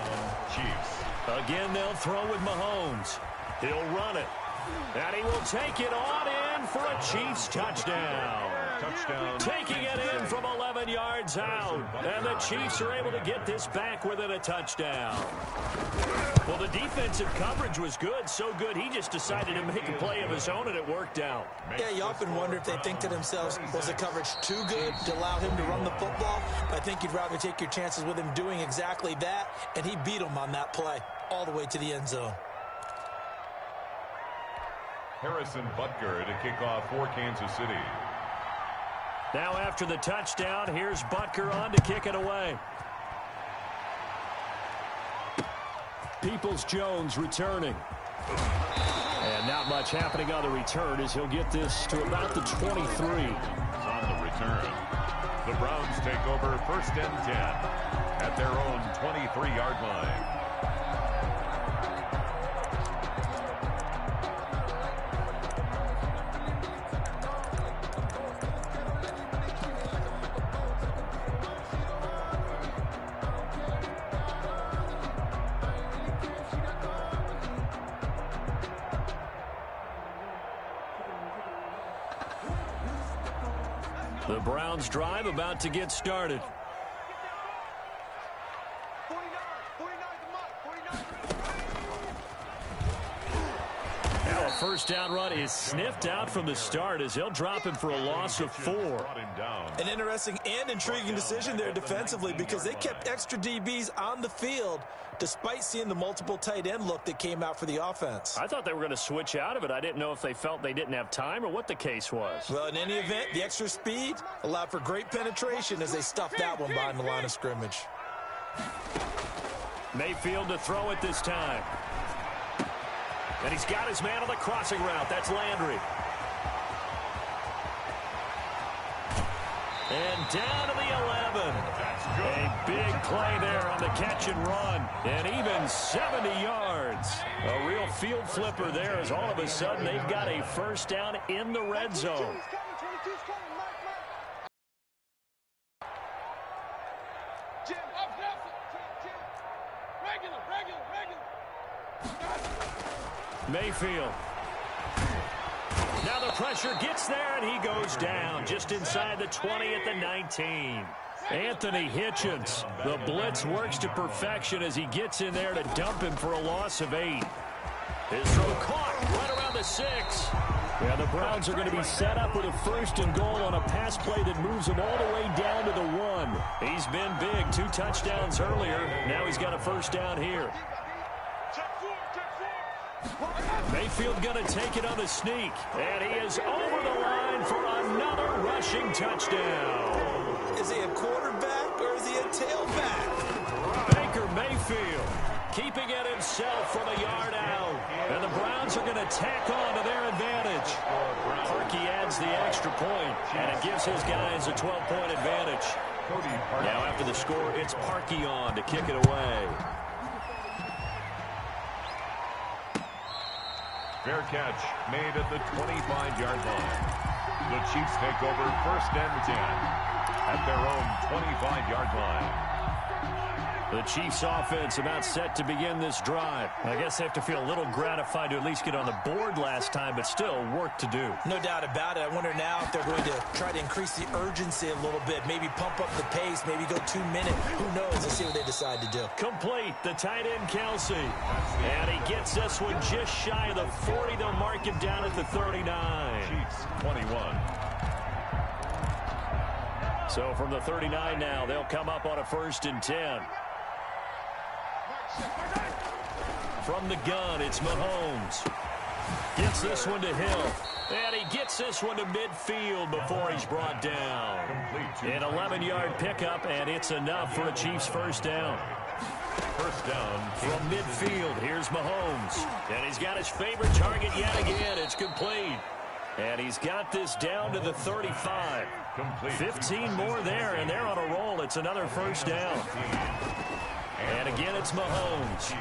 Chiefs. Again, they'll throw with Mahomes. He'll run it. And he will take it on in for a Chiefs touchdown. Taking it in from 11 yards out. And the Chiefs are able to get this back within a touchdown. Well, the defensive coverage was good, so good he just decided to make a play of his own, and it worked out. Yeah, you often wonder if they think to themselves, was the coverage too good to allow him to run the football? I think you'd rather take your chances with him doing exactly that, and he beat him on that play all the way to the end zone. Harrison Butker to kick off for Kansas City. Now after the touchdown, here's Butker on to kick it away. Peoples-Jones returning. And not much happening on the return as he'll get this to about the 23. On the return, the Browns take over 1st and 10 at their own 23-yard line. The Browns drive about to get started. Now a 1st down run is sniffed out from the start as they'll drop him for a loss of 4. An interesting and intriguing decision there defensively because they kept extra DBs on the field despite seeing the multiple tight end look that came out for the offense. I thought they were going to switch out of it. I didn't know if they felt they didn't have time or what the case was. Well, in any event, the extra speed allowed for great penetration as they stuffed that one behind the line of scrimmage. Mayfield to throw it this time. And he's got his man on the crossing route. That's Landry. And down to the 11. A big play there on the catch and run. And even 70 yards. A real field flipper there as all of a sudden they've got a 1st down in the red zone. Mayfield. Now the pressure gets there, and he goes down just inside the 20 at the 19. Anthony Hitchens, the blitz works to perfection as he gets in there to dump him for a loss of 8. His throw caught right around the 6. Yeah, the Browns are going to be set up with a 1st and goal on a pass play that moves him all the way down to the 1. He's been big, 2 touchdowns earlier. Now he's got a 1st down here. Mayfield going to take it on the sneak, and he is over the line for another rushing touchdown. Is he a quarterback or is he a tailback? Baker Mayfield keeping it himself from a yard out. And the Browns are going to tack on to their advantage. Parkey adds the extra point, and it gives his guys a 12-point advantage. Now after the score, it's Parkey on to kick it away. Fair catch made at the 25-yard line. The Chiefs take over 1st and 10 at their own 25-yard line. The Chiefs offense about set to begin this drive. I guess they have to feel a little gratified to at least get on the board last time, but still work to do. No doubt about it. I wonder now if they're going to try to increase the urgency a little bit, maybe pump up the pace, maybe go 2 minutes. Who knows? Let's see what they decide to do. Complete, the tight end Kelsey. And he gets this one just shy of the 40. They'll mark him down at the 39. Chiefs 21. So from the 39 now, they'll come up on a 1st and 10. From the gun, it's Mahomes. Gets this one to Hill. And he gets this one to midfield before he's brought down. An 11-yard pickup, and it's enough for a Chiefs 1st down. 1st down. From midfield, here's Mahomes. And he's got his favorite target yet again. It's complete. And he's got this down to the 35. 15 more there, and they're on a roll. It's another 1st down. And again, it's Mahomes.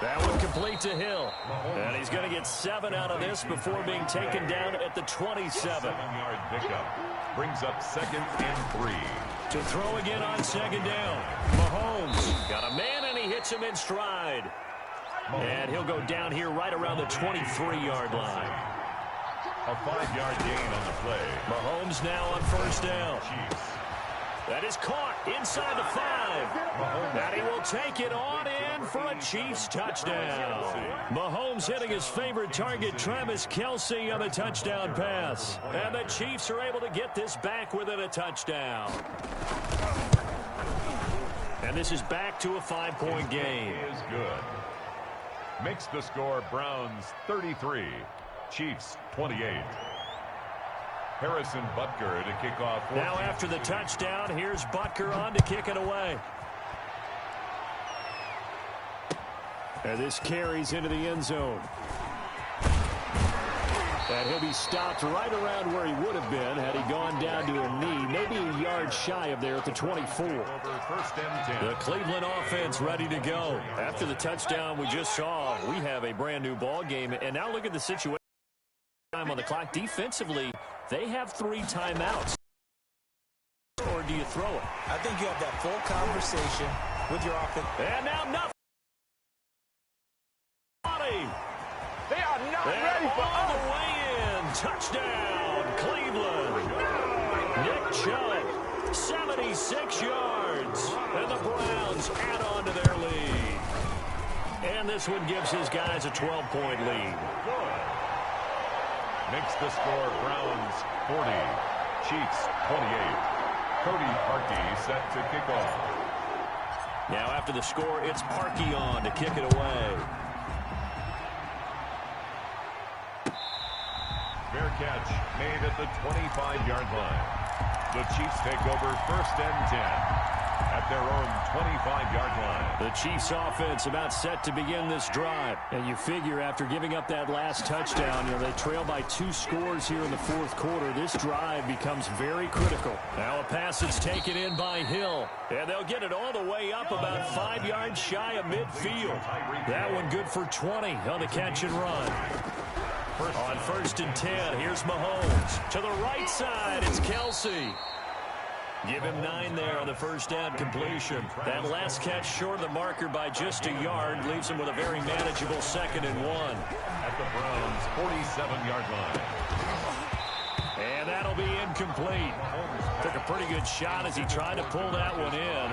That one complete to Hill. And he's going to get 7 out of this before being taken down at the 27. 7-yard pickup brings up 2nd and 3. To throw again on 2nd down. Mahomes got a man, and he hits him in stride. And he'll go down here right around the 23-yard line. A 5-yard gain on the play. Mahomes now on 1st down. That is caught inside the 5. And he will take it on in for a Chiefs touchdown. Mahomes hitting his favorite target, Travis Kelce, on the touchdown pass. And the Chiefs are able to get this back within a touchdown. And this is back to a 5-point game. He is good. Makes the score Browns 33, Chiefs 28. Harrison Butker to kick off. Now after the touchdown, here's Butker on to kick it away. And this carries into the end zone. And he'll be stopped right around where he would have been had he gone down to a knee, maybe a yard shy of there at the 24. The Cleveland offense ready to go. After the touchdown we just saw, we have a brand new ball game. And now look at the situation. Time on the clock. Defensively, they have 3 timeouts. Or do you throw it? I think you have that full conversation with your offense. And now nothing. They are not ready for all the way in. Touchdown, Cleveland. Nick Chubb, 76 yards. And the Browns add on to their lead. And this one gives his guys a 12-point lead. Makes the score Browns 40, Chiefs 28. Cody Parkey set to kick off. Now after the score, it's Parkey on to kick it away. Fair catch made at the 25-yard line. The Chiefs take over 1st and 10 at their own 25-yard line. The Chiefs offense about set to begin this drive. And you figure after giving up that last touchdown, they trail by 2 scores here in the 4th quarter. This drive becomes very critical. Now a pass is taken in by Hill. And they'll get it all the way up about 5 yards shy of midfield. That one good for 20 on the catch and run. On 1st and 10, here's Mahomes. To the right side, it's Kelce. Give him 9 there on the first down completion. That last catch short of the marker by just a yard leaves him with a very manageable 2nd and 1. At the Browns' 47-yard line. And that'll be incomplete. Took a pretty good shot as he tried to pull that one in.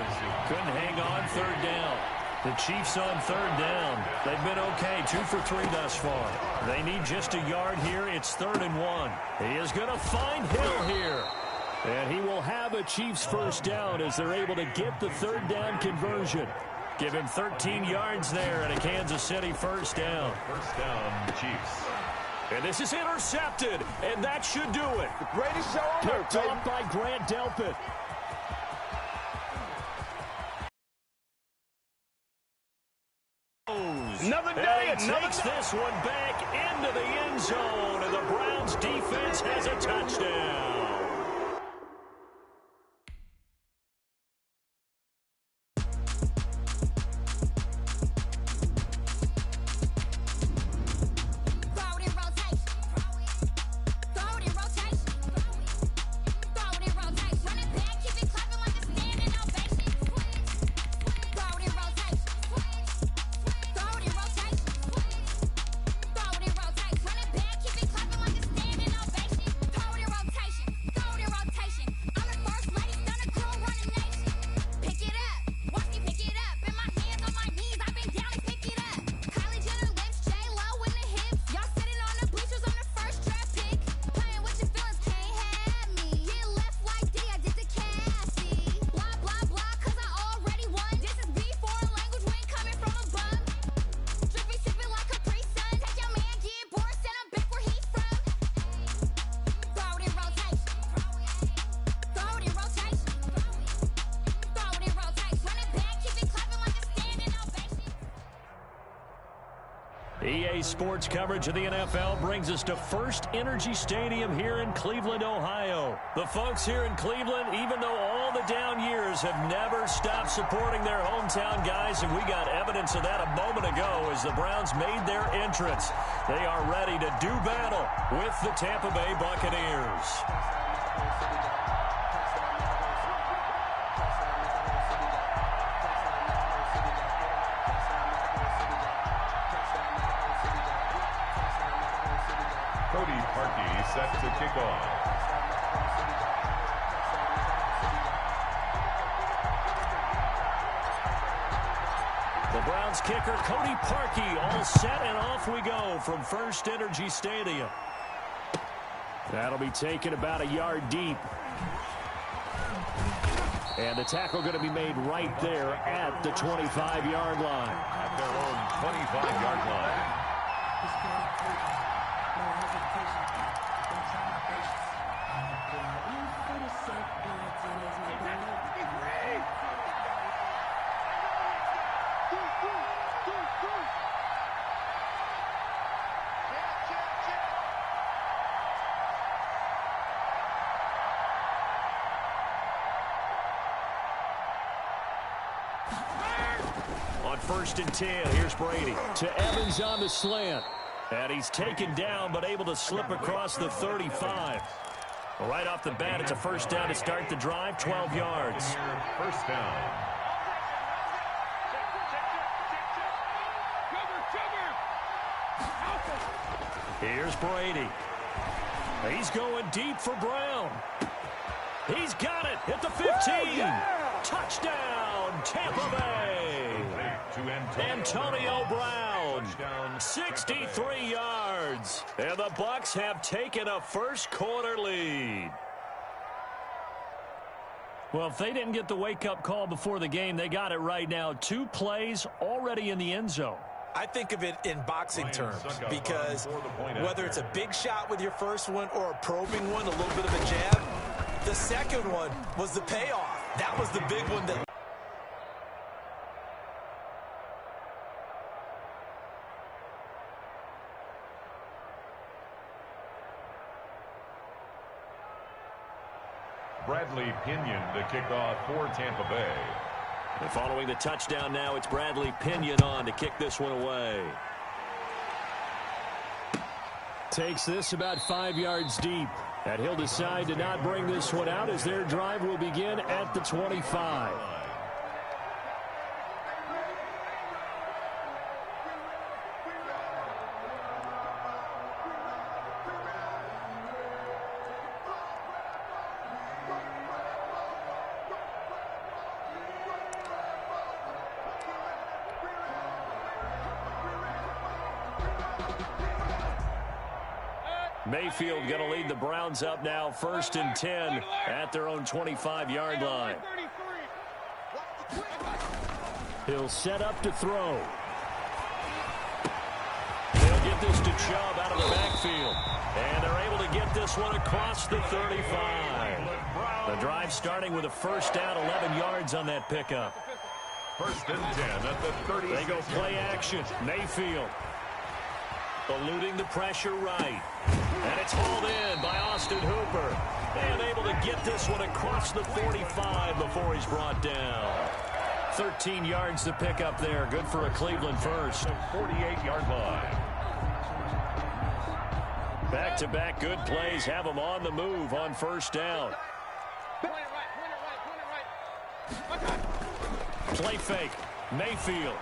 Couldn't hang on 3rd down. The Chiefs on 3rd down. They've been okay, 2 for 3 thus far. They need just a yard here. It's 3rd and 1. He is going to find Hill here. And he will have a Chiefs first down as they're able to get the 3rd down conversion. Give him 13 yards there and a Kansas City first down. First down, Chiefs. And this is intercepted, and that should do it. The greatest show on earth, Picked off by Grant Delpit. Another day, and he takes this one back into the end zone, and the Browns defense has a touchdown. EA Sports coverage of the NFL brings us to First Energy Stadium here in Cleveland, Ohio. The folks here in Cleveland, even though all the down years, have never stopped supporting their hometown guys, and we got evidence of that a moment ago as the Browns made their entrance. They are ready to do battle with the Tampa Bay Buccaneers. Set to kick off. The Browns kicker, Cody Parkey, all set, and off we go from First Energy Stadium. That'll be taken about a yard deep. And the tackle going to be made right there at the 25-yard line. At their own 25-yard line. On 1st and 10, here's Brady to Evans on the slant. And he's taken down but able to slip across the 35. Right off the bat, it's a first down to start the drive, 12 yards. First down. Here's Brady. He's going deep for Brown. He's got it at the 15. Oh, yeah! Touchdown, Tampa Bay. Antonio Brown, 63 yards. And the Bucs have taken a first-quarter lead. Well, if they didn't get the wake-up call before the game, they got it right now. 2 plays already in the end zone. I think of it in boxing terms because whether it's a big shot with your first one or a probing one, a little bit of a jab, the second one was the payoff. That was the big one that... Bradley Pinion to kick off for Tampa Bay. And following the touchdown now, it's Bradley Pinion on to kick this one away. Takes this about 5 yards deep. And he'll decide to not bring this one out as their drive will begin at the 25. Mayfield going to lead the Browns up now, 1st and 10 at their own 25-yard line. He'll set up to throw. They'll get this to Chubb out of the backfield. And they're able to get this one across the 35. The drive starting with a 1st down, 11 yards on that pickup. 1st and 10 at the 30. They go play action. Mayfield eluding the pressure right. And it's hauled in by Austin Hooper. And able to get this one across the 45 before he's brought down. 13 yards to pick up there. Good for a Cleveland first. 48-yard line. Back-to-back good plays have them on the move on 1st down. Play fake. Mayfield.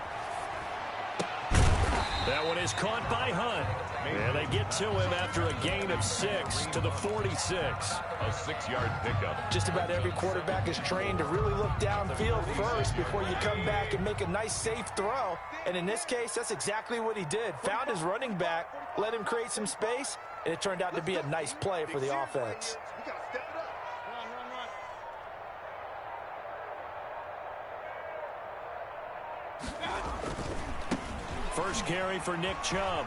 That one is caught by Hunt. And they get to him after a gain of 6 to the 46. A 6-yard pickup. Just about every quarterback is trained to really look downfield first before you come back and make a nice, safe throw. And in this case, that's exactly what he did. Found his running back, let him create some space, and it turned out to be a nice play for the offense. First carry for Nick Chubb.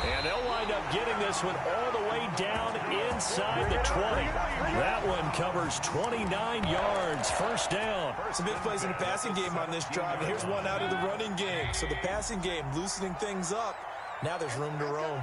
And they'll wind up getting this one all the way down inside the 20. That one covers 29 yards. 1st down. Some big plays in the passing game on this drive. And here's one out of the running game. So the passing game loosening things up. Now there's room to roam.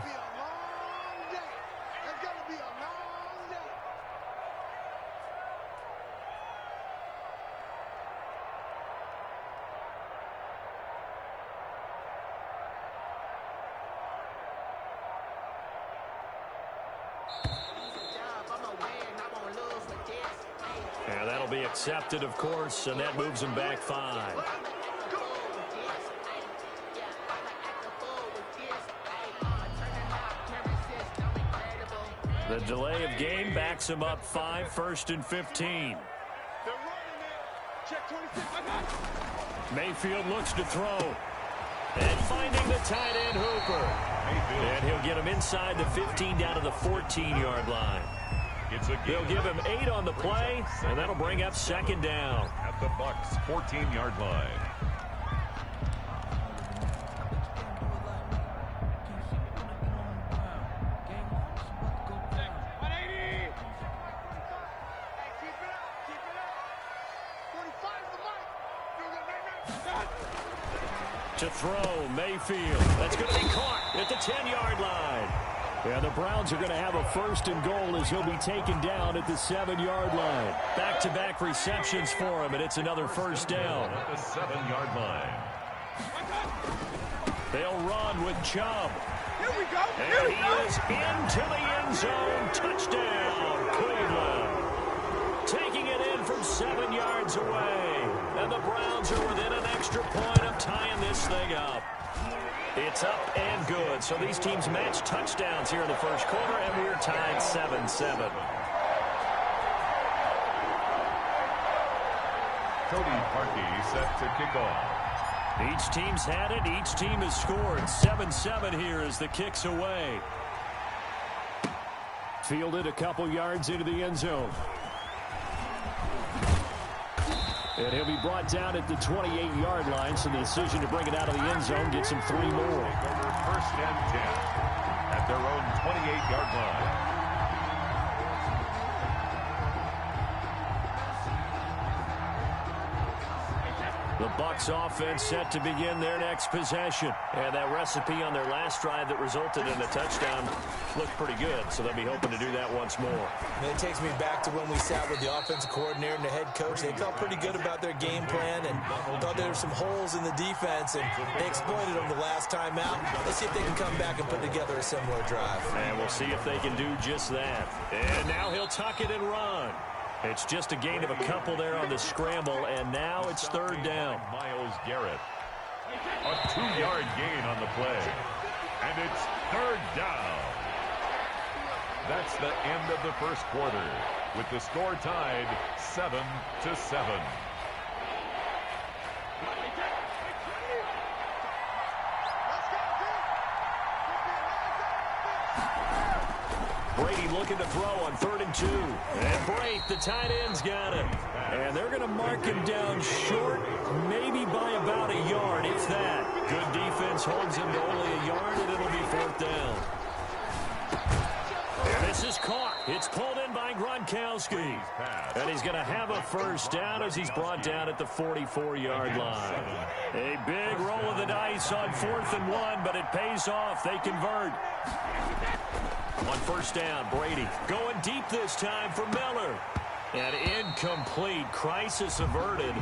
And that'll be accepted, of course, and that moves them back 5. The delay of game backs him up 5, 1st and 15. Mayfield looks to throw. And finding the tight end, Hooper. And he'll get him inside the 15 down to the 14-yard line. They'll give him 8 on the play, and that'll bring up 2nd down. At the Bucs' 14-yard line. To throw, Mayfield. That's going to be caught at the 10-yard line. Yeah, the Browns are going to have a 1st and goal as he'll be taken down at the 7-yard line. Back-to-back receptions for him, and it's another 1st down. At the 7-yard line. They'll run with Chubb. Here we go. And he is into the end zone. Touchdown, Cleveland. Taking it in from 7 yards away. And the Browns are within an extra point of tying this thing up. It's up and good. So these teams match touchdowns here in the 1st quarter, and we're tied 7-7. Cody Parkey set to kick off. Each team's had it. Each team has scored. 7-7 here as the kick's away. Fielded a couple yards into the end zone. And he'll be brought down at the 28-yard line, so the decision to bring it out of the end zone gets him 3 more. 1st and 10 at their own 28-yard line. The Bucs offense set to begin their next possession. And that recipe on their last drive that resulted in a touchdown looked pretty good, so they'll be hoping to do that once more. And it takes me back to when we sat with the offensive coordinator and the head coach. They felt pretty good about their game plan and thought there were some holes in the defense, and they exploited them the last time out. Let's see if they can come back and put together a similar drive. And we'll see if they can do just that. And now he'll tuck it and run. It's just a gain of a couple there on the scramble, and now it's third down. Myles Garrett. A 2-yard gain on the play. And it's third down. That's the end of the first quarter, with the score tied 7-7. Brady looking to throw on 3rd and 2. And Brate, the tight end's got it. And they're going to mark him down short, maybe by about a yard, if that. Good defense holds him to only a yard, and it'll be 4th down. And this is caught. It's pulled in by Gronkowski. And he's going to have a first down as he's brought down at the 44-yard line. A big roll of the dice on 4th and 1, but it pays off. They convert. On first down, Brady going deep this time for Miller. And incomplete. Crisis averted.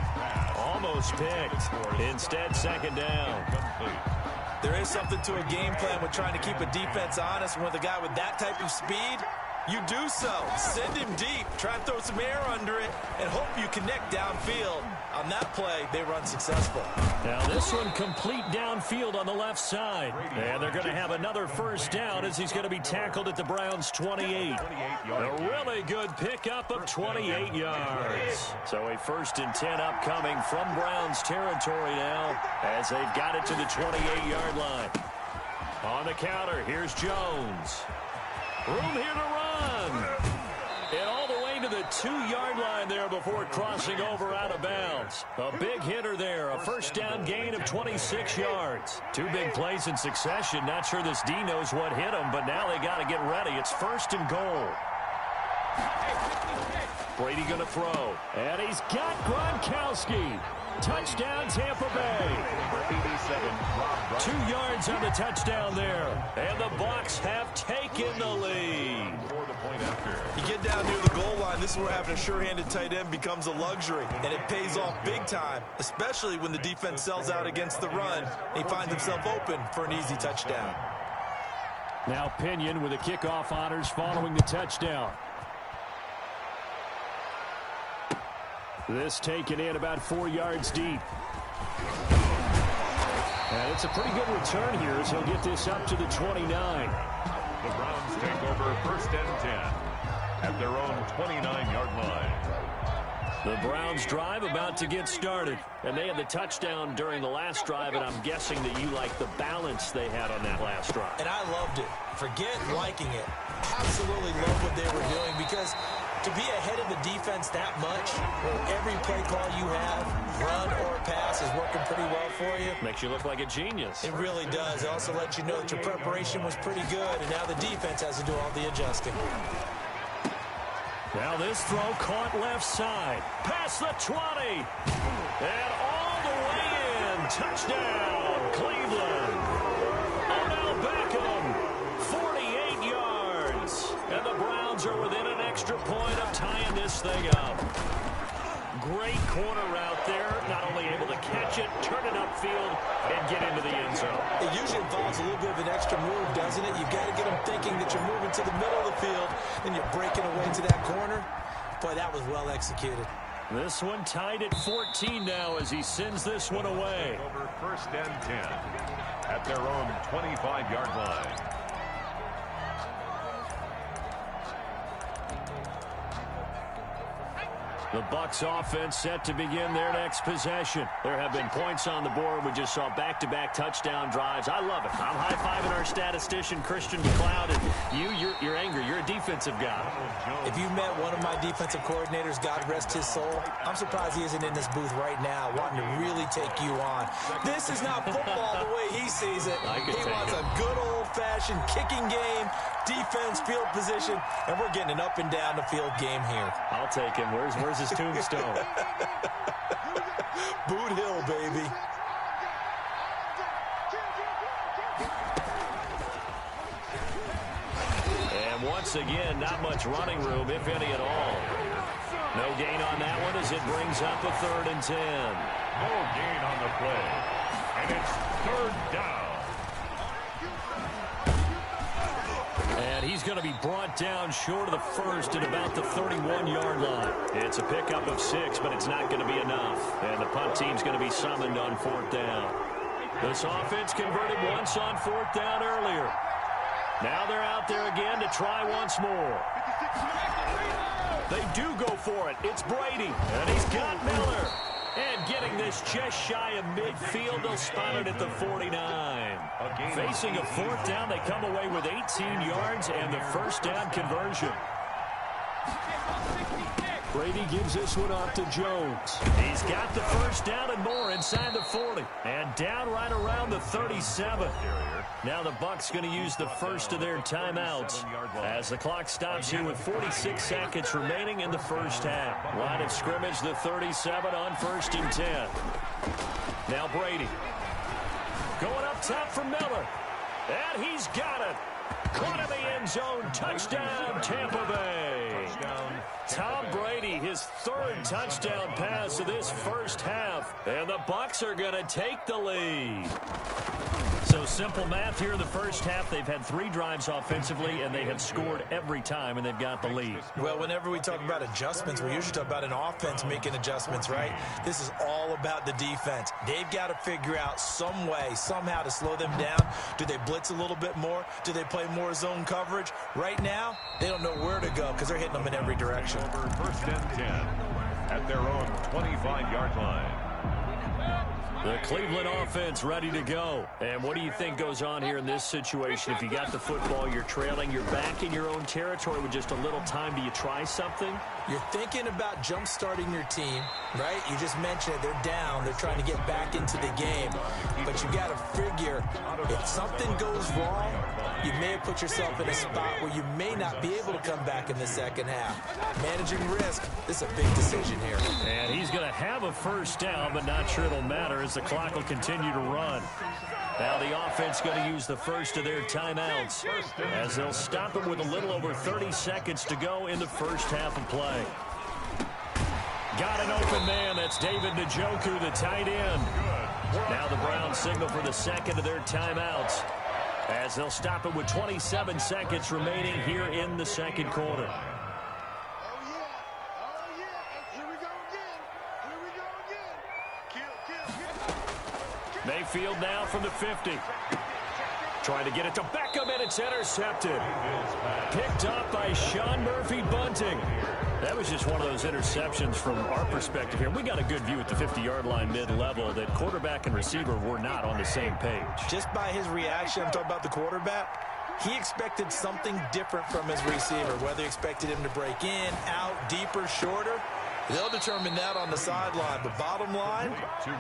Almost picked. Instead, 2nd down. There is something to a game plan with trying to keep a defense honest. With a guy with that type of speed, you do so. Send him deep. Try and throw some air under it and hope you connect downfield. On that play, they run successful. Now this one complete downfield on the left side. And they're going to have another first down as he's going to be tackled at the Browns' 28. A really good pickup of 28 yards. So a 1st and 10 upcoming from Browns territory now as they've got it to the 28-yard line. On the counter, here's Jones. Room here to run. And all the way to the 2-yard line there before crossing over out of bounds. A big hitter there. A first down gain of 26 yards. 2 big plays in succession. Not sure this D knows what hit him, but now they got to get ready. It's 1st and goal. Brady going to throw. And he's got Gronkowski. Touchdown, Tampa Bay. 2 yards on the touchdown there. And the Bucs have taken the lead. You get down near the goal line, this is where having a sure-handed tight end becomes a luxury. And it pays off big time, especially when the defense sells out against the run. He finds himself open for an easy touchdown. Now Pinion with the kickoff honors following the touchdown. This taken in about 4 yards deep. And it's a pretty good return here as he'll get this up to the 29. The Browns take over 1st and 10 at their own 29-yard line. The Browns drive about to get started. And they had the touchdown during the last drive, and I'm guessing that you like the balance they had on that last drive. And I loved it. Forget liking it. Absolutely love what they were doing, because to be ahead of the defense that much, where every play call you have, run or pass, is working pretty well for you. Makes you look like a genius. It really does. It also lets you know that your preparation was pretty good, and now the defense has to do all the adjusting. Now this throw caught left side. Past the 20. And all the way in. Touchdown, Cleveland. Odell Beckham, 48 yards. And the Browns are within an extra point of tying this thing up. Great corner route there. Not only able to catch it, turn it upfield, and get into the end zone. It usually involves a little bit of an extra move, doesn't it? You've got to get them thinking that you're moving to the middle of the field, and you're breaking away to that corner. Boy, that was well executed. This one tied at 14 now as he sends this one away. Over 1st and 10 at their own 25-yard line. The Bucs offense set to begin their next possession. There have been points on the board. We just saw back-to-back touchdown drives. I love it. I'm high-fiving our statistician, Christian McLeod, and you're angry. You're a defensive guy. If you met one of my defensive coordinators, God rest his soul, I'm surprised he isn't in this booth right now wanting to really take you on. This is not football the way he sees it. He wants a good old-fashioned kicking game, defense, field position, and we're getting an up-and-down-the-field game here. I'll take him. Where's his tombstone? Boot Hill, baby. And once again, not much running room, if any at all. No gain on that one as it brings up a 3rd and 10. No gain on the play. And it's 3rd down. And he's going to be brought down short of the first at about the 31-yard line. It's a pickup of 6, but it's not going to be enough. And the punt team's going to be summoned on 4th down. This offense converted once on 4th down earlier. Now they're out there again to try once more. They do go for it. It's Brady, and he's got Miller. And getting this just shy of midfield, they'll spot it at the 49. Facing a 4th down, they come away with 18 yards and the 1st down conversion. Brady gives this one off to Jones. He's got the 1st down and more inside the 40. And down right around the 37. Now the Bucs going to use the first of their timeouts as the clock stops here with 46 seconds remaining in the first half. Line of scrimmage, the 37 on 1st and 10. Now Brady going up top for Miller. And he's got it. Caught in the end zone. Touchdown, Tampa Bay. Tom Brady, his 3rd touchdown pass of this first half. And the Bucs are going to take the lead. So simple math here in the first half. They've had 3 drives offensively, and they have scored every time, and they've got the lead. Well, whenever we talk about adjustments, we usually talk about an offense making adjustments, right? This is all about the defense. They've got to figure out some way, somehow to slow them down. Do they blitz a little bit more? Do they play more zone coverage? Right now, they don't know where to go because they're hitting them in every direction. 1st and 10 at their own 25-yard line. The Cleveland offense ready to go. And what do you think goes on here in this situation? If you got the football, you're trailing, you're back in your own territory with just a little time. Do you try something? You're thinking about jump-starting your team, right? You just mentioned it. They're down. They're trying to get back into the game. But you got to figure if something goes wrong, you may have put yourself in a spot where you may not be able to come back in the second half. Managing risk, this is a big decision here. And he's going to have a 1st down, but not sure it'll matter as the clock will continue to run. Now the offense going to use the first of their timeouts as they'll stop him with a little over 30 seconds to go in the first half of play. Got an open man. That's David Njoku, the tight end. Now the Browns signal for the second of their timeouts as they'll stop it with 27 seconds remaining here in the second quarter. Mayfield now from the 50. Trying to get it to Beckham, and it's intercepted. Picked up by Sean Murphy-Bunting. That was just one of those interceptions from our perspective here. We got a good view at the 50-yard line mid-level that quarterback and receiver were not on the same page. Just by his reaction, I'm talking about the quarterback, he expected something different from his receiver, whether he expected him to break in, out, deeper, shorter. They'll determine that on the sideline. But bottom line,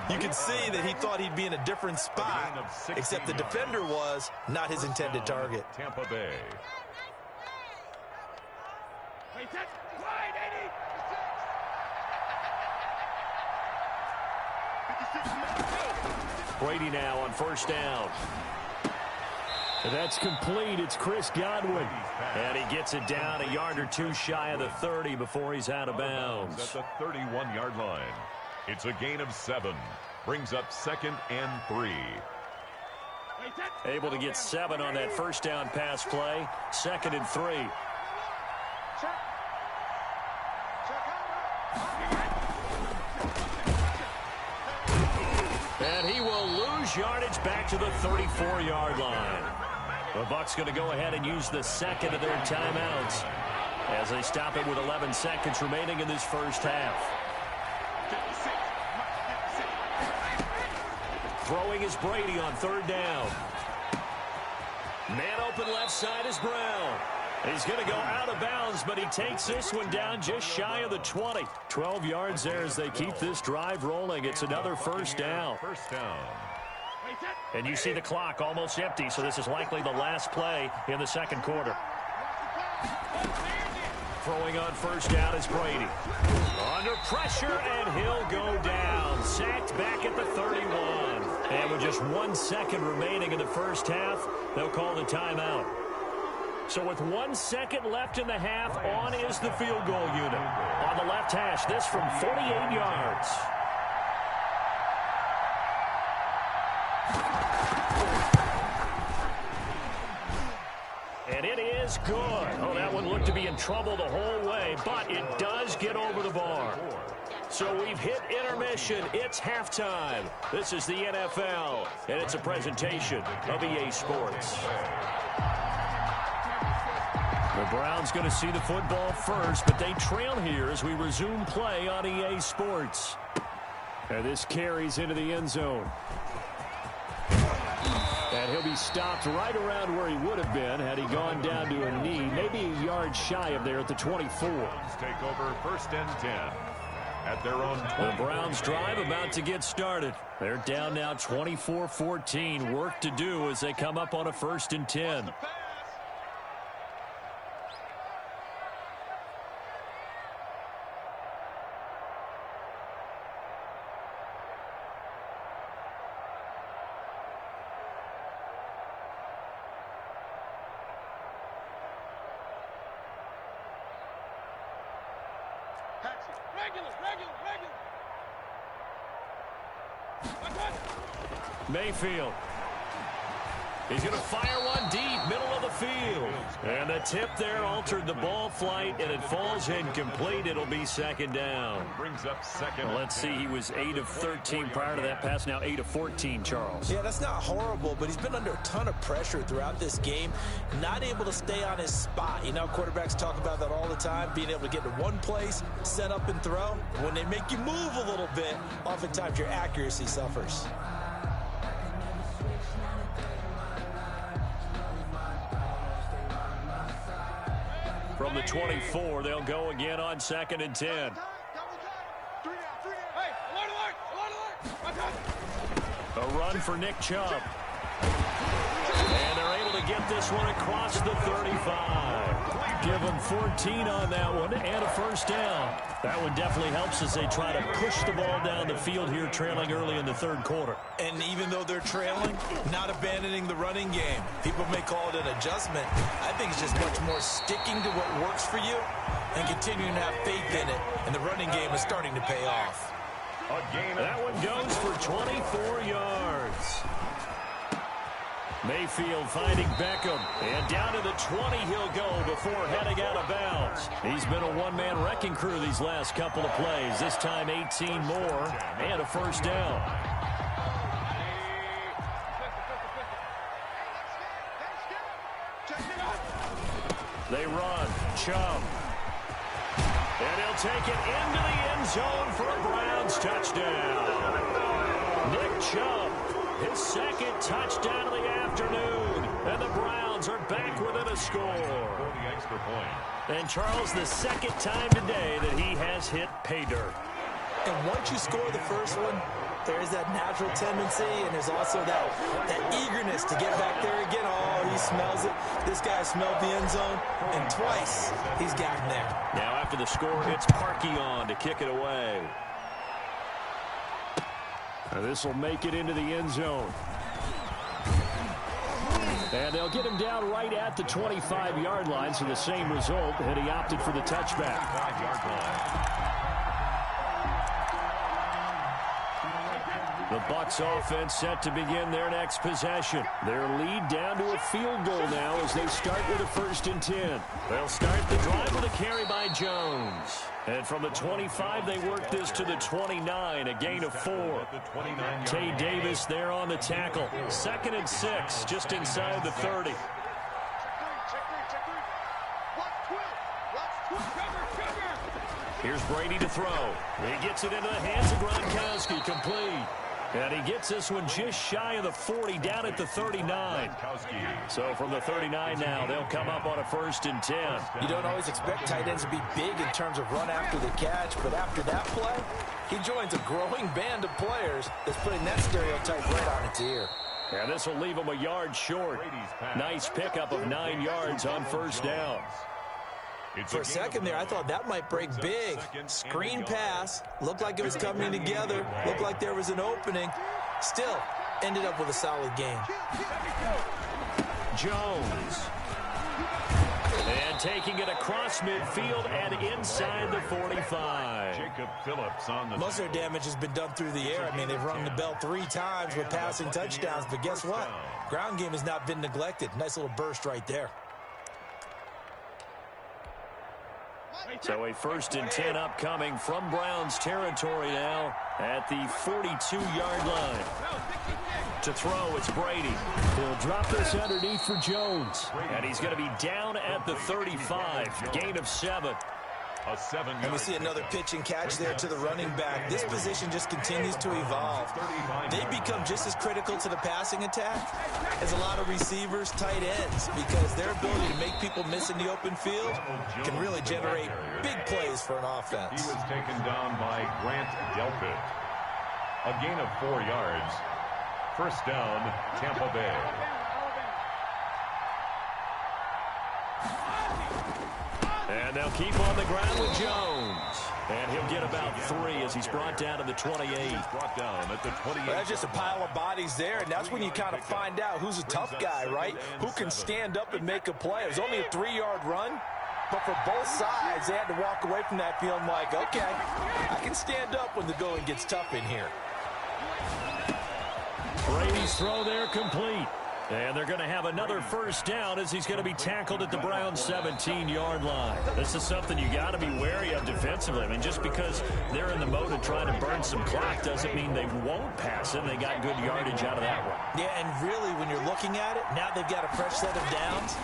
you can see that he thought he'd be in a different spot, except the defender was not his intended target. Tampa Bay. Brady now on 1st down. And that's complete. It's Chris Godwin. And he gets it down a yard or 2 shy of the 30 before he's out of bounds. At the 31-yard line. It's a gain of 7. Brings up 2nd and 3. Able to get 7 on that 1st down pass play. 2nd and 3. And he will lose yardage back to the 34-yard line. The Bucs going to go ahead and use the second of their timeouts as they stop it with 11 seconds remaining in this first half. Throwing is Brady on 3rd down. Man open left side is Brown. He's going to go out of bounds, but he takes this one down just shy of the 20. 12 yards there as they keep this drive rolling. It's another 1st down. And you see the clock almost empty, so this is likely the last play in the second quarter. Throwing on 1st down is Brady. Under pressure, and he'll go down. sacked back at the 31. And with just 1 second remaining in the first half, they'll call the timeout. So with 1 second left in the half, on is the field goal unit. On the left hash, this from 48 yards. And it is good. Oh, that one looked to be in trouble the whole way, but it does get over the bar. So we've hit intermission. It's halftime. This is the NFL, and it's a presentation of EA Sports. The Browns going to see the football first, but they trail here as we resume play on EA Sports. And this carries into the end zone. And he'll be stopped right around where he would have been had he gone down to a knee, maybe a yard shy of there at the 24. Take over 1st and 10 at their own 20. The Browns drive about to get started. They're down now 24-14. Work to do as they come up on a 1st and 10. Mayfield. He's going to fire one deep, middle of the field. And the tip there altered the ball flight, and it falls incomplete. It'll be 2nd down. Brings up 2nd. Well, let's see, he was 8 of 13 prior to that pass, now 8 of 14, Charles. Yeah, that's not horrible, but he's been under a ton of pressure throughout this game. Not able to stay on his spot. You know, quarterbacks talk about that all the time, being able to get to one place, set up and throw. When they make you move a little bit, oftentimes your accuracy suffers. From the 24, they'll go again on 2nd and 10. A run for Nick Chubb. And they're able to get this one across the 35. Give them 14 on that one and a 1st down. That one definitely helps as they try to push the ball down the field here, trailing early in the 3rd quarter. And even though they're trailing, not abandoning the running game. People may call it an adjustment. I think it's just much more sticking to what works for you and continuing to have faith in it. And the running game is starting to pay off. That one goes for 24 yards. Mayfield finding Beckham, and down to the 20 he'll go before heading out of bounds. He's been a one-man wrecking crew these last couple of plays. This time 18 more and a 1st down. They run. Chubb. And he'll take it into the end zone for a Browns touchdown. Nick Chubb. His 2nd touchdown of the afternoon. And the Browns are back within a score. The extra point. And Charles, the 2nd time today that he has hit pay dirt. And once you score the first one, there is that natural tendency, and there's also that eagerness to get back there again. Oh, he smells it. This guy smelled the end zone, and twice he's gotten there. Now after the score, it's Parkey on to kick it away. This will make it into the end zone. And they'll get him down right at the 25-yard line, so the same result, and he opted for the touchback. 5-yard line. The Bucs offense set to begin their next possession. Their lead down to a field goal now as they start with a 1st and 10. They'll start the drive with a carry by Jones. And from the 25, they work this to the 29, a gain of 4. Tay Davis there on the tackle. 2nd and 6, just inside the 30. Here's Brady to throw. He gets it into the hands of Gronkowski, complete. And he gets this one just shy of the 40, down at the 39. So from the 39 now, they'll come up on a 1st and 10. You don't always expect tight ends to be big in terms of run after the catch, but after that play, he joins a growing band of players that's putting that stereotype right on its ear. And this will leave him a yard short. Nice pickup of 9 yards on 1st down. For a second there, I thought that might break big. Screen pass. Looked like it was coming together. Looked like there was an opening. Still, ended up with a solid game. Jones. And taking it across midfield and inside the 45. Jacob Phillips on the Most of their damage has been done through the air. I mean, they've rung the bell 3 times with passing touchdowns. But guess what? Ground game has not been neglected. Nice little burst right there. So a 1st and 10 upcoming from Browns territory now at the 42-yard line. To throw, it's Brady. He'll drop this underneath for Jones. And he's going to be down at the 35. Gain of 7. And we see another pitch and catch there to the running back. This position just continues to evolve. They become just as critical to the passing attack as a lot of receivers, tight ends, because their ability to make people miss in the open field can really generate big plays for an offense. He was taken down by Grant Delpit. A gain of 4 yards. First down, Tampa Bay. And they'll keep on the ground with Jones. And he'll get about 3 as he's brought down to the 28. Brought down at the 28. Well, that's just a pile of bodies there, and that's when you kind of find out who's a tough guy, right? Who can stand up and make a play. It was only a 3-yard run, but for both sides, they had to walk away from that feeling like, okay, I can stand up when the going gets tough in here. Brady's throw there complete. And they're going to have another first down as he's going to be tackled at the Browns' 17-yard line. This is something you got to be wary of defensively. I mean, just because they're in the mode of trying to burn some clock doesn't mean they won't pass it. They got good yardage out of that one. Yeah, and really, when you're looking at it, now they've got a fresh set of downs.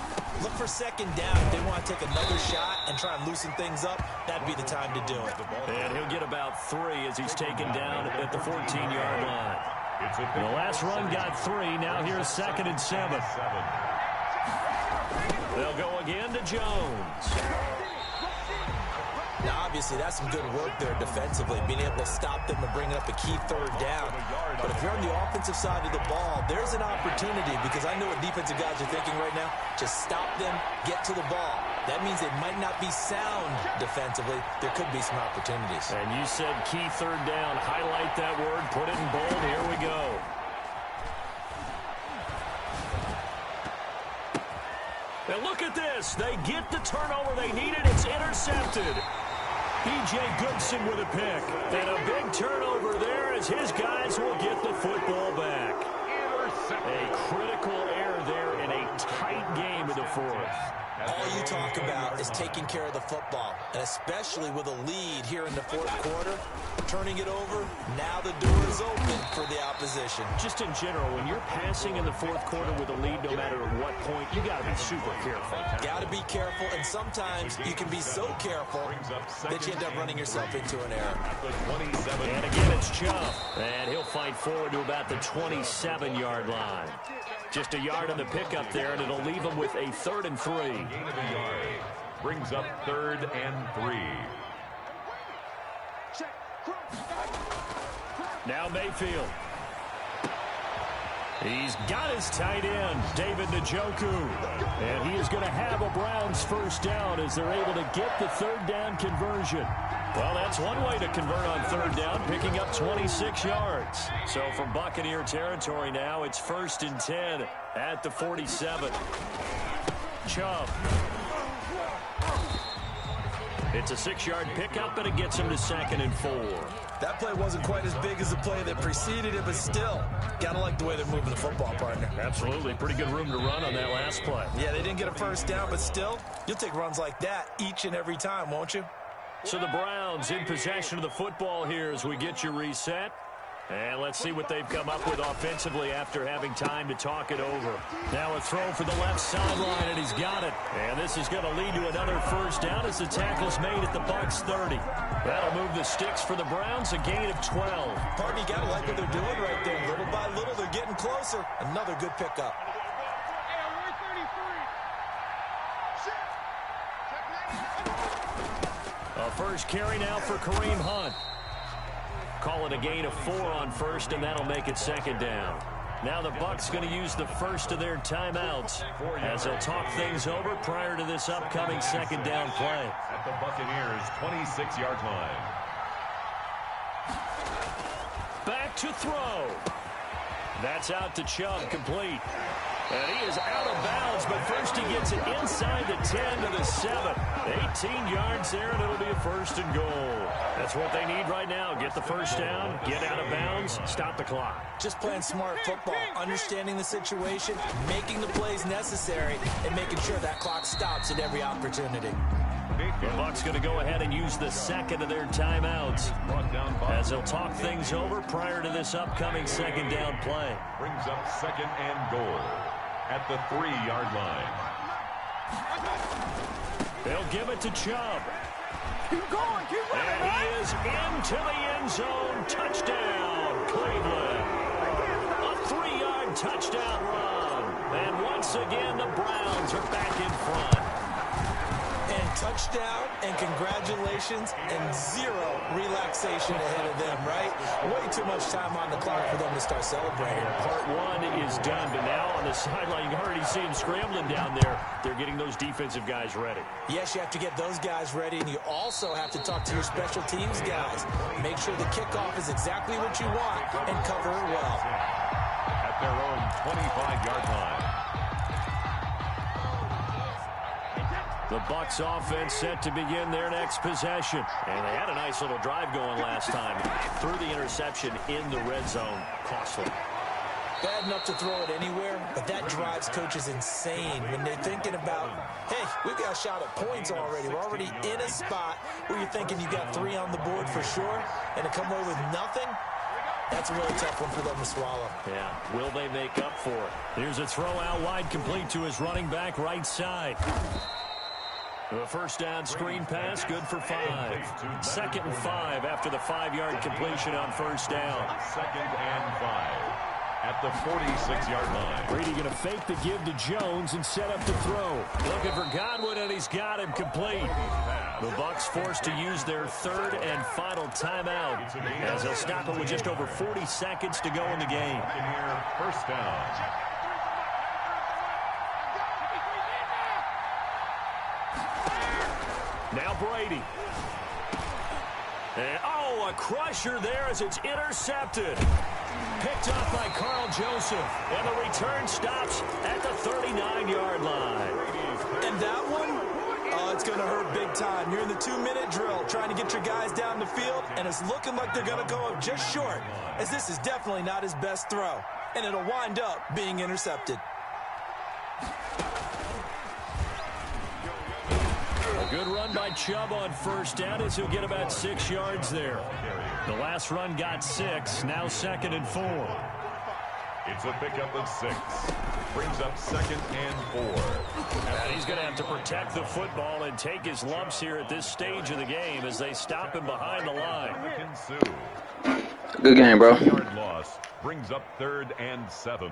Look for second down. If they want to take another shot and try and loosen things up, that'd be the time to do it. And he'll get about 3 as he's taken down at the 14-yard line. The last run got 3. Now here's 2nd and 7. They'll go again to Jones. Now, obviously, that's some good work there defensively, being able to stop them and bring up a key 3rd down. But if you're on the offensive side of the ball, there's an opportunity, because I know what defensive guys are thinking right now. Just stop them, get to the ball. That means they might not be sound defensively. There could be some opportunities. And you said key 3rd down. Highlight that word. Put it in bold. Here we go. And look at this. They get the turnover they needed. It's intercepted. B.J. Goodson with a pick. And a big turnover there as his guys will get the football back. A critical error there in a tight game in the 4th. All you talk about is taking care of the football, and especially with a lead here in the 4th quarter, turning it over, now the door is open for the opposition. Just in general, when you're passing in the 4th quarter with a lead, no matter at what point, you got to be super careful. Got to be careful, and sometimes you can be so careful that you end up running yourself into an error. And again, it's Chubb, and he'll fight forward to about the 27-yard line. Just a yard on the pickup there, and it'll leave him with a 3rd and 3. Gain of a yard. Brings up 3rd and 3. Now Mayfield. He's got his tight end, David Njoku. And he is going to have a Browns first down as they're able to get the 3rd down conversion. Well, that's one way to convert on 3rd down, picking up 26 yards. So from Buccaneer territory now, it's 1st and 10 at the 47. Chubb. It's a 6-yard pickup, and it gets him to 2nd and 4. That play wasn't quite as big as the play that preceded it, but still, got to like the way they're moving the football, partner. Absolutely. Pretty good room to run on that last play. Yeah, they didn't get a first down, but still, you'll take runs like that each and every time, won't you? So the Browns in possession of the football here as we get you reset. And let's see what they've come up with offensively after having time to talk it over. Now a throw for the left sideline, and he's got it. And this is going to lead to another first down as the tackle's made at the Bucs 30. That'll move the sticks for the Browns, a gain of 12. Partner, you got to like what they're doing right there. Little by little, they're getting closer. Another good pickup. A first carry now for Kareem Hunt. Call it a gain of 4 on first, and that'll make it 2nd down. Now the Bucs going to use the first of their timeouts as they'll talk things over prior to this upcoming second down play. At the Buccaneers' 26-yard line. Back to throw. That's out to Chubb, complete. And he is out of bounds, but first he gets it inside the 10 to the 7. 18 yards there, and it'll be a first and goal. That's what they need right now. Get the first down, get out of bounds, stop the clock. Just playing smart football, understanding the situation, making the plays necessary, and making sure that clock stops at every opportunity. The Bucs going to go ahead and use the second of their timeouts as they'll talk things over prior to this upcoming second down play. Brings up second and goal at the 3-yard line. They'll give it to Chubb. Keep going, keep running, and he is into the end zone. Touchdown, Cleveland. A 3-yard touchdown run. And once again, the Browns are back in front. And touchdown, and congratulations, and zero relaxation ahead of them, right? Way too much time on the clock for them to start celebrating. Part one is done, but now on the sideline, you can already see them scrambling down there. They're getting those defensive guys ready. Yes, you have to get those guys ready, and you also have to talk to your special teams guys. Make sure the kickoff is exactly what you want and cover it well. At their own 25-yard line. The Bucs offense set to begin their next possession. And they had a nice little drive going last time. Threw the interception in the red zone. Costly. Bad enough to throw it anywhere, but that drives coaches insane when they're thinking about, hey, we've got a shot at points already. We're already in a spot where you're thinking you got 3 on the board for sure, and to come away with nothing, that's a really tough one for them to swallow. Yeah, will they make up for it? Here's a throw out wide, complete to his running back right side. The first down screen pass, good for 5. Second and 5 after the 5-yard completion on first down. Second and 5 at the 46-yard line. Brady going to fake the give to Jones and set up the throw. Looking for Godwin, and he's got him complete. The Bucs forced to use their third and final timeout as they'll stop it with just over 40 seconds to go in the game. First down. Now Brady. And, oh, a crusher there as it's intercepted. Picked off by Carl Joseph. And the return stops at the 39-yard line. And that one, oh, it's going to hurt big time. You're in the 2-minute drill trying to get your guys down the field, and it's looking like they're going to go up just short, as this is definitely not his best throw. And it'll wind up being intercepted. A good run by Chubb on first down as he'll get about 6 yards there. The last run got 6, now second and 4. It's a pickup of 6. Brings up second and 4. And he's going to have to protect the football and take his lumps here at this stage of the game as they stop him behind the line. Good game, bro. Yard loss brings up third and 7.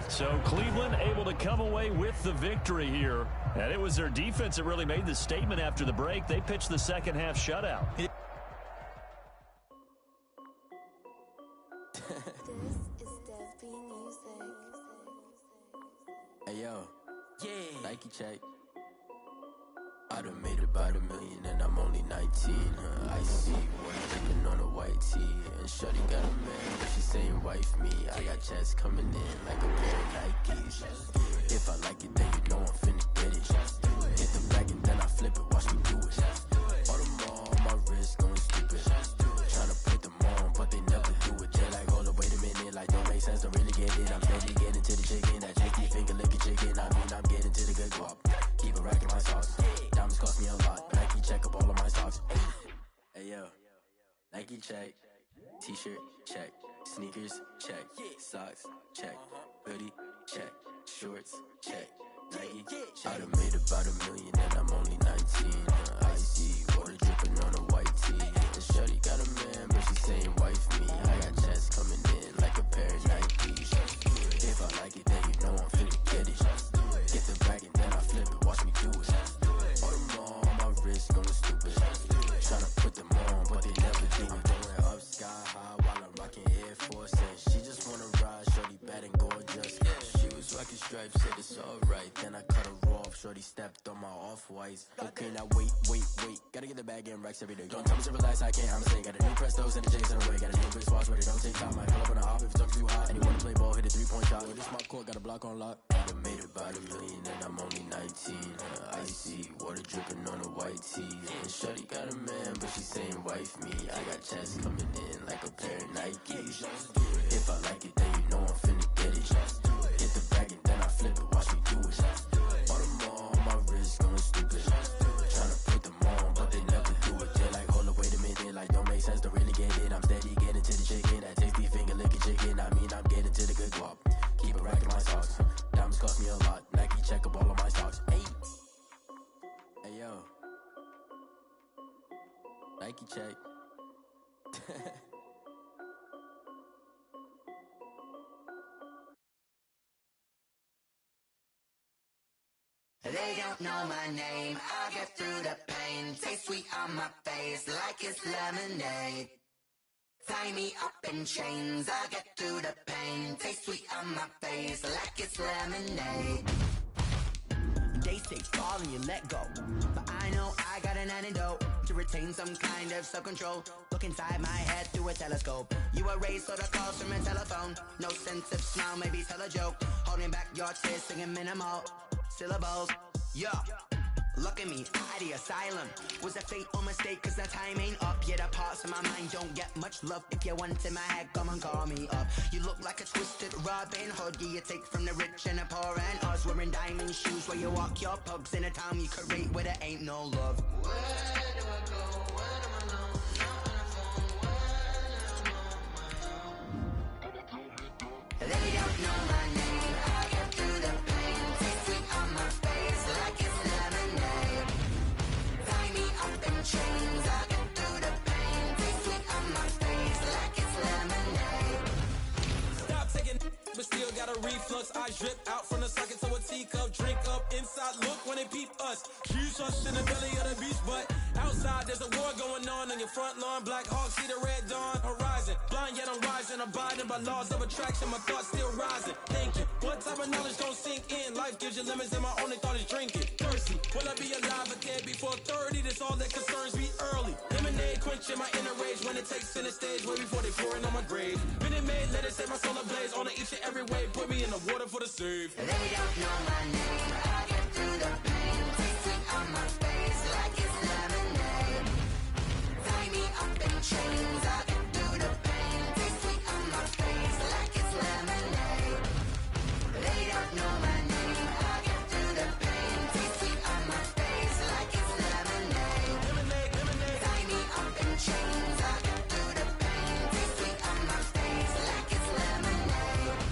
So Cleveland able to come away with the victory here. And it was their defense that really made the statement after the break. They pitched the second half shutout. Hey, yo. Yeah. Nike check. I done made about $1 million and I'm only 19. I see one dripping on a white tee. And shorty got a man, but she saying wife me. I got checks coming in like a pair of Nikes. If I like it, then you know I'm finna get it. Hit the bag and then I flip it, watch me do it. All them all on my wrist going stupid. Tryna put them on, but they never do it. They're like, hold up, wait a minute, like don't make sense, don't really get it. I'm steady getting to the chicken, that chicky finger licking chicken. I mean, I'm getting to the good guap. Keep a rack in my sauce. Diamonds cost me a lot. Nike check up all of my stocks. Hey yo, Nike check. T-shirt check. Sneakers check. Socks check. Hoodie check. Shorts check. Nike. I done made about $1 million and I'm only 19. I see water dripping on a white tee. And shorty got a man, but she saying wife me. I got checks coming in like a pair of Nikes. If I like it, then you know I'm finna get it. Get the bag and then I flip it, watch me do it. All them all on my wrist going stupid. Tryna put them on, but they never do it. Going up sky high while I'm rocking it. shorty stepped on my off-whites. Okay, now wait. Gotta get the bag and racks every day. Don't tell me to relax, I can't, I'm saying. Got a new Prestos and the Jags in the way. Got a new Chris Watch, but it don't take time. I pull up on the hop if it talks too hot. And you wanna play ball, hit a 3-point shot. This my court, got a block on lock. I done made about $1 million and I'm only 19. Icy, water dripping on a white tee. And shorty got a man, but she saying wife me. I got checks coming in like a pair of Nikes. If I like it, then you know I'm finna get it. Hit the bag and then I flip it, watch me do it. All them on my wrist going stupid. Tryna put them on, but they never do it. They like, hold up, wait a minute, like don't make sense, don't really get it. I'm steady getting to the chicken, that tasty finger licking chicken. I mean, I'm getting to the good guap. Keep a rack in my socks. Diamonds cost me a lot. Nike check up all of my stocks. Hey yo, Nike check. They don't know my name, I'll get through the pain. Taste sweet on my face like it's lemonade. Tie me up in chains, I'll get through the pain. Taste sweet on my face like it's lemonade. They say fall and you let go, but I know I got an antidote to retain some kind of self-control. Look inside my head through a telescope. You erase all the calls from a telephone. No sense of smile, maybe tell a joke. Holding back your tears, singing minimal syllables. Yeah, look at me, out the asylum. Was a fate or mistake, cause the time ain't up. Yet the parts of my mind don't get much love. If you want in my head, come and call me up. You look like a twisted Robin Hood. Yeah, you take from the rich and the poor and us. Wearing diamond shoes where you walk your pugs in a town you create where there ain't no love. Where do I go? Where am I alone? They don't know my name. I get through the pain. Taste sweet on my face like it's lemonade. Tie me up in chains. I get through the pain. Taste sweet on my face like it's lemonade. Stop taking, but still got a reflux. I drip out from the socket to a teacup. Drink up inside. Look when they peep us. Shoes us in the belly of the beach, but outside there's a war going on your front lawn. Black Hawk see the red dawn horizon. Blind yet I'm rising, abiding by laws of attraction. My thoughts still rising. Thinking, what type of knowledge don't sink in? Life gives you lemons and my only thought is drinking. Thirsty, will I be alive again before 30? That's all that concerns me early. Lemonade quenching my inner rage when it takes center stage. Way before they pouring on my grave. Minute Maid, let it set my soul ablaze. On each and every way, put me in the water for the save. They don't know my name. I get through the pain. Taste sweet on my face like it's lemonade. Tie me up in chains. I get through the pain. Taste sweet on my face like it's lemonade. They don't know my name. I get through the pain. Taste sweet on my face like it's lemonade. Tie me up in chains. I get through the pain. Taste sweet on my face like it's lemonade.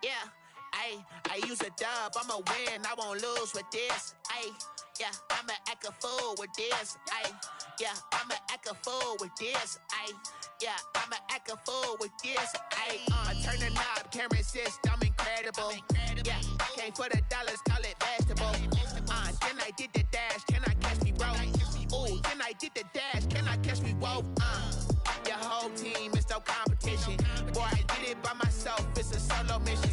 Yeah, I use a dub, I'ma win, I won't lose with this. Yeah, I'ma act a fool with this. Yeah, I'ma act a fool with this. Yeah, I'ma act a fool with this. I turn the knob, can't resist, I'm incredible. Yeah, came for the dollars, call it vegetable. Then I did the dash, can I catch me, bro? Ooh, then I did the dash, can I catch me, whoa? Your whole team is no competition. Boy, I did it by myself, it's a solo mission.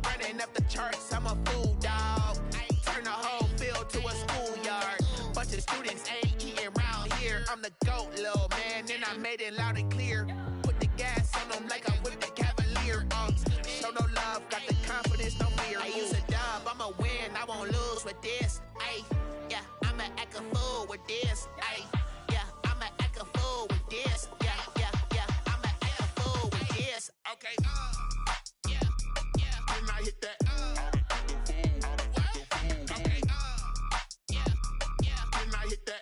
Running up the charts, I'm a fool, dog. Turn the whole field to a schoolyard. Bunch of students ain't eating round here. I'm the GOAT, little man, and I made it loud and clear. Put the gas on them like I'm with the Cavalier. Show no love, got the confidence, no fear. I use a dub, I'ma win, I won't lose with this. Yeah, I'ma act a fool with this. Yeah, I'ma act a fool with this. Yeah, I'ma act a fool with this. Okay. Then I hit that. Okay. Then I hit that.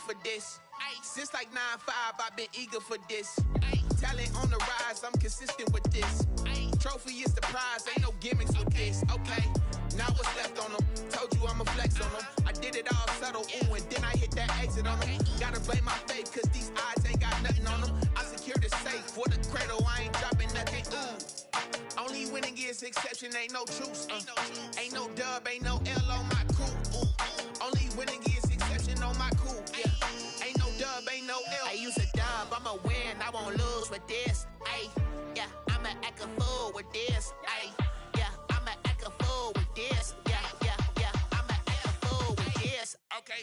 for this. Since like 9-5, I've been eager for this. Talent on the rise, I'm consistent with this. Trophy is the prize, ain't no gimmicks with this. Okay, now what's left on them? Told you I'ma flex on them. I did it all subtle, ooh, and then I hit that exit on them. Gotta blame my faith, cause these odds ain't got nothing on them. I secured the safe for the cradle, I ain't dropping nothing, ooh. Only winning is exception, ain't no truce. Ain't no dub, ain't no L on my crew. Ooh. Only winning is exception on my crew, yeah. Ain't no dub, ain't no L. I use a dub, I'ma win, I won't lose with this. Ay, yeah, I'ma act a fool with this. Ay, yeah, I'ma act a fool with this. Yeah, yeah, yeah, I'ma act a fool with this. Okay,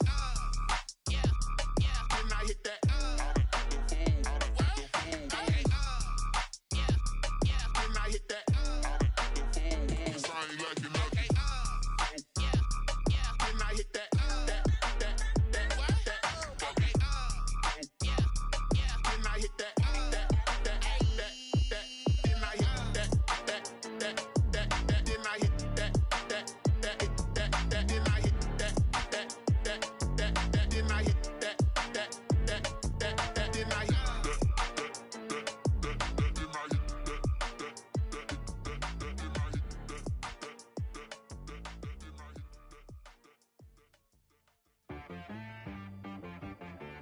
yeah, yeah. Then I hit that. Okay, yeah, yeah. Then I hit that.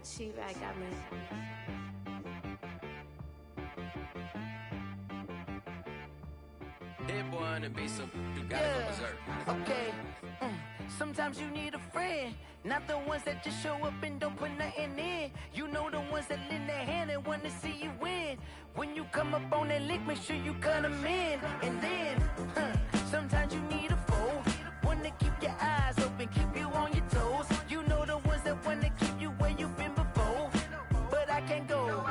She right, got me. Hit one and be some. You gotta go berserk. Okay. Sometimes you need a friend, not the ones that just show up and don't put nothing in. You know the ones that lend their hand and want to see you win. When you come up on that lick, make sure you cut them in. And then, sometimes you need a foe, one to keep your eyes open, keep you on your toes. You know the ones that want to keep you where you've been before. But I can't go,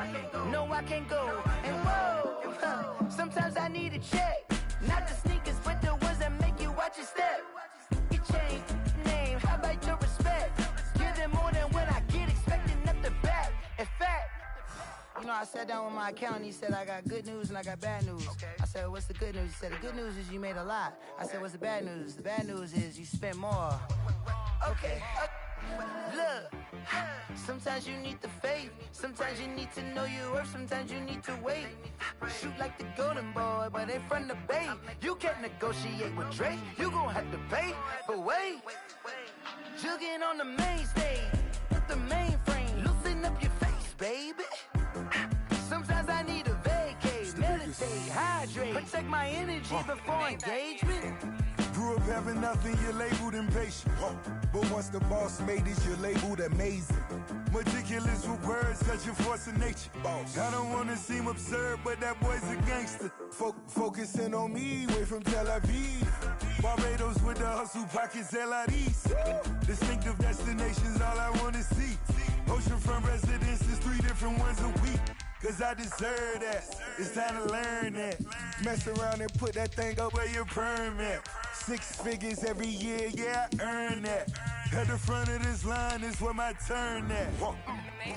no I can't go. And whoa, sometimes I need a check, not the sneakers, but the ones that make you watch your step. You change name, how about your respect? Give them more than what I get, expecting nothing back. In fact, you know, I sat down with my accountant, he said I got good news and I got bad news. I said, what's the good news? He said, the good news is you made a lot. I said, what's the bad news? The bad news is you spent more. Okay. Look, sometimes you need the faith, sometimes you need to know your worth, sometimes you need to wait. Shoot like the golden boy, but in front of the bay. You can't negotiate with Drake, you gon' have to pay. But wait, jugging on the main stage, with the mainframe, loosen up your face, baby. Sometimes I need a vacate, meditate, hydrate, protect my energy before engagement. Grew up having nothing, you're labeled impatient. But once the boss made it, you're labeled amazing. Meticulous with words, such a force of nature. I don't wanna seem absurd, but that boy's a gangster. Focusing on me, way from Tel Aviv. Barbados with the hustle pockets, LIDs. Distinctive destinations, all I wanna see. Oceanfront residences, 3 different ones a week. Cause I deserve that, it's time to learn that. Mess around and put that thing up where your permit. 6 figures every year, yeah, I earn that. At the front of this line is where my turn at.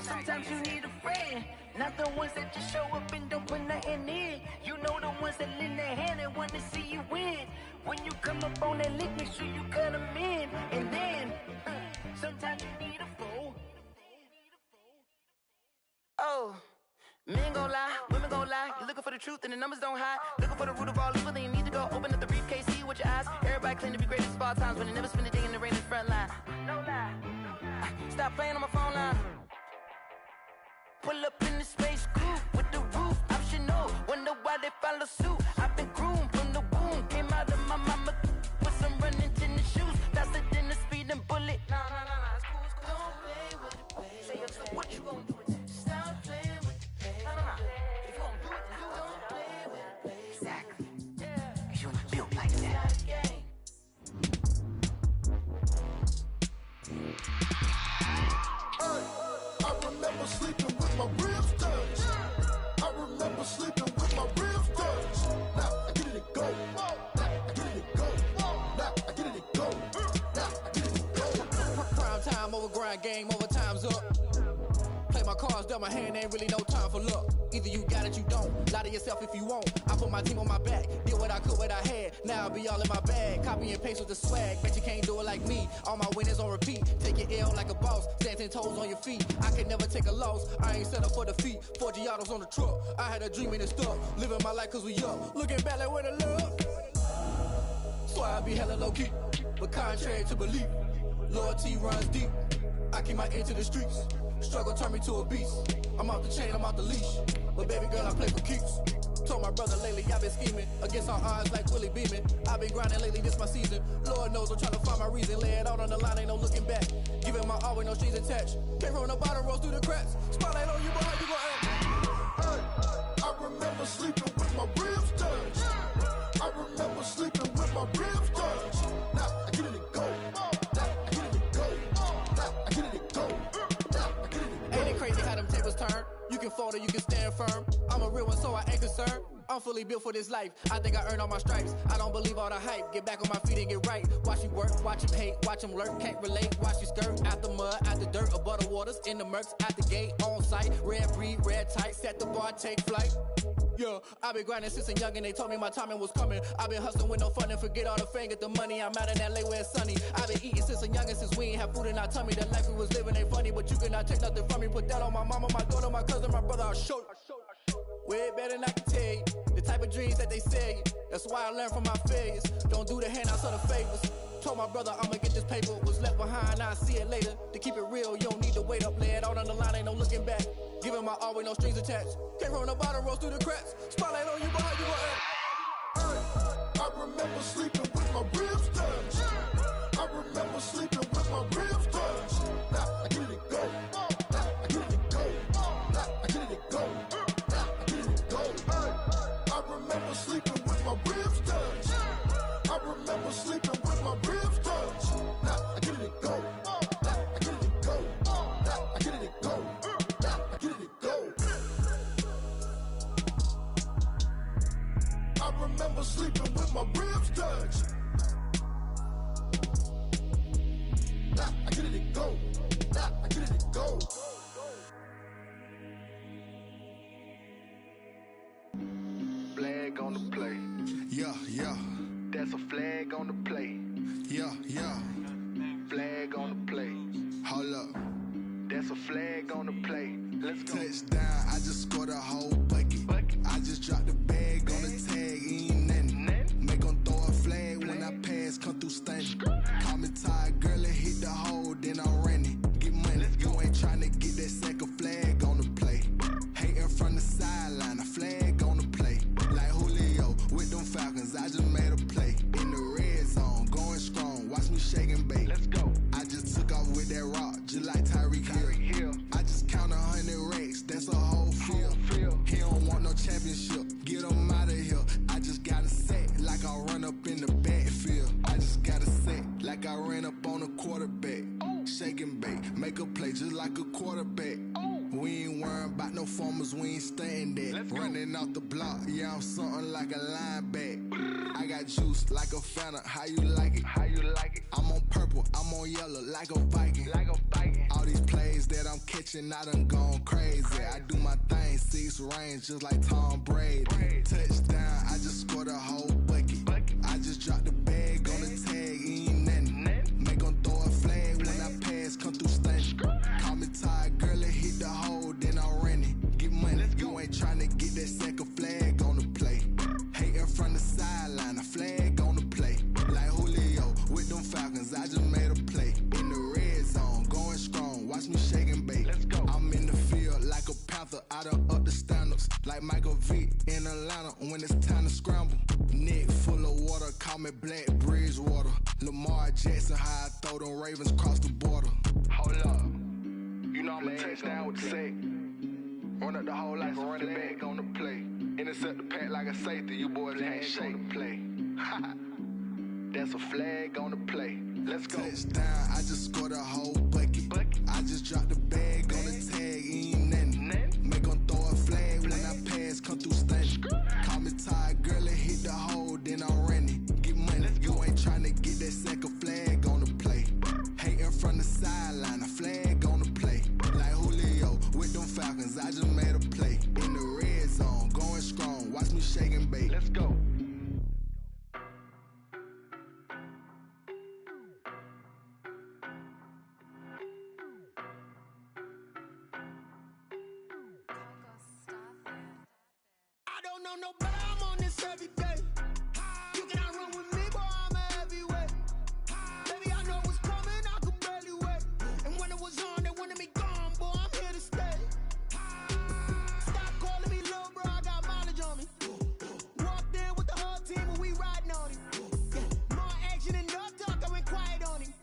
Sometimes you need a friend, not the ones that just show up and don't put nothing in. You know the ones that lend their hand and want to see you win. When you come up on that lick, make sure you cut them in. And then, sometimes you need a fool. Oh. Men gon' lie, women gon' lie. You're looking for the truth and the numbers don't hide. Looking for the root of all evil, then you need to go open up the briefcase, see with your eyes. Everybody claim to be greatest of all times, but they never spend a day in the rain in the front line. No lie. Stop playing on my phone line. Pull up in the space coupe with the roof optional. Wonder why they follow suit. I've been groomed from the womb. Came out of my mama with some running tennis shoes. Faster than the speeding bullet. No, it's cool, it's cool. Don't play with it, baby. Say so what you gon' do? Stop playing with it. If you don't do it, then you don't play with it, baby. Exactly. Cause you're not built like that. I remember sleeping with my ribs touched. I remember sleeping with my ribs touched. Now I get it to go. Now I get it to go. Now I get it to go. Now I get it to go. Prime time over grind game, over time's up. Play my cards, dealt my hand, ain't really no time for luck. Either you got it, you don't. Lie to yourself if you won't. I put my team on my back. Did what I could, what I had. Now I'll be all in my bag. Copy and paste with the swag. Bet you can't do it like me. All my winners on repeat. Take your L like a boss. Stand 10 toes on your feet. I can never take a loss. I ain't set up for defeat. 4 Giottos on the truck. I had a dream and it stuck. Living my life cause we up. Looking back like where the love. So I be hella low key. But contrary to belief, loyalty runs deep. I keep my ear to the streets. Struggle turned me to a beast. I'm off the chain, I'm off the leash. But baby girl, I play for keeps. Told my brother lately, I've been scheming. Against all odds like Willie Beeman. I've been grinding lately, this my season. Lord knows I'm trying to find my reason. Lay it out on the line, ain't no looking back. Giving my all with no strings attached. Came from the bottom, rose through the cracks. Spotlight on you, but how you gon' act? Hey, I remember sleeping with my ribs touched. I remember sleeping with my ribs touched. Now I get it and go. Now I get it and go. Now I get it and go. Now I get it and go. Ain't it crazy how them tables turn? You can fold or you can stand firm. I'm a real one, so I ain't concerned. I'm fully built for this life. I think I earned all my stripes. I don't believe all the hype. Get back on my feet and get right. Watch you work, watch him hate, watch him lurk. Can't relate, watch you skirt. Out the mud, out the dirt, above the waters, in the murks, out the gate, on site. Red breed, red tight, set the bar, take flight. Yeah, I been grinding since a young and they told me my timing was coming. I been hustling with no fun and forget all the fame, get the money. I'm out in LA where it's sunny. I been eating since a young and since we ain't have food in our tummy. The life we was living ain't funny, but you cannot take nothing from me. Put that on my mama, my daughter, my cousin, my brother, I'll show you. Way better than I can tell you. The type of dreams that they sell you. That's why I learned from my failures. Don't do the handouts or the favors. Told my brother I'ma get this paper. Was left behind, I'll see it later. To keep it real, you don't need to wait up. Lay it out on the line, ain't no looking back. Giving my all with no strings attached. Came from the bottom, rose through the cracks. Spotlight on you, but how you gon' act? I remember sleeping with my ribs touched. I remember sleeping with my ribs touched. Now I get it and go. Now I get it and go. Now I get it and go. Now I get it and go. I remember sleeping with my ribs touched. I remember sleeping with my ribs touched. Now I get it and go. Now I get it and go. Now I get it and go. Now I get it and go. I remember sleeping with my ribs touched. Now I get it and go. Now I get it and go. Flag on the play. Yeah, yeah. That's a flag on the play. Yeah, yeah. Flag on the play. Hold up. That's a flag on the play. Let's go. Touchdown, I just scored a whole bucket. I just dropped the bag on the tag, ain't nothing. Make 'em throw a flag when I pass, come through stunning. Call me tired, girl, and hit the hole, then I'm running. Get money, you ain't tryna get that second flag on the play. Hating from the sideline, a flag on the play. Like Julio with them Falcons, I just made a play. In the red zone, going strong, watch me shake and bake. Let's go. I just took off with that rock, just like Tyreek Hill. I just count 100 racks, that's a whole field. He don't want no championship, get him out of here. I just got a set, like I run up in the backfield. I just got a set, like I ran up on a quarterback. Shake and bake, make a play just like a quarterback. We ain't worrying about no formers, we ain't staying there. Running off the block, yeah, I'm something like a lineback. I got juice like a Fanta, how you like it? How you like it? I'm on purple, I'm on yellow, like a Viking. Like a Viking. All these plays that I'm catching, I done gone crazy. I do my thing, 6 range, just like Tom Brady. Touchdown, I just scored a whole bucket. I just dropped the bag on the tag, ain't nothing. Make 'em throw a flag when I pass, come through stunning. Call me tired, girl, and hit the hole, then I'm running. Get money, you ain't tryna get that second flag on the play. Hating from the sideline, a flag on the play. Like Julio with them Falcons, I just made a play. In the red zone, going strong, watch me shake and bake. Let's go. I'm in the field like a Panther, I done up the standards. Like Michael Vick in Atlanta when it's time to scramble. Neck full of water, call me Black Bridgewater. Lamar Jackson, how I throw them Ravens cross the border. Hold up. You know I'm a touchdown with the sack. Run up the hole like a running back on the play. Intercept the pack like a safety. You boys can't shake the play. That's a flag on the play. Let's go. Touchdown, I just scored a whole bucket. I just dropped the bag on the tag, ain't nothing. Make 'em throw a flag when I pass, come through stunning. Call me tired, girl, and hit the hole, then I'm running. Get money, you ain't tryna get that second flag on the play. Hating from the sideline, a flag on the play. Like Julio with them Falcons, I just made a play. In the red shake and bake. Let's go. I don't know no better, I'm on this every day. You cannot run with me, boy, I'm a heavyweight. Baby, I know what's coming, I could barely wait. And when it was on, they wanted me gone, boy, I'm here to stay. Stop calling me little bro, I got mileage on me. Walked in with the whole team and we riding on him. Yeah, more action and no talk, I went quiet on him.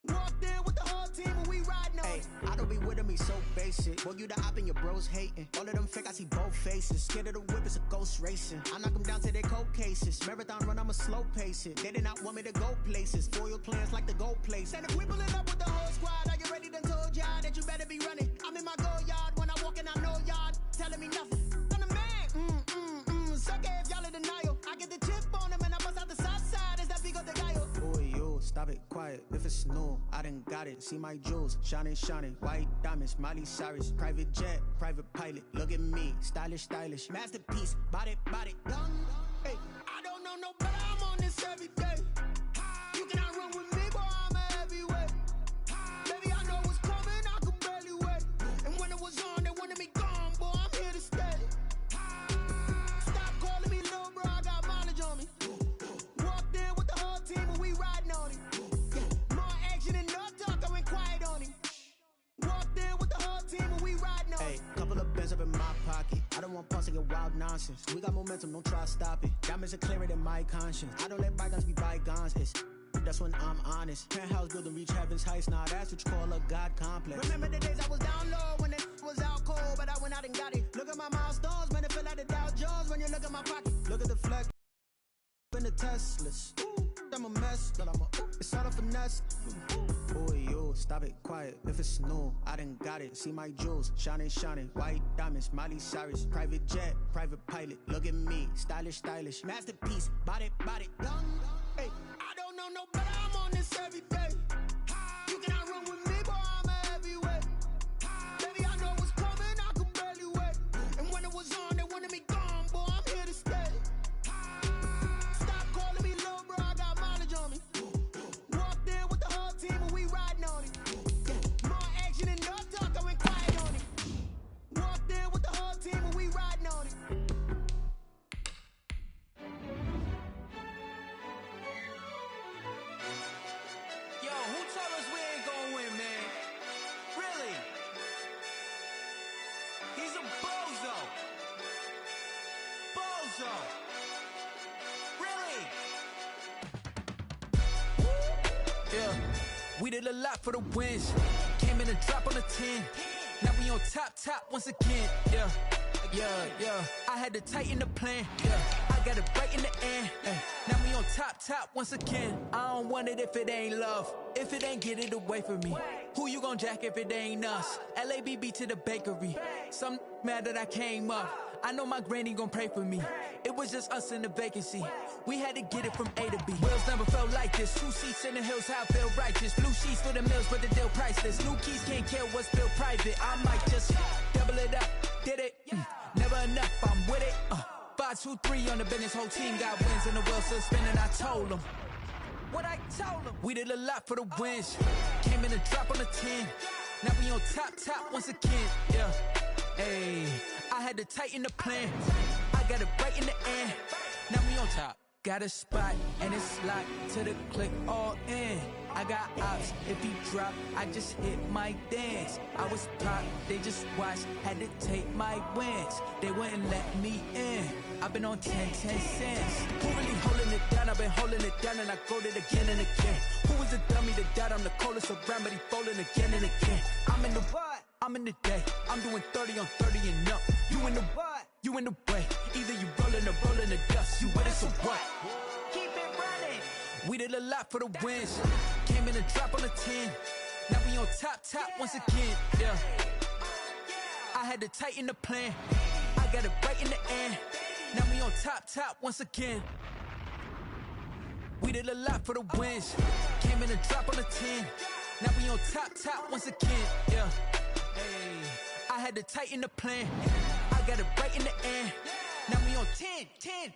Walked in with the whole team and we riding on him. I don't be with me so basic. Boy, you the op and your bros hating. All of them fake, I see both faces. Scared of the whip, it's a ghost racing. I knock them down to their cold cases. Marathon run, I'ma slow pace it. They did not want me to go places. Foil plans like the go place. And if we pulling up with the whole squad, are you ready? Done told y'all that you better be running. I'm in my go yard when I walk in, I know y'all telling me nothing. I'm the man. Suck it if y'all in denial. I get the chip on him and I bust out the south side. Is that Figo de Gallo? Boy, you stop it, quiet. If it's new, I done got it. See my jewels, shining, shining. White diamonds, Miley Cyrus. Private jet, private pilot. Look at me, stylish, stylish. Masterpiece, body, done. Hey, I don't know no better, I'm on this every day. You cannot run with me, boy, I'm a heavyweight. Baby, I know what's coming, I could barely wait. And when it was on, they wanted me gone, boy, I'm here to stay. Stop calling me little bro, I got mileage on me. Walked in with the whole team and we riding on him. Yeah, more action and no talk, I went quiet on him. Walked in with the whole team and we riding on him. Hey, couple of bands up in my pocket. I don't want pause to get wild nonsense. We got momentum, don't try to stop it. Diamonds are clearer than my conscience. I don't let bygones be bygones. That's when I'm honest. Penthouse building reach heaven's heights. Nah, that's what you call a God complex. Remember the days I was down low when it was out cold, but I went out and got it. Look at my milestones, man, it feel like the Dow Jones when you look at my pocket. Look at the flex in the Teslas. I'm a mess, but it's all a finesse. Boy, you stop it, quiet. If it's new, I done got it. See my jewels, shining, shining. White diamonds, Miley Cyrus. Private jet, private pilot. Look at me, stylish, stylish. Masterpiece, body, done. Hey, I don't know no better, I'm on this every day. You cannot run with me, boy, I'm a heavyweight. Baby, I know what's coming, I could barely wait. And when it was on, they wanted me gone, boy, I'm here to stay. Stop calling me little bro, I got mileage on me. Walked in with the whole team and we riding on him. Yeah, more action and no talk, I went quiet on him. Walked in with the whole team and we riding on him. Yo, who told us we ain't gonna win, man? Really? He's a bozo. Bozo. Really? Yeah, we did a lot for the wins. Came in a drop on a 10. Now we on top once again. Yeah. I had to tighten the plan. Yeah, I got it right in the end. Now we on top once again. I don't want it if it ain't love. If it ain't, get it away from me. Who you gon' jack if it ain't us? LABB to the bakery. Some mad that I came up. I know my granny gon' pray for me. It was just us in the vacancy. We had to get it from A to B. Wheels never felt like this. 2 seats in the hills, how I feel righteous. Blue sheets for the mills, but the deal priceless. New keys can't care what's built private. I might just double it up. Did it? Never enough, I'm with it. 5, 2, 3 on the business. Whole team got wins and the wheels still spinning. I told them what I told them. We did a lot for the wins. Came in a drop on a 10. Now we on top once again. Yeah. Hey, I had to tighten the plan. I got it right in the end. Now we on top. Got a spot and it's locked to the click all in. I got ops, if he drop, I just hit my dance. I was pop, they just watched, had to take my wins. They wouldn't let me in. I've been on 10 cents. Who really holding it down? I've been holding it down and I go it again and again. Who was the dummy that died? I'm the coldest around, but he folding again and again. I'm in the what? I'm in the day. I'm doing 30 on 30 and up. You in the what? You in the way. Either you rolling the dust. You with us or what? Keep it running. We did a lot for the wins. Came in a drop on a 10. Now we on top once again. Yeah. I had to tighten the plan. I got it right in the end. Now we on top once again. We did a lot for the wins. Came in a drop on a 10. Now we on top once again. Yeah. Hey, I had to tighten the plan. I got it right in the end. Now we on 10. 10.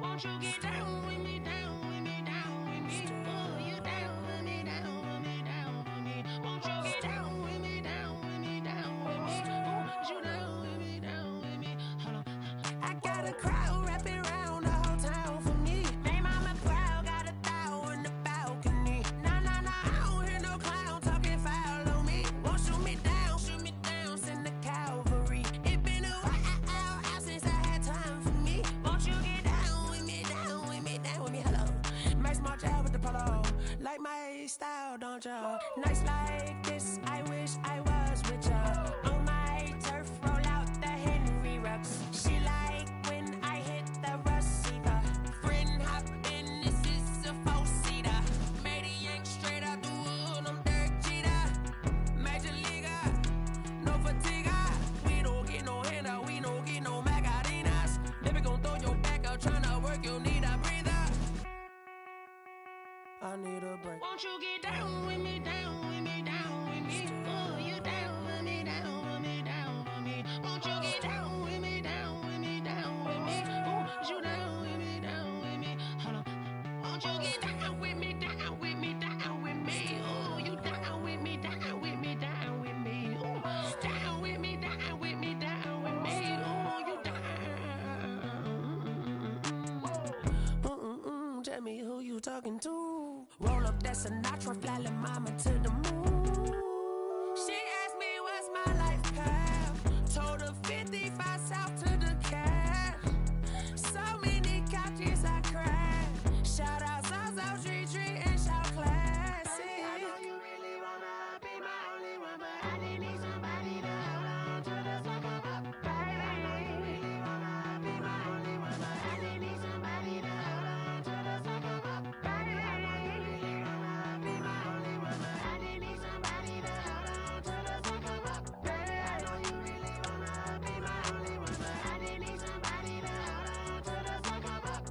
Won't you get down with me, down with me, down with me? Oh, you down with me, down with me, down with me. Won't you get down with me, down with me, down with me? Oh, you down with me, down with me? Hold on. I got a crowd wrapping around the whole town for me. They mama proud, got a thou in the balcony. Nah, I don't hear no clown talking foul on me. Won't shoot me down, send the cavalry. It been a while since I had time for me. Won't you get down with me, down with me, down with me? Hello. Max March out with the polo. Like my style, don't ya? Nights like this, I wish I was with ya. On my turf, roll out the Henry Rux. She like when I hit the receiver. Friend hop in, this is a four-seater. Made a yank straight out the wood, I'm Derek Jeter. Major leaguer, no fatigue. We don't get no handout, we don't get no Macarinas. Never gon' throw your back out, tryna work, you need a breather. I need a break. Won't you get down with me, down with me, down with me? Oh, you down with me, down with me, down with me? Won't you get down with me, down with me, down with me? Oh, you down with me, down with me? Hold on. Won't you get down with me, down with me, down with me? Oh, you down with me, down with me, down with me? Oh, down with me, down with me, down with me? Oh, you down. Tell me who you talking to. Roll up that Sinatra, fly la mama to the moon. She asked me what's my life path. Told her 55 south to the cat. So many couches I cried. Shout out Zazo, Tree, and shout classic. I know you really wanna be my only one, but I didn't need somebody to hold on to the sucker up, baby. I know you really wanna be my only one, but I didn't need somebody to hold on to the sucker up, baby. I know you really wanna be my only one, but I didn't need somebody to hold on to the sucker up, baby. I know you really wanna be my only one, but I didn't need somebody to hold on to the sucker up.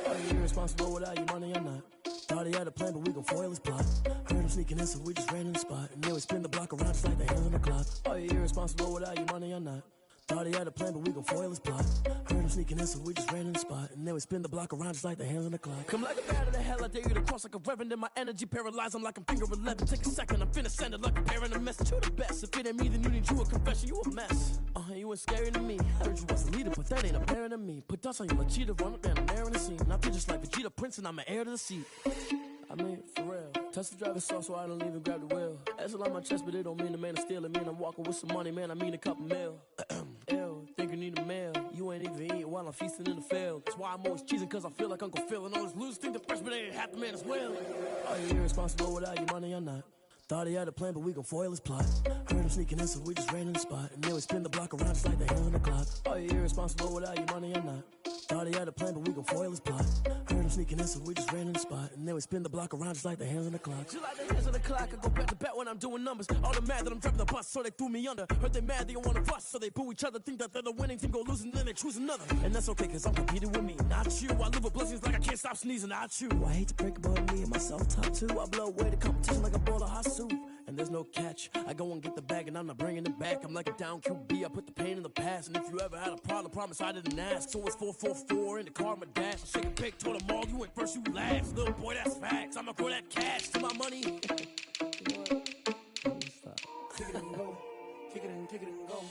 Are you irresponsible without your money or not? Thought he had a plan, but we gon' foil his plot. Heard him sneaking in, so we just ran in the spot. And then we spin the block around just like the hell in the clock. Are you irresponsible without your money or not? Thought he had a plan, but we gon' foil his plot. Heard him sneaking in, so we just ran in the spot. And then we spin the block around just like the hands on the clock. Come like a bat of the hell, I dare you to cross like a reverend. And my energy paralyzed, I'm like I'm finger 11. Take a second, I'm finna send it like a parent a message. You the best, if it ain't me, then you need you a confession. You a mess, you ain't scary to me. Heard you was a leader, but that ain't apparent to me. Put dust on you like cheetah, run up and I'm there in the scene. And I feel just like Vegeta Prince and I'm an heir to the seat. I mean, for real. Touch the driver's sauce so I don't even grab the wheel. That's on my chest, but it don't mean the man is stealing. Mean I'm walking with some money, man, I mean a couple mil. Ew, think you need a meal. You ain't even eating while I'm feasting in the field. That's why I'm always cheesing, cause I feel like Uncle Phil. And all those losers think the freshman ain't half the man as well. Are you irresponsible without your money or not? Thought he had a plan, but we gon' foil his plot. Heard him sneaking in, so we just ran in the spot. And then we spin the block around just like the hands on the clock. Are you irresponsible without your money or not? Thought he had a plan, but we gon' foil his plot. Heard him sneaking in, so we just ran in the spot. And then we spin the block around just like the hands on the clock. Just like the hands on the clock, I go back to back when I'm doing numbers. All the mad that I'm driving the bus, so they threw me under. Heard they mad, they don't wanna bust, so they boo each other. Think that they're the winning team, go losing, then they choose another. And that's okay, cause I'm competing with me, not you. I live with blessings like I can't stop sneezing, not you. I hate to break about me and my self-talk too. I blow away the competition like a bowl of hot soup. And there's no catch. I go and get the bag and I'm not bringing it back. I'm like a down QB, I put the pain in the past. And if you ever had a problem, promise I didn't ask. So it's 444 in the car, my dash. I shake a pig, told them all, you ain't first, you last. Little boy, that's facts. I'ma throw that cash to my money. Stop. Kick it and go. Kick it and go.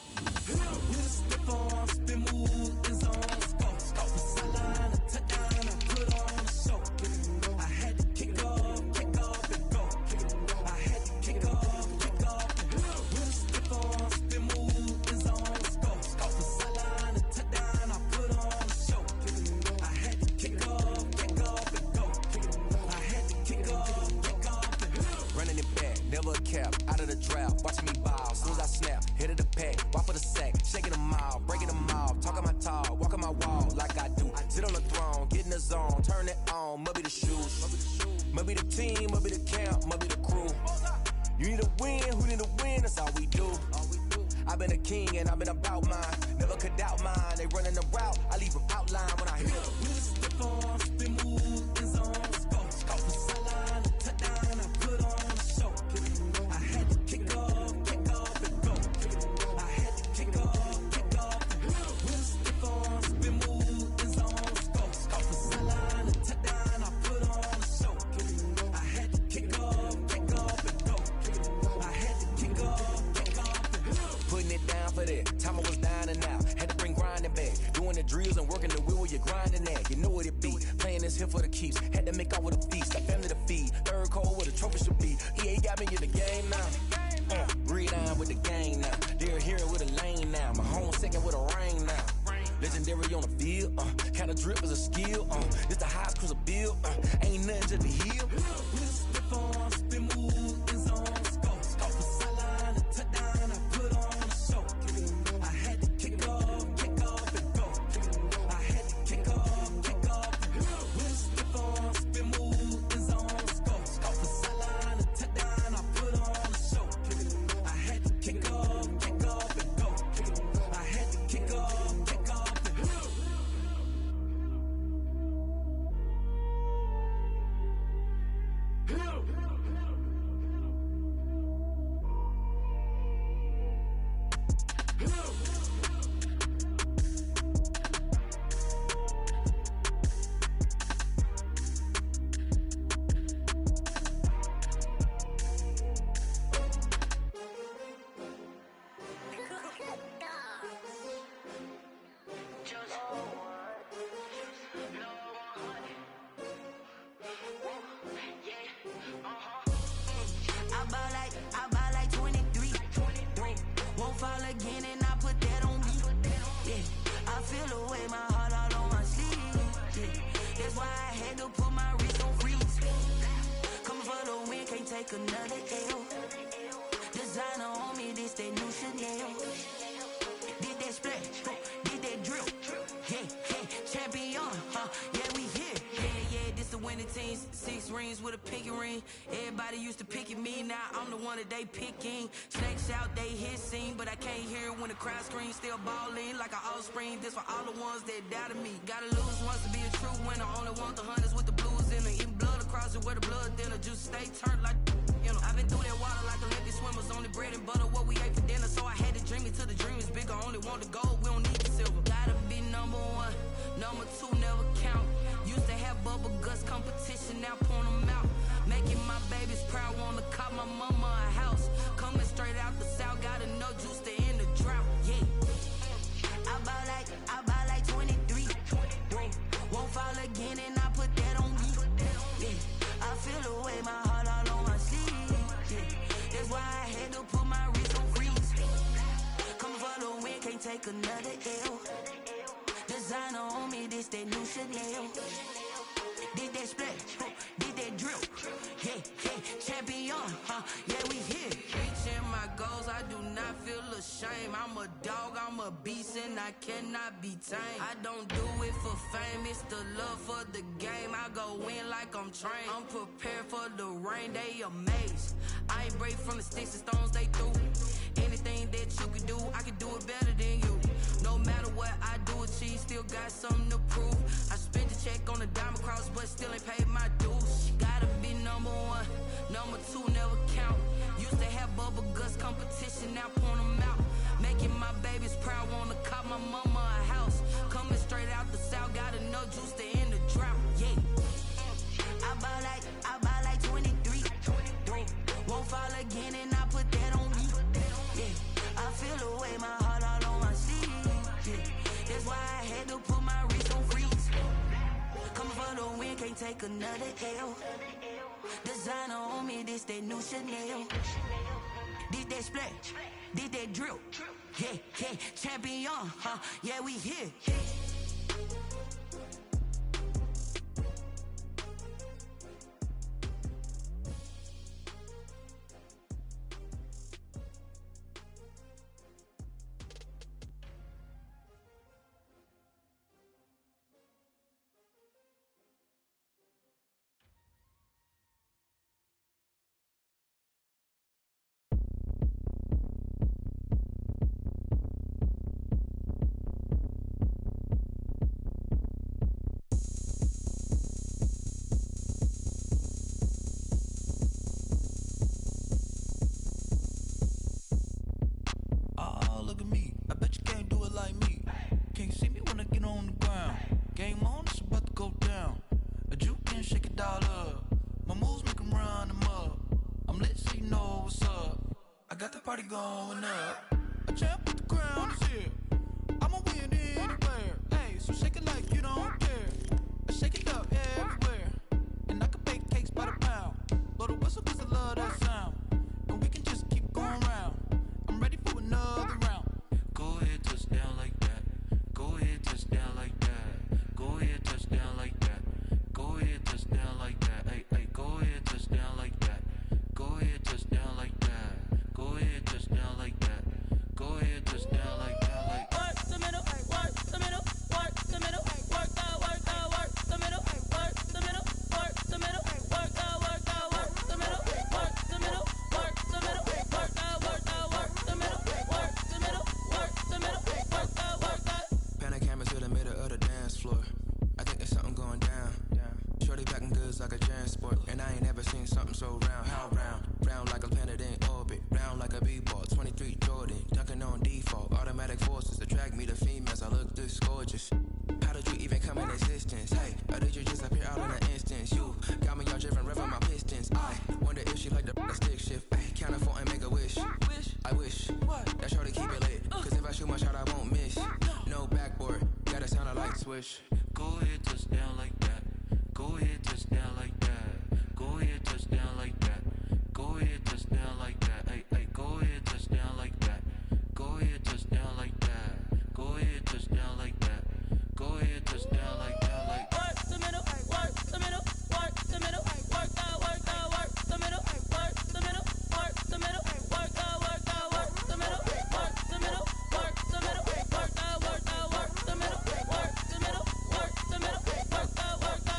We just spit on, spin move, is on, go. Off the sideline, a touchdown, I put on a show. I had to kick off and go. I had to kick off and go. We just spit on, spin move, is on, go. Off the sideline, a touchdown, I put on a show. I had to kick off and go. I had to kick off and go. Running it back, never a cap, out of the draft, watching me ball, soon as I snap, hit of the pack, walk for the sack, shaking them all, breaking them off, talking my talk, walking my wall like I do, sit on the throne, get in the zone, turn it on, must be the shoes, must be the team, must be the camp, must be the crew, you need a win, who need a win, that's all we do, I've been a king and I've been about mine, never could doubt mine, they running the route, I leave them outline when I hit them. We just step on, spin move, is on, go. Off the sideline, a touchdown, I put on a show. I had to kick off and go. I had to kick off and go. We just step on, spin move, is on, go. Off the sideline, a touchdown, I put on a show. I had to kick off and go. I had to kick off and go. Putting it down for that, time I was down and out, had to bring grinding back, doing the drills and working the wheel where you're grinding at, you know what it be, playing this here for the keeps, had to make off with a feast, got family to feed, third cold where the trophy should be, EA got me in the game now, breathe on with the game now, they're here with a lane now, my home second with a ring now, legendary on the field, kind of drip is a skill, this the highest cruiser bill, ain't nothing just to heal. We just step on, spin move, is on, go. Off the sideline, a touchdown, I put on a show. I had to kick off and go. I had to kick off and go. We just step on, spin move, is on, go. Off the sideline, a touchdown, I put on a show. I had to kick off and go. I had to kick off and go. I buy like 23. Won't fall again and I put that on me. Yeah, I feel the way, my heart all on my sleeve. Yeah, that's why I had to put my wrist on freeze. Coming for the win, can't take another L. Designer on me, this that new Chanel. Did that splash, did that drill. Yeah, champion, yeah, we here. Yeah, this the winning teams. 6 rings with a pinky ring. Everybody used to pick at me, now I'm the one that they picking. Snakes out, they hit scene, but I can't hear it when the crowd screams. Still balling like an offspring. This for all the ones that doubted me. Gotta lose once to be a true winner. Only want the hunters with the blues in it. Eating blood across it where the blood thinner. Juice stay turned like, you know. I've been through that water like Olympic swimmers on only bread and butter, what we ate for dinner. So I had to dream it till the dream is bigger. Only want the gold, we don't need the silver. Gotta be number one, number two never count. Used to have bubble guts competition, now point them out. Making my babies proud, wanna cop my mama a house. Coming straight out the south, got enough juice to end the drought. Yeah, I buy like 23. Won't fall again and I put that on me. Yeah, I feel the way, my heart all on my sleeve. Yeah, that's why I had to put my wrist on freeze. Come for the win, can't take another L. Designer on me, this that new Chanel. Did that splash, did that drill. Yeah, champion, yeah, we here. Reaching my goals, I do not feel ashamed. I'm a dog, I'm a beast, and I cannot be tamed. I don't do it for fame, it's the love for the game. I go in like I'm trained. I'm prepared for the rain, they amazed. I ain't break from the sticks and stones they threw. Anything that you can do, I can do it better than you. No matter what I do, achieve, still got something to prove. I spent the check on the diamond cross, but still ain't paid my dues. Gotta be number one, number two never count. Used to have bubble guts competition, now point them out. Making my babies proud, wanna cop my mama a house. Coming straight out the south, got enough juice to end the drought. Yeah, I buy like 23. Won't fall again and I put that on me. Yeah, I feel the way, my heart all on my sleeve. Yeah, that's why I had to put my wrist on freeze. Coming for the win, can't take another L. Designer on me, this that new Chanel. Did that splash, did that drill. Yeah, champion, yeah, we here. Party going up. A champ with the crown is here. I'ma win anywhere. Hey, so shake it like you don't care. I shake it up everywhere. And I can bake cakes by the pound. Blow the whistle cause I love that sound. And we can just keep going round. I'm ready for another round. Go ahead, touch down like that. Go ahead, touch down like that. Go ahead, touch down like that. Go ahead, touch down like that. Hey, go ahead, touch down like that. Go ahead, touch down like that. Go ahead, touch down like that. Go ahead, touch down like that. Like work the middle, work the middle, work the middle, work the middle, work the middle, work the middle, work the middle, work the middle, work the middle, work the middle, work the middle, work the middle, work the. Pan a camera to the middle of the dance floor. I think there's something going down. Shorty packing goods like a transport, and I ain't never seen something so round. How round? Round like a planet in orbit, round like a b-ball. 23 Jordan, dunking on default. Automatic forces attract me to females. I look this gorgeous. How did you even come in existence? Hey, or did you just appear out in an instance? You got me all driven, revving my pistons. I wonder if she like the stick shift. Ay, count it for and make a wish. I wish that shorty keep it lit. Cause if I shoot my shot, I won't miss. No backboard, gotta sound a light swish. Go ahead, touch down like that. Go ahead, touch down like that. Go ahead, touch down like that. Go ahead, touch down like that. Hey, go ahead, touch down like that. Go ahead, touch down like that. Go ahead, touch down like that. Go ahead, touch down like that. Like work the middle, work the middle, work the middle, work the middle, work the middle, work the middle, work the middle, work the middle, work the middle, work the middle, work the middle, work the middle, work the.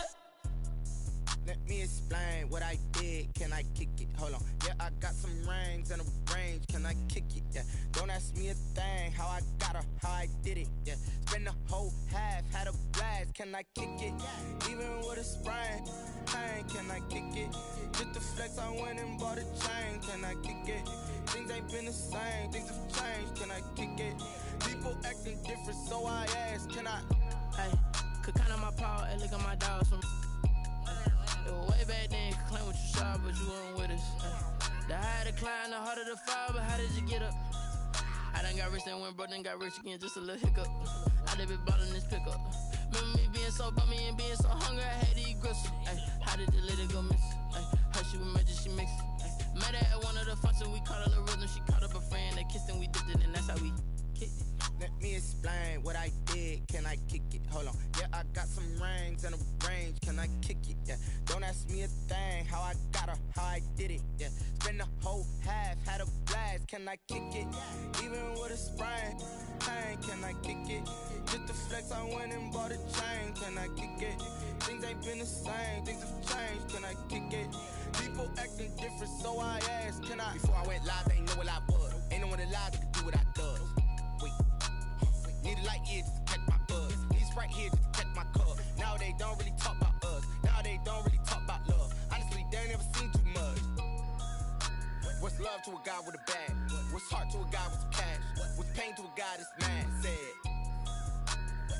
Let me explain what I did. Can I kick it? Hold on. Yeah, I got some rings and a range. Can I kick it? Yeah. Don't ask me a thing. How I got her, how I did it. Yeah. Spend the whole half, had a blast. Can I kick it? Even with a sprain, pain. Can I kick it? Just the flex, I went and bought a chain, can I kick it? Things ain't been the same, things have changed, can I kick it? People acting different, so I ask, can I? Hey, could count on my paw and look at my dogs from. It was way back then, could claim what you saw, but you weren't with us. The higher the climb, the harder the fall, but how did you get up? I done got rich and went broke, then got rich again, just a little hiccup. I done been ballin' this pickup. Remember me being so bummy and being so hungry, I had to eat gristle. Ay, how did the lady go miss? Ay, her she was magic, she mixed. Met her at one of the functions, we caught a little rhythm. She caught up a friend, they kissed and we dipped it, and that's how we kicked it. Let me explain what I did, can I kick it? Hold on, yeah, I got some rings and a range, can I kick it? Yeah, don't ask me a thing, how I got her, how I did it. Yeah, spend the whole half, had a blast, can I kick it? Even with a sprain, pain, can I kick it? Just the flex, I went and bought a chain, can I kick it? Things ain't been the same, things have changed, can I kick it? People acting different, so I ask, can I? Before I went live, they ain't know what I was. Ain't no one alive that could do what I does. Wait, need a light here just to catch my buzz. Need Sprite here just to catch my cup. Now they don't really talk about us. Now they don't really talk about love. Honestly, they ain't never seen too much. What's love to a guy with a bag? What's heart to a guy with some cash? What's pain to a guy that's mad? Said.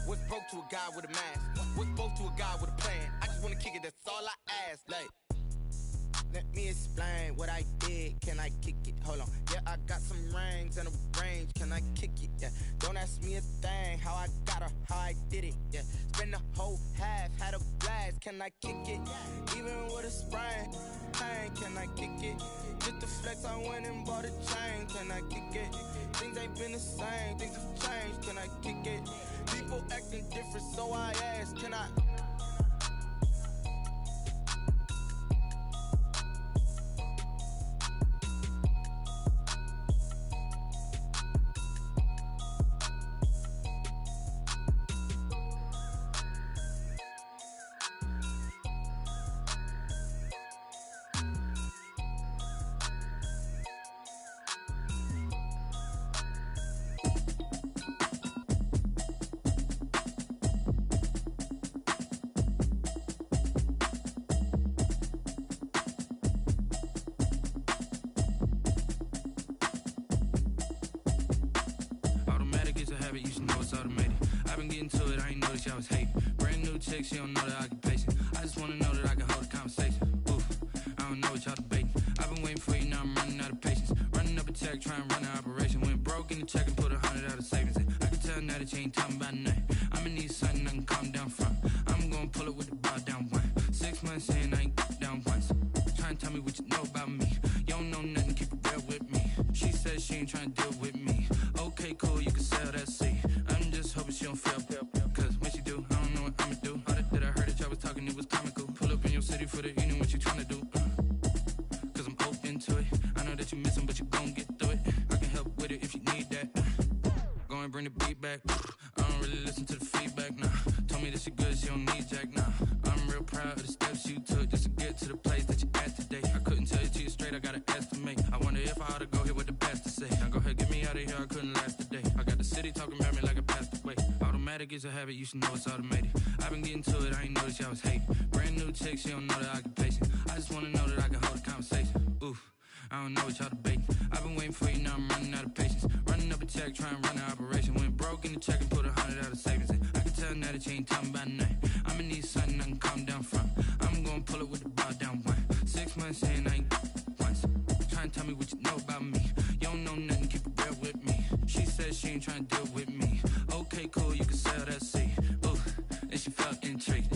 What's broke to a guy with a mask? What's broke to a guy with a plan? I just wanna kick it, that's all I ask. Like, let me explain what I did, can I kick it? Hold on, yeah, I got some rings and a range, can I kick it? Yeah, don't ask me a thing, how I got her, how I did it. Yeah, spend the whole half, had a blast, can I kick it? Even with a sprain, pain, can I kick it? Just the flex, I went and bought a chain, can I kick it? Things ain't been the same, things have changed, can I kick it? People acting different, so I ask, can I? She don't know the occupation. I just wanna know that I can hold a conversation. Oof, I don't know what y'all debating. I've been waiting for you, now I'm running out of patience. Running up a check, trying to run an operation. Went broke in the check and put 100 out of savings in. I can tell now that you ain't talking about nothing. I'ma need something I can calm down from. I'm gonna pull it with the bar down one. 6 months in, I ain't down once. Trying to tell me what you know about me. You don't know nothing, keep it real with me. She says she ain't trying to deal with me. Okay, cool, you can sell that seat. I'm just hoping she don't feel. Cause when she do, I don't know what I'ma do. That I heard that y'all was talking, it was comical. Pull up in your city for the evening, what you tryna do? Cause I'm open to it. I know that you miss him, but you gon' get through it. I can help with it if you need that. Go and bring the beat back. I don't really listen to the feedback, nah. Told me that she good, she don't need Jack, nah. I'm real proud of the steps you took just to get to the place that you at today. I couldn't tell you to you straight, I gotta estimate. I wonder if I ought to go here with the best to say. Now go ahead, get me out of here, I couldn't last a day. I got the city talking about me like I passed away. Automatic is a habit, you should know it's automated. I've been getting to it, I ain't noticed y'all was hating. Brand new chick, she don't know the occupation. I just wanna know that I can hold a conversation. Oof, I don't know what y'all debating. I've been waiting for you, now I'm running out of patience. Running up a check, trying to run an operation. Went broke in the check and put 100 out of savings in. I can tell now that you ain't talking about nothing. I'ma need something I can calm down from. I'm gonna pull it with the bar down one. 6 months in, I ain't once. Trying to tell me what you know about me. You don't know nothing, keep it real with me. She says she ain't trying to deal with me. Okay, cool, you can sell that seat. Ooh, and she felt intrigued.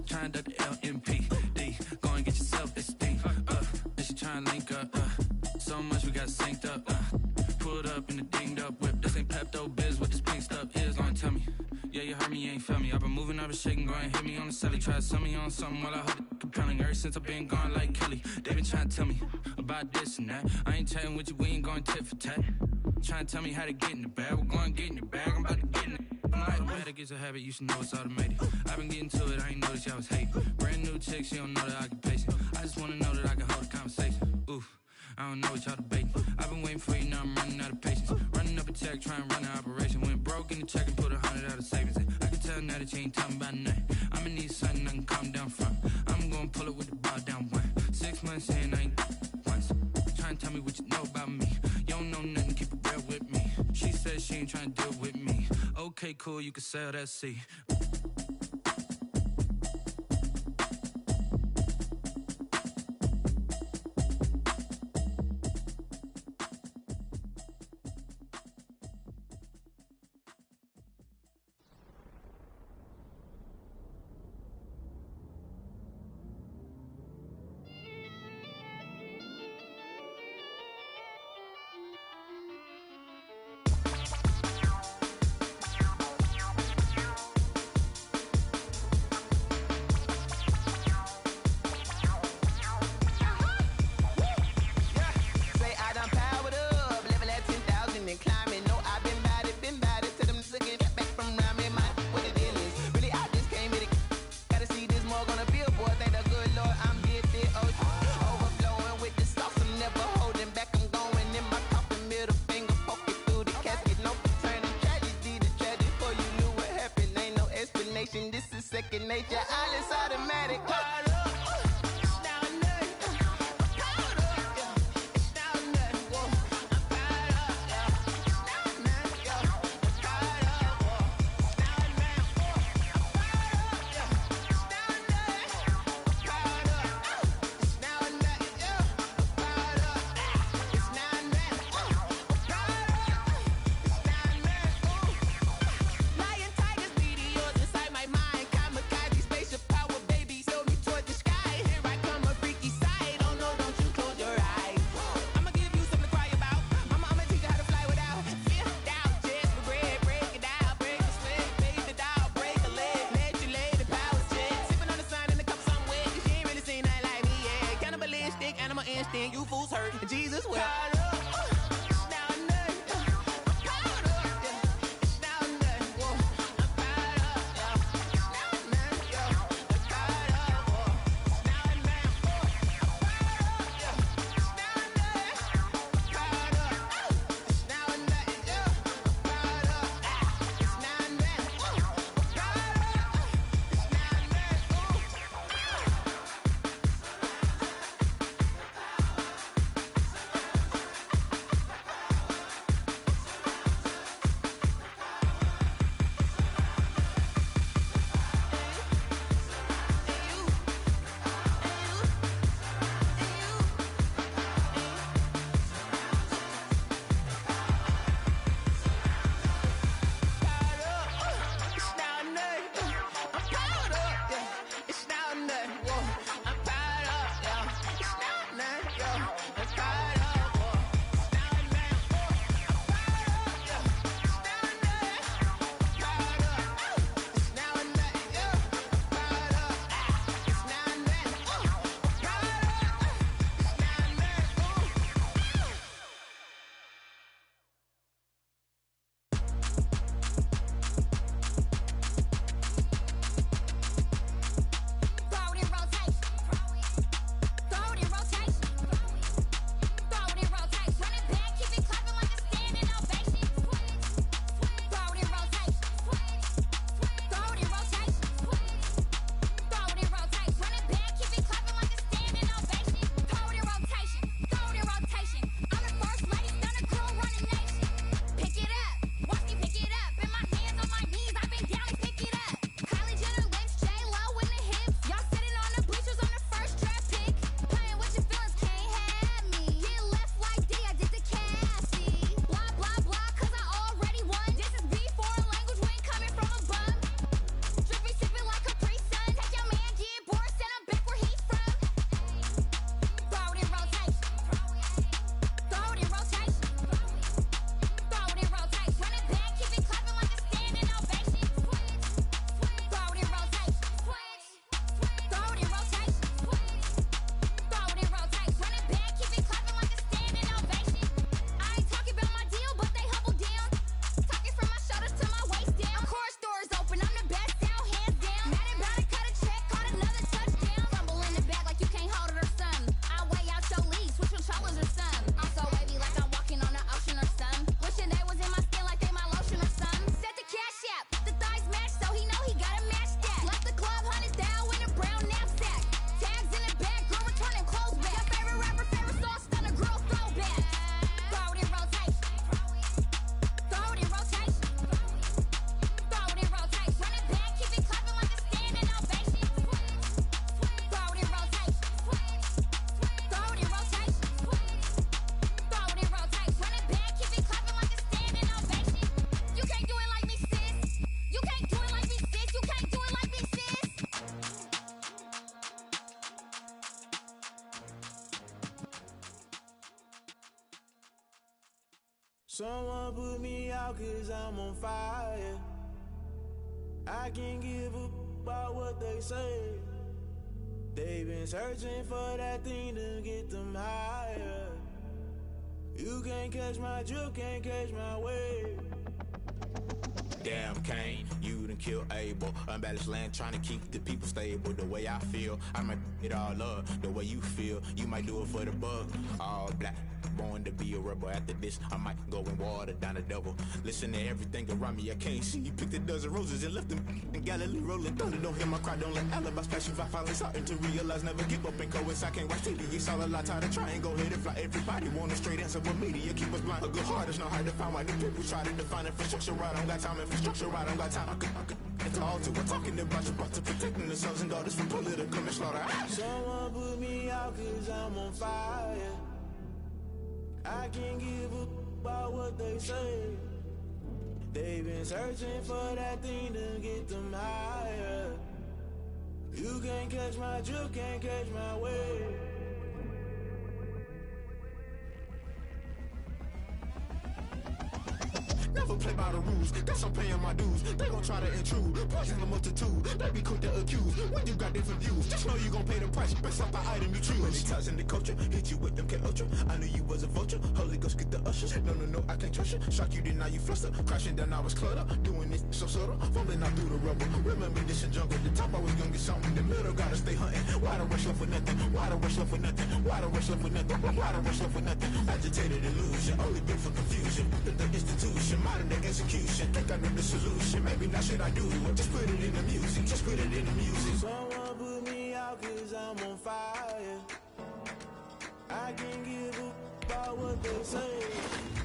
Trying to duck the LMPD. Go and get your self-esteem. And she trying to link up. So much we got synced up. Pulled up in the dinged up whip. This ain't Pepto-Biz, what this pink stuff is. Gonna tell me. Yeah, you heard me, you ain't felt me. I've been moving, I've been shaking, go and hit me on the celly. Try to sell me on something while I hold it compelling. Ever since I've been gone like Kelly, they been trying to tell me about this and that. I ain't chatting with you, we ain't going tit for tat. Trying to tell me how to get in the bag. We're going to get in your bag, I'm about to get in it. I'm like, automatic is a habit, you should know it's automated. I've been getting to it, I ain't noticed y'all was hating. Brand new chick, she don't know the occupation. I just wanna know that I can hold a conversation. Oof, I don't know what y'all debating. I've been waiting for you, now I'm running out of patience. Running up a check, trying to run an operation. Went broke in the check and put 100 out of savings in. I can tell now that you ain't talking about nothing. I'ma need something I can calm down they cool, you can sell that seat. This is second nature, all is automatic. Someone put me out cause I'm on fire. I can't give up about what they say. They've been searching for that thing to get them higher. You can't catch my drift, can't catch my wave. Damn, Kane, you done killed Abel. Unbalanced land, trying to keep the people stable. The way I feel, I might it all up. The way you feel, you might do it for the bug. All black, born to be a rebel. After this, I might go and water down the devil. Listen to everything around me, I can't see. Picked a dozen roses and left them in Galilee rolling thunder. Don't hear my cry, don't let alibis flash. If I finally starting to realize, never give up and coincide. I can't watch TV, it's all a lot. Tired of trying, go ahead and fly. Everybody want a straight answer, but media keep us blind. A good heart is not hard to find. Why the people try to define infrastructure right? I don't got time. Infrastructure right, I don't got time. I could it's all to we're talking about to protecting the sons and daughters from political manslaughter. Someone put me out cause I'm on fire. I can't give up about what they say. They've been searching for that thing to get them higher. You can't catch my drift, can't catch my wave. Never play by the rules, guess I'm paying my dues. They gon' try to intrude, poison the multitude. They be quick to accuse, when you got different views. Just know you gon' pay the price, based off the item you choose. Many times in the culture, hit you with MK Ultra. I knew you was a vulture, Holy Ghost get the ushers. No, I can't trust you. Shock you, then now you fluster. Crashing down, I was cluttered. Doing this so subtle, fumbling out through the rubble. Remember this in jungle, the top I was gonna get something. The middle gotta stay hunting. Why the rush left for nothing? Why the rush left for nothing? Why the rush left for nothing? Why the rush left for nothing? Agitated illusion, only built for confusion. The institution, modern day execution. Think I know the solution. Maybe not should I do it? Just put it in the music. Just put it in the music. Someone put me out cause I'm on fire. I can't give up about what they say.